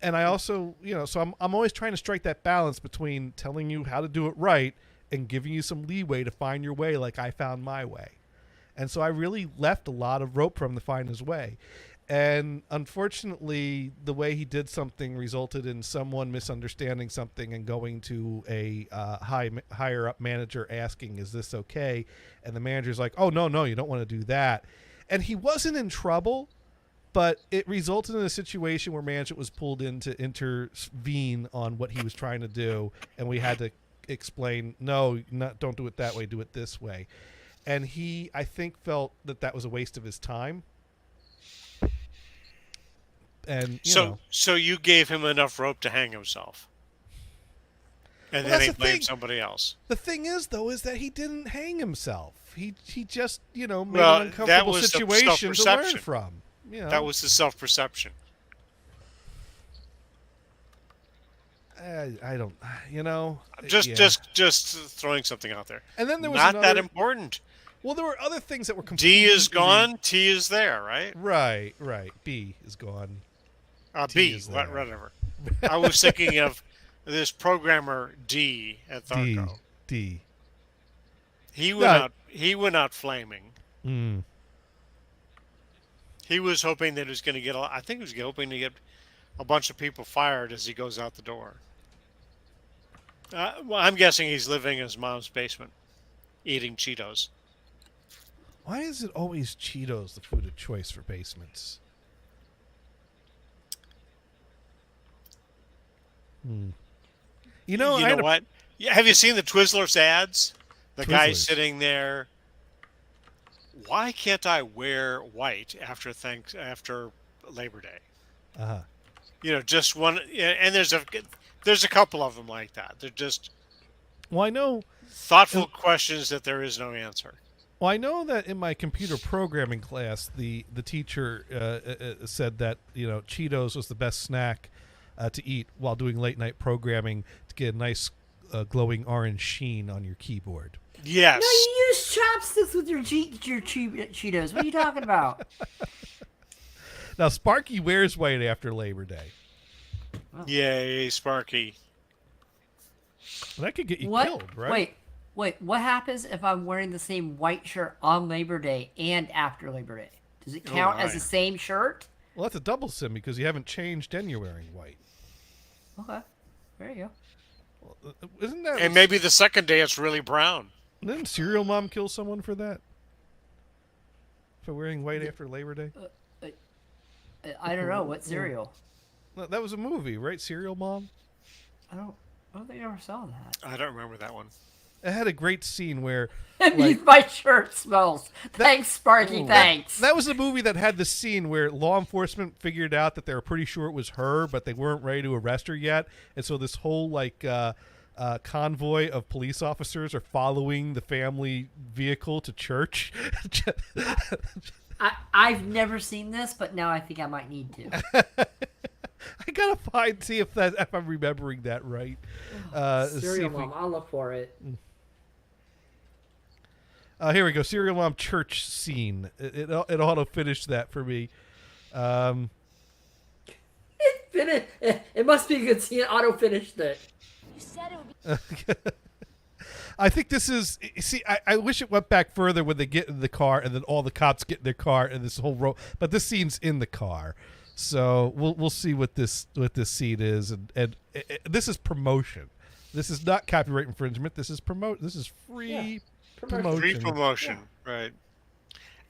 And I also, so I'm always trying to strike that balance between telling you how to do it right and giving you some leeway to find your way like I found my way. And so I really left a lot of rope for him to find his way. And unfortunately, the way he did something resulted in someone misunderstanding something and going to a higher up manager asking, is this okay? And the manager's like, oh, no, you don't want to do that. And he wasn't in trouble. But it resulted in a situation where management was pulled in to intervene on what he was trying to do, and we had to explain, don't do it that way, do it this way. And he, I think, felt that was a waste of his time. And so you gave him enough rope to hang himself, and then he blamed somebody else. The thing is, though, is that he didn't hang himself. He just made an uncomfortable situation to learn from. That was the self-perception. I don't, Just throwing something out there. And then there was not that important. Well, there were other things that were completely D is gone, T is there, right? Right. B is gone. B, whatever. I was thinking of this programmer D at Tharco. D. He went out flaming. Mm. He was hoping that he was going to get. I think he was hoping to get a bunch of people fired as he goes out the door. Well, I'm guessing he's living in his mom's basement, eating Cheetos. Why is it always Cheetos the food of choice for basements? You know what? Yeah, have you seen the Twizzlers ads? The guy Twizzlers. sitting there. Why can't I wear white after Labor Day? Uh-huh. Just one. And there's a couple of them like that. They're just. Well, I know. Thoughtful questions that there is no answer. Well, I know that in my computer programming class, the teacher said that Cheetos was the best snack to eat while doing late night programming to get a nice glowing orange sheen on your keyboard. Yes. No, you use chopsticks with your Cheetos. What are you talking about? Now, Sparky wears white after Labor Day. Yay, Sparky. That could get you What? killed, right? Wait. What happens if I'm wearing the same white shirt on Labor Day and after Labor Day? Does it count as the same shirt? Well, that's a double sin because you haven't changed and you're wearing white. Okay. There you go. Well, isn't that? And maybe the second day it's really brown. Didn't Serial Mom kill someone for that? For wearing white after Labor Day? I don't know. What cereal? No, that was a movie, right? Serial Mom? I don't think I ever saw that. I don't remember that one. It had a great scene where my shirt smells. Thanks, Sparky. Thanks. That was the movie that had the scene where law enforcement figured out that they were pretty sure it was her, but they weren't ready to arrest her yet. And so this whole convoy of police officers are following the family vehicle to church. I've never seen this, but now I think I might need to. I gotta see if I'm remembering that right. Serial Mom. I'll look for it. Here we go. Serial Mom church scene. It auto finished that for me. It must be a good scene. Auto finished it. You said it would be. I think this is. See, I wish it went back further when they get in the car and then all the cops get in their car and this whole row. But this scene's in the car, so we'll see what this scene is. And this is promotion. This is not copyright infringement. This is This is free promotion. Free promotion, right?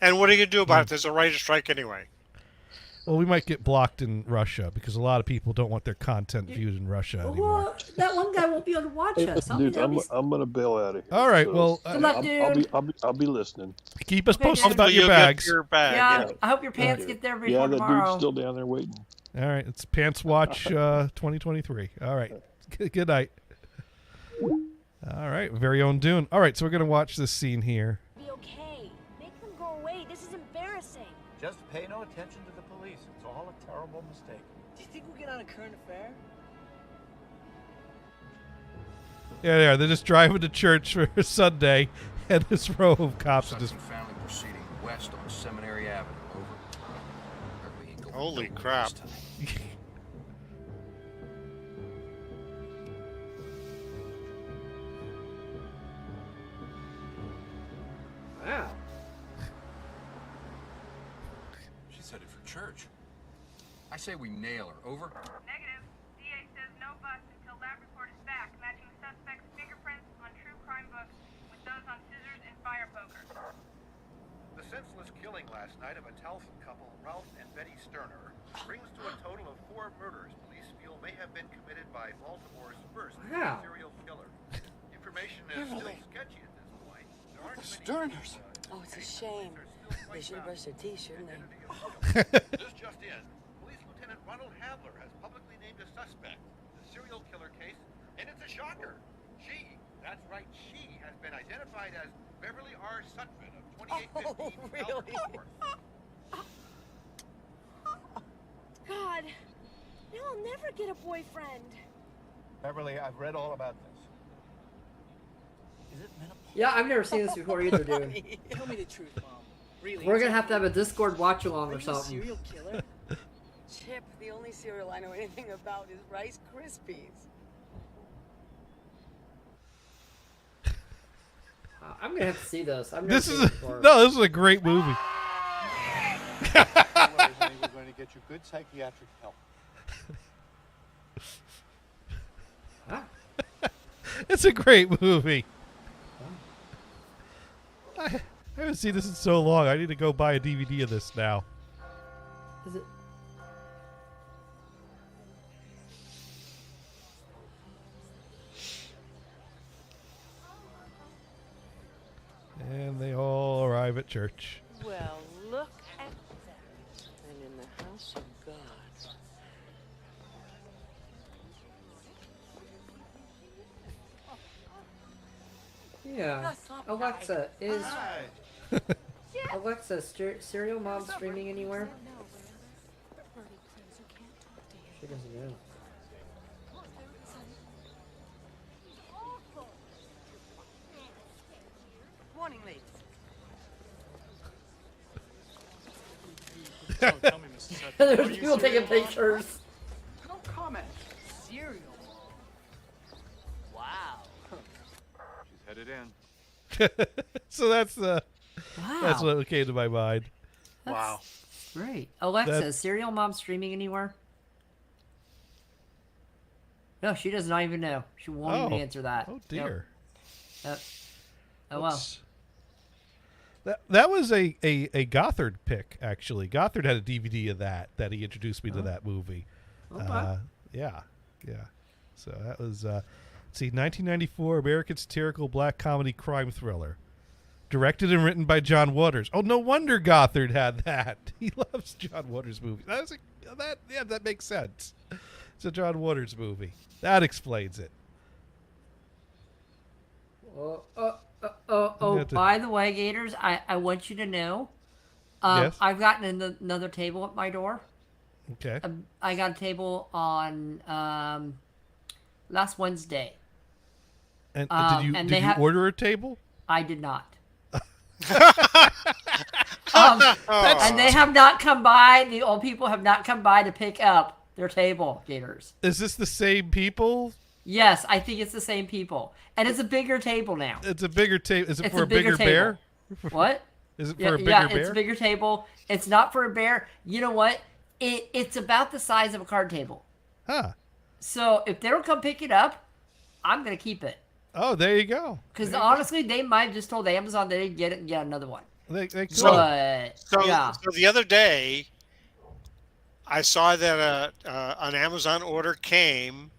And what are you gonna do about it? There's a writer's strike anyway. Well, we might get blocked in Russia because a lot of people don't want their content viewed in Russia anymore. Well, that one guy won't be able to watch us. Dude, I'm gonna bail out of here. All right, well, Good luck, dude. I'll be listening. Keep us Okay, posted dude. about your bags. Yeah, I hope your pants get there before the tomorrow. dude's still down there waiting. All right, it's Pants Watch 2023. All right, good night. All right, very own Dune. All right, so we're gonna watch this scene here. Be okay. Make them go away. This is embarrassing. Just pay no attention to the police. It's all a terrible mistake. Do you think we'll get on a current affair? Yeah, they are. They're just driving to church for Sunday, and this row of cops are just. Family proceeding west on Seminary Avenue. Over. Holy crap! Wow. She's headed for church. I say we nail her. Over. Negative. DA says no bust until lab report is back, matching the suspect's fingerprints on true crime books with those on scissors and fire poker. The senseless killing last night of a Towson couple, Ralph and Betty Sterner, brings to a total of 4 murders police feel may have been committed by Baltimore's first Wow. serial killer. Information is still sketchy at this point. There aren't many Sterners. Oh, it's a shame. They should have brushed their teeth, shouldn't they? This just in. Police Lieutenant Ronald Havler has publicly named a suspect in the serial killer case, and it's a shocker. She, that's right, she has been identified as Beverly R. Sutphin of 2815 really? God, now I'll never get a boyfriend. Beverly, I've read all about this. Is it menopause? Yeah, I've never seen this before either, dude. Tell me the truth, Mom. Really? We're gonna have to have a Discord watch along Are or you a something. serial killer? Chip, the only cereal I know anything about is Rice Krispies. I'm gonna have to see this. I've never This seen is this before. this is a great movie. Don't worry, honey, we're going to get you good psychiatric help. It's a great movie. I haven't seen this in so long. I need to go buy a DVD of this now. Is it? at church. Well, look at that. And in the house of God. Yeah. Alexa, is Alexa Serial Mom streaming anywhere? She doesn't know. Morning, ladies. There's people taking pictures. No comment. Cereal. Wow. She's headed in. So that's what came to my mind. Wow. Great. Alexa, That- is Serial Mom streaming anywhere? No, she does not even know. She won't even answer that. Oh dear. Nope. Oh well. That was a Gothard pick, actually. Gothard had a DVD of that he introduced me to that movie. Okay. Yeah. So that was, 1994 American satirical black comedy crime thriller. Directed and written by John Waters. Oh, no wonder Gothard had that. He loves John Waters movies. That makes sense. It's a John Waters movie. That explains it. By the way, Gators, I want you to know, Yes? I've gotten another table at my door. Okay. I got a table on last Wednesday. And and did they you order a table? I did not. And they have not come by. The old people have not come by to pick up their table, Gators. Is this the same people? Yes, I think it's the same people, and it's a bigger table now. It's a bigger table. Is it It's for a bigger bear? What? Is it for a bigger yeah, bear? it's a bigger table. It's not for a bear. You know what? It's about the size of a card table. Huh. So if they don't come pick it up, I'm gonna keep it. Oh, there you go. Because honestly, they might have just told Amazon they didn't get it and get another one. They could. So yeah. so the other day, I saw that an Amazon order came,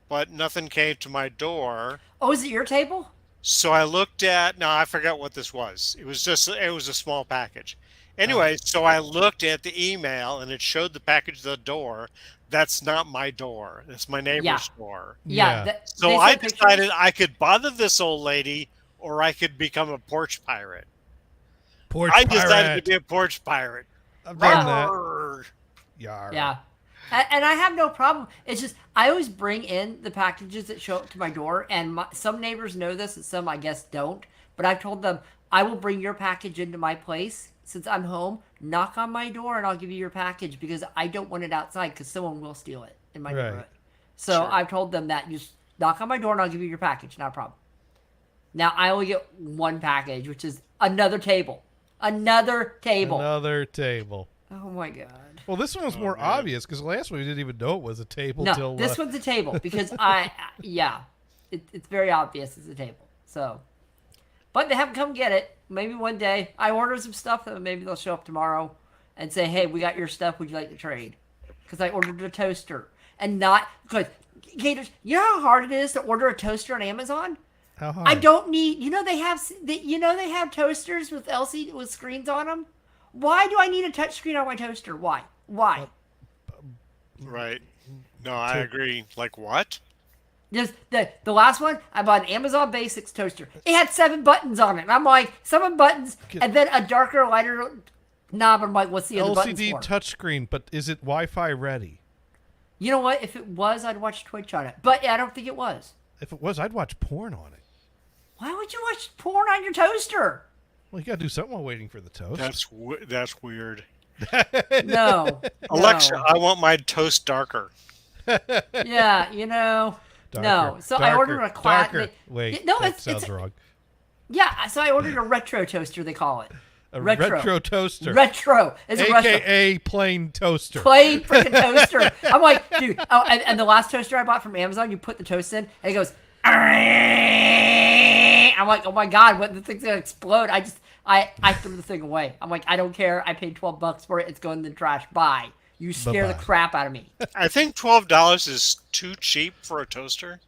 but nothing came to my door. Oh, is it your table? So I looked at, no, I forgot what this was. It was a small package. Anyway, so I looked at the email and it showed the package at the door. That's not my door. That's my neighbor's door. Yeah. So I decided I could bother this old lady or I could become a porch pirate. I decided to be a porch pirate. I've done Rawr. that. Yar. Yeah. And I have no problem. It's just I always bring in the packages that show up to my door, and some neighbors know this, and some I guess don't. But I've told them I will bring your package into my place since I'm home. Knock on my door, and I'll give you your package because I don't want it outside because someone will steal it in my neighborhood. So Sure. I've told them that just knock on my door, and I'll give you your package. Not a problem. Now I only get one package, which is another table. Another table. Another table. Oh my god. Well, this one was more obvious because the last one we didn't even know it was a table. No, till, this one's a table because it's very obvious it's a table. So, but they haven't come get it. Maybe one day I order some stuff that maybe they'll show up tomorrow and say, "Hey, we got your stuff. Would you like to trade?" Because I ordered a toaster and not because Gators. You know how hard it is to order a toaster on Amazon. How hard? I don't need. They have toasters with LCD with screens on them. Why do I need a touch screen on my toaster? Why? Right. No, I agree. Like what? Just the last one, I bought an Amazon Basics toaster. It had 7 buttons on it. And I'm like, 7 buttons, and then a darker, lighter knob. I'm like, what's the other buttons LCD for? touchscreen, but is it Wi-Fi ready? You know what? If it was, I'd watch Twitch on it. But I don't think it was. If it was, I'd watch porn on it. Why would you watch porn on your toaster? Well, you gotta do something while waiting for the toast. That's weird. No. Alexa, no. I want my toast darker. Yeah, no. So I ordered a darker. Wait, no, that sounds wrong. Yeah, so I ordered a retro toaster. They call it A retro toaster. Retro. It's a retro. AKA plain toaster. Plain freaking toaster. I'm like, dude. Oh, and the last toaster I bought from Amazon, you put the toast in, and it goes. I'm like, oh my god, what, the thing's gonna explode. I threw the thing away. I'm like, I don't care. I paid $12 for it. It's going in the trash. Bye. You scare the Bye-bye. crap out of me. I think $12 is too cheap for a toaster.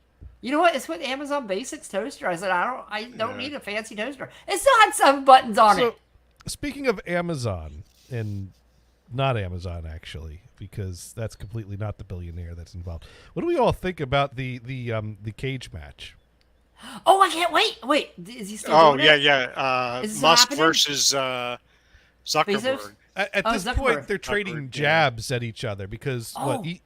You know what? It's with Amazon Basics toaster. I said I don't need a fancy toaster. It still had 7 buttons on it. Speaking of Amazon, and not Amazon actually, because that's completely not the billionaire that's involved. What do we all think about the cage match? Oh, I can't wait. Wait, is he still doing it? Is this Musk happening? versus Zuckerberg. Bezos? At this Zuckerberg. point, they're trading jabs at each other because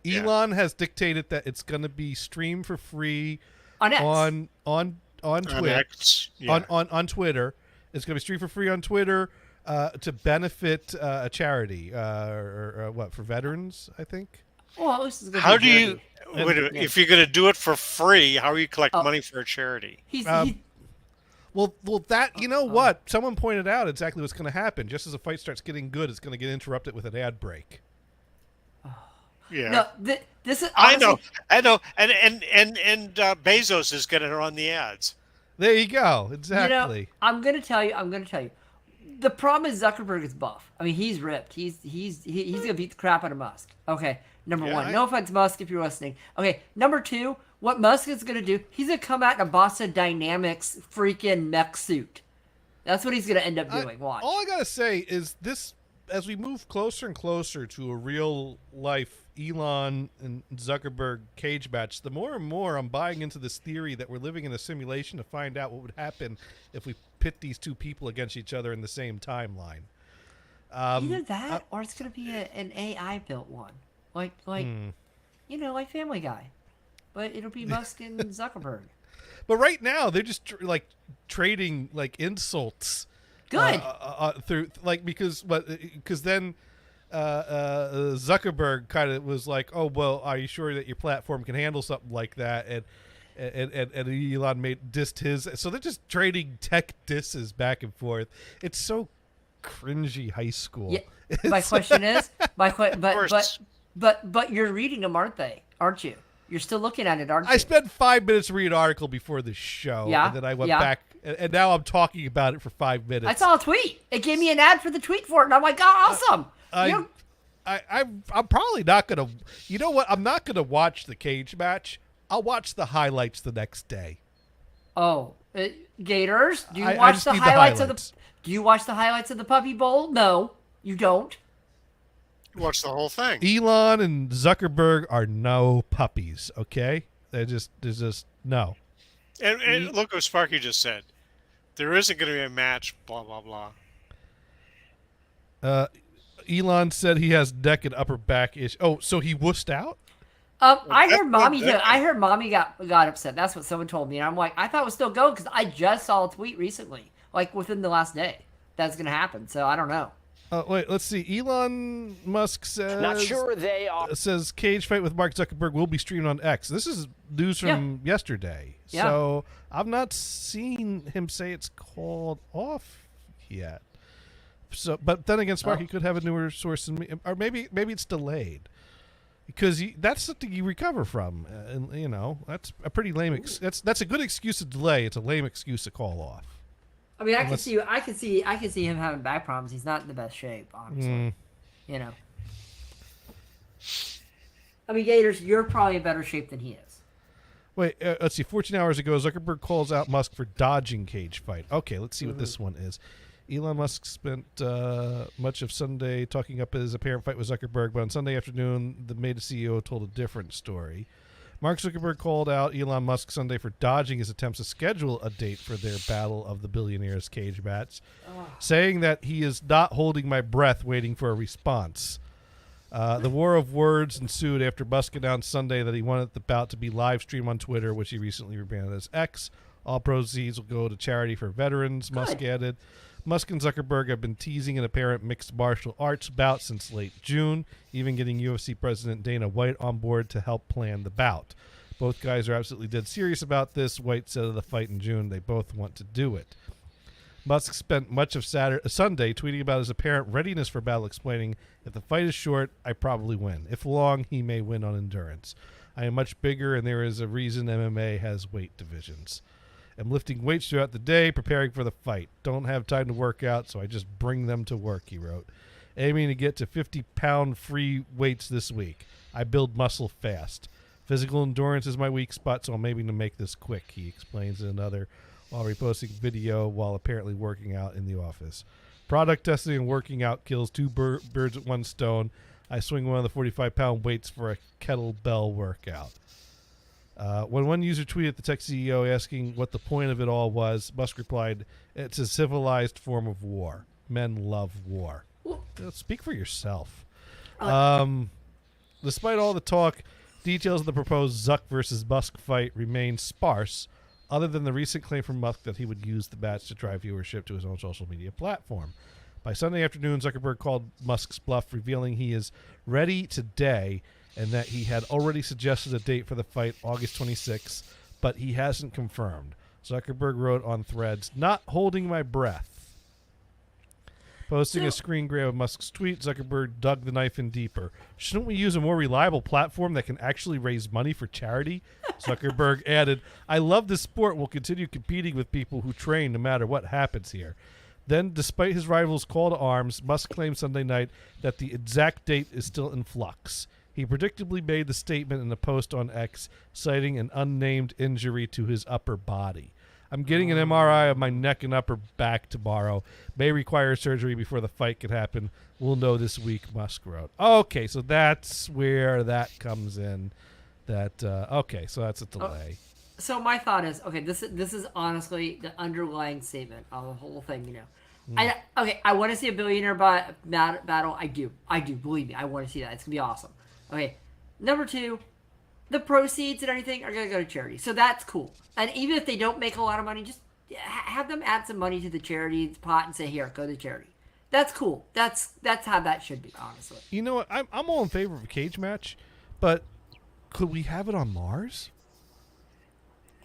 Elon has dictated that it's going to be streamed for free on X. on Twitter. X, yeah. on Twitter. It's going to be streamed for free on Twitter to benefit a charity or what, for veterans, I think. Well, this is How do you? If you're going to do it for free, how do you collect money for a charity? Well, that, you know what? Someone pointed out exactly what's going to happen. Just as a fight starts getting good, it's going to get interrupted with an ad break. Yeah. No, this is honestly, I know, and Bezos is going to run the ads. There you go. Exactly. You know, I'm gonna tell you. The problem is Zuckerberg is buff. I mean, he's ripped. He's gonna beat the crap out of Musk. Okay, number one. No offense, Musk, if you're listening. Okay, number two. What Musk is gonna do? He's gonna come out in a Boston Dynamics freaking mech suit. That's what he's gonna end up doing. Watch. All I gotta say is this: as we move closer and closer to a real life Elon and Zuckerberg cage match, the more and more I'm buying into this theory that we're living in a simulation to find out what would happen if we pit these two people against each other in the same timeline. Either that, or it's going to be an AI built one, like you know, like Family Guy, but it'll be Musk and Zuckerberg. But right now they're just trading like insults. Good. Through because then. Zuckerberg kind of was like, "Oh well, are you sure that your platform can handle something like that?" And Elon dissed his. So they're just trading tech disses back and forth. It's so cringy, high school. Yeah. My question is, but you're reading them, aren't they? Aren't you? You're still looking at it, aren't you? I spent 5 minutes to read an article before the show, and then I went back, and now I'm talking about it for 5 minutes. I saw a tweet. It gave me an ad for the tweet for it, and I'm like, "Oh, awesome!" I'm probably not gonna. You know what? I'm not gonna watch the cage match. I'll watch the highlights the next day. Oh, Gators, do you watch the highlights of the? Do you watch the highlights of the Puppy Bowl? No, you don't. Watch the whole thing. Elon and Zuckerberg are no puppies. Okay, they're just no. And look what Sparky just said. There isn't going to be a match. Blah blah blah. Elon said he has neck and upper back issue. Oh, so he wussed out? I heard mommy got upset. That's what someone told me, and I'm like, I thought it was still going because I just saw a tweet recently, like within the last day, that's gonna happen. So I don't know. Wait, let's see. Elon Musk says, not sure they are. Says cage fight with Mark Zuckerberg will be streamed on X. This is news from yesterday. Yeah. So I've not seen him say it's called off yet. So, but then again, Sparky could have a newer source than me, or maybe it's delayed because that's something you recover from, and you know that's a pretty lame. That's a good excuse to delay. It's a lame excuse to call off. I mean, I can see him having back problems. He's not in the best shape, honestly. You know. I mean, Gators, you're probably in better shape than he is. Wait, let's see. 14 hours ago, Zuckerberg calls out Musk for dodging cage fight. Okay, let's see what this one is. Elon Musk spent much of Sunday talking up his apparent fight with Zuckerberg, but on Sunday afternoon, the Meta CEO told a different story. Mark Zuckerberg called out Elon Musk Sunday for dodging his attempts to schedule a date for their Battle of the Billionaires cage match, saying that he is not holding my breath waiting for a response. The war of words ensued after Musk announced Sunday that he wanted the bout to be live streamed on Twitter, which he recently rebranded as X. All proceeds will go to charity for veterans, Musk added. Musk and Zuckerberg have been teasing an apparent mixed martial arts bout since late June, even getting UFC President Dana White on board to help plan the bout. Both guys are absolutely dead serious about this. White said of the fight in June they both want to do it. Musk spent much of Sunday tweeting about his apparent readiness for battle, explaining, if the fight is short, I probably win. If long, he may win on endurance. I am much bigger, and there is a reason MMA has weight divisions. I'm lifting weights throughout the day, preparing for the fight. Don't have time to work out, so I just bring them to work, he wrote. Aiming to get to 50-pound free weights this week. I build muscle fast. Physical endurance is my weak spot, so I'm aiming to make this quick, he explains in another while reposting video while apparently working out in the office. Product testing and working out kills two birds with one stone. I swing one of the 45-pound weights for a kettlebell workout. When one user tweeted the tech CEO asking what the point of it all was, Musk replied, "It's a civilized form of war. Men love war." Speak for yourself. Despite all the talk, details of the proposed Zuck versus Musk fight remain sparse, other than the recent claim from Musk that he would use the match to drive viewership to his own social media platform. By Sunday afternoon, Zuckerberg called Musk's bluff, revealing he is ready today and that he had already suggested a date for the fight, August 26th, but he hasn't confirmed. Zuckerberg wrote on Threads, "Not holding my breath." Posting a screen grab of Musk's tweet, Zuckerberg dug the knife in deeper. "Shouldn't we use a more reliable platform that can actually raise money for charity?" Zuckerberg added, "I love this sport. We'll continue competing with people who train no matter what happens here." Then, despite his rival's call to arms, Musk claimed Sunday night that the exact date is still in flux. He predictably made the statement in a post on X, citing an unnamed injury to his upper body. "I'm getting an MRI of my neck and upper back tomorrow. May require surgery before the fight can happen. We'll know this week," Musk wrote. Okay, so that's where that comes in. Okay, so that's a delay. So my thought is, okay, this is honestly the underlying statement of the whole thing, you know. I want to see a billionaire battle. I do. Believe me, I want to see that. It's gonna be awesome. Okay, number two, the proceeds and everything are gonna go to charity, so that's cool. And even if they don't make a lot of money, just have them add some money to the charity pot and say, "Here, go to charity." That's cool. That's how that should be, honestly. You know what? I'm all in favor of a cage match, but could we have it on Mars?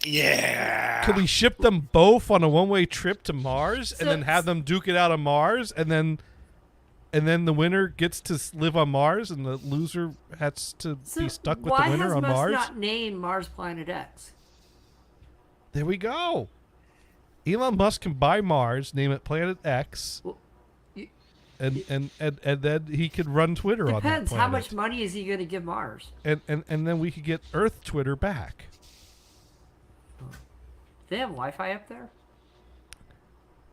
Yeah. Could we ship them both on a one-way trip to Mars and then have them duke it out on Mars, and then the winner gets to live on Mars and the loser has to be stuck with the winner on Mars? Why has Musk not named Mars Planet X? There we go. Elon Musk can buy Mars, name it Planet X, and then he could run Twitter on that planet. Depends. How much money is he going to give Mars? And then we could get Earth Twitter back. They have Wi-Fi up there?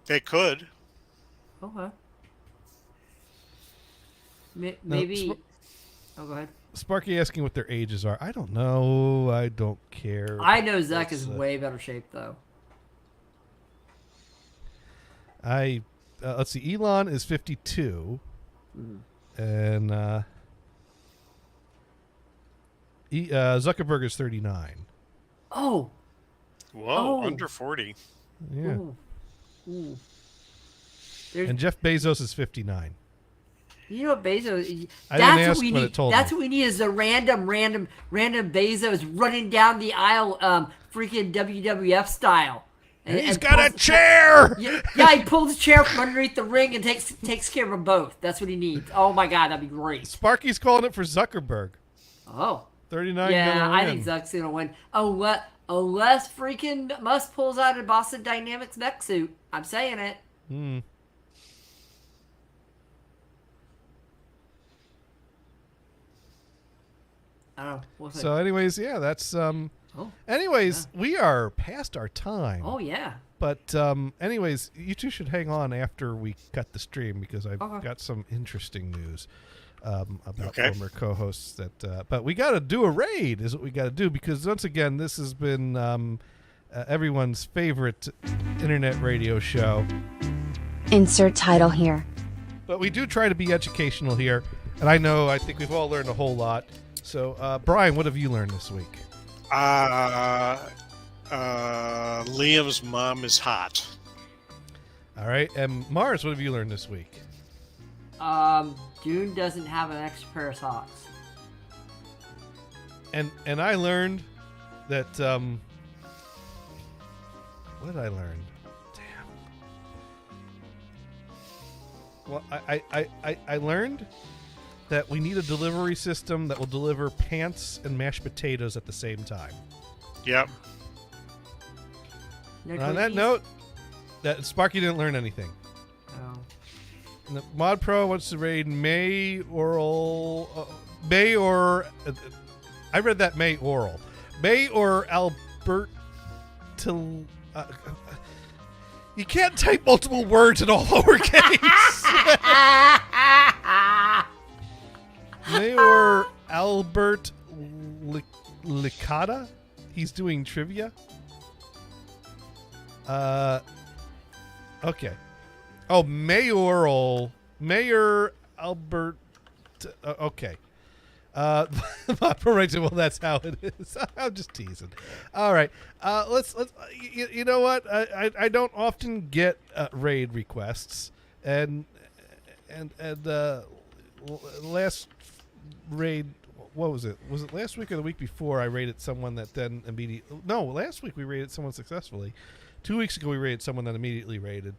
They could. Okay. Maybe. No, go ahead. Sparky asking what their ages are. I don't know. I don't care. I know Zuck is in way better shape, though. Let's see. Elon is 52. And Zuckerberg is 39. Oh. Whoa, under 40. Yeah. Ooh. And Jeff Bezos is 59. You know what Bezos? I didn't ask what it told me. That's what we need is a random Bezos running down the aisle, freaking WWF style. And he's got a chair. Yeah, he pulls the chair from underneath the ring and takes care of them both. That's what he needs. Oh my God, that'd be great. Sparky's calling it for Zuckerberg. Oh. 39. Yeah, I think Zuck's gonna win. Unless freaking Musk pulls out a Boston Dynamics mech suit. I'm saying it. I don't know. We'll see. So, anyways, yeah, that's Anyways, we are past our time. Oh yeah. But anyways, you two should hang on after we cut the stream because I've got some interesting news about former co-hosts that. But we got to do a raid, is what we got to do, because once again, this has been everyone's favorite internet radio show. Insert title here. But we do try to be educational here, and I think we've all learned a whole lot. So, Brian, what have you learned this week? Liam's mom is hot. All right, and Mars, what have you learned this week? Dune doesn't have an extra pair of socks. And I learned that what did I learn? Damn. Well, I learned that we need a delivery system that will deliver pants and mashed potatoes at the same time. Yep. On that note, that Sparky didn't learn anything. Oh. The Mod Pro wants to raid May or I read that May Oral. May or Albert till you can't type multiple words in all lowercase. Mayor Albert Licata. He's doing trivia. Okay. Oh, Mayor Albert. Okay. Well, that's how it is. I'm just teasing. All right. Let's. You know what? I don't often get raid requests, and last raid. What was it? Was it last week or the week before? I raided someone that then immediately. No, last week we raided someone successfully. 2 weeks ago we raided someone that immediately raided,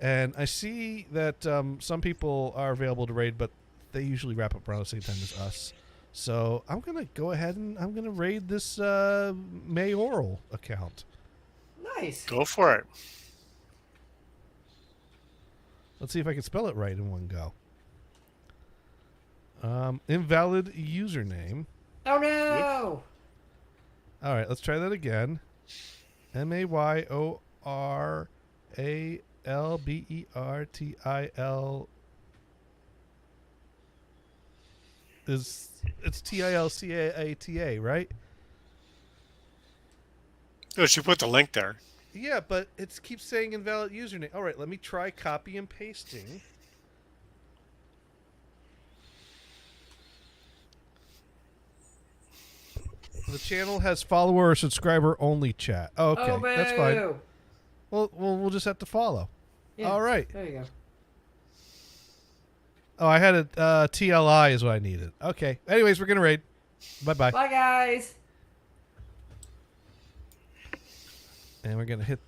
and I see that some people are available to raid, but they usually wrap up around the same time as us. So I'm gonna go ahead and I'm gonna raid this mayoral account. Nice. Go for it. Let's see if I can spell it right in one go. Invalid username. Oh no! All right, let's try that again. MAYORALBERTIL. It's TILCAATA, right? Oh, she put the link there. Yeah, but it keeps saying invalid username. All right, let me try copy and pasting. The channel has follower or subscriber only chat. Oh, okay, that's fine. Well, we'll just have to follow. Yeah, all right. There you go. Oh, I had a TLI is what I needed. Okay. Anyways, we're gonna raid. Bye-bye. Bye, guys. And we're gonna hit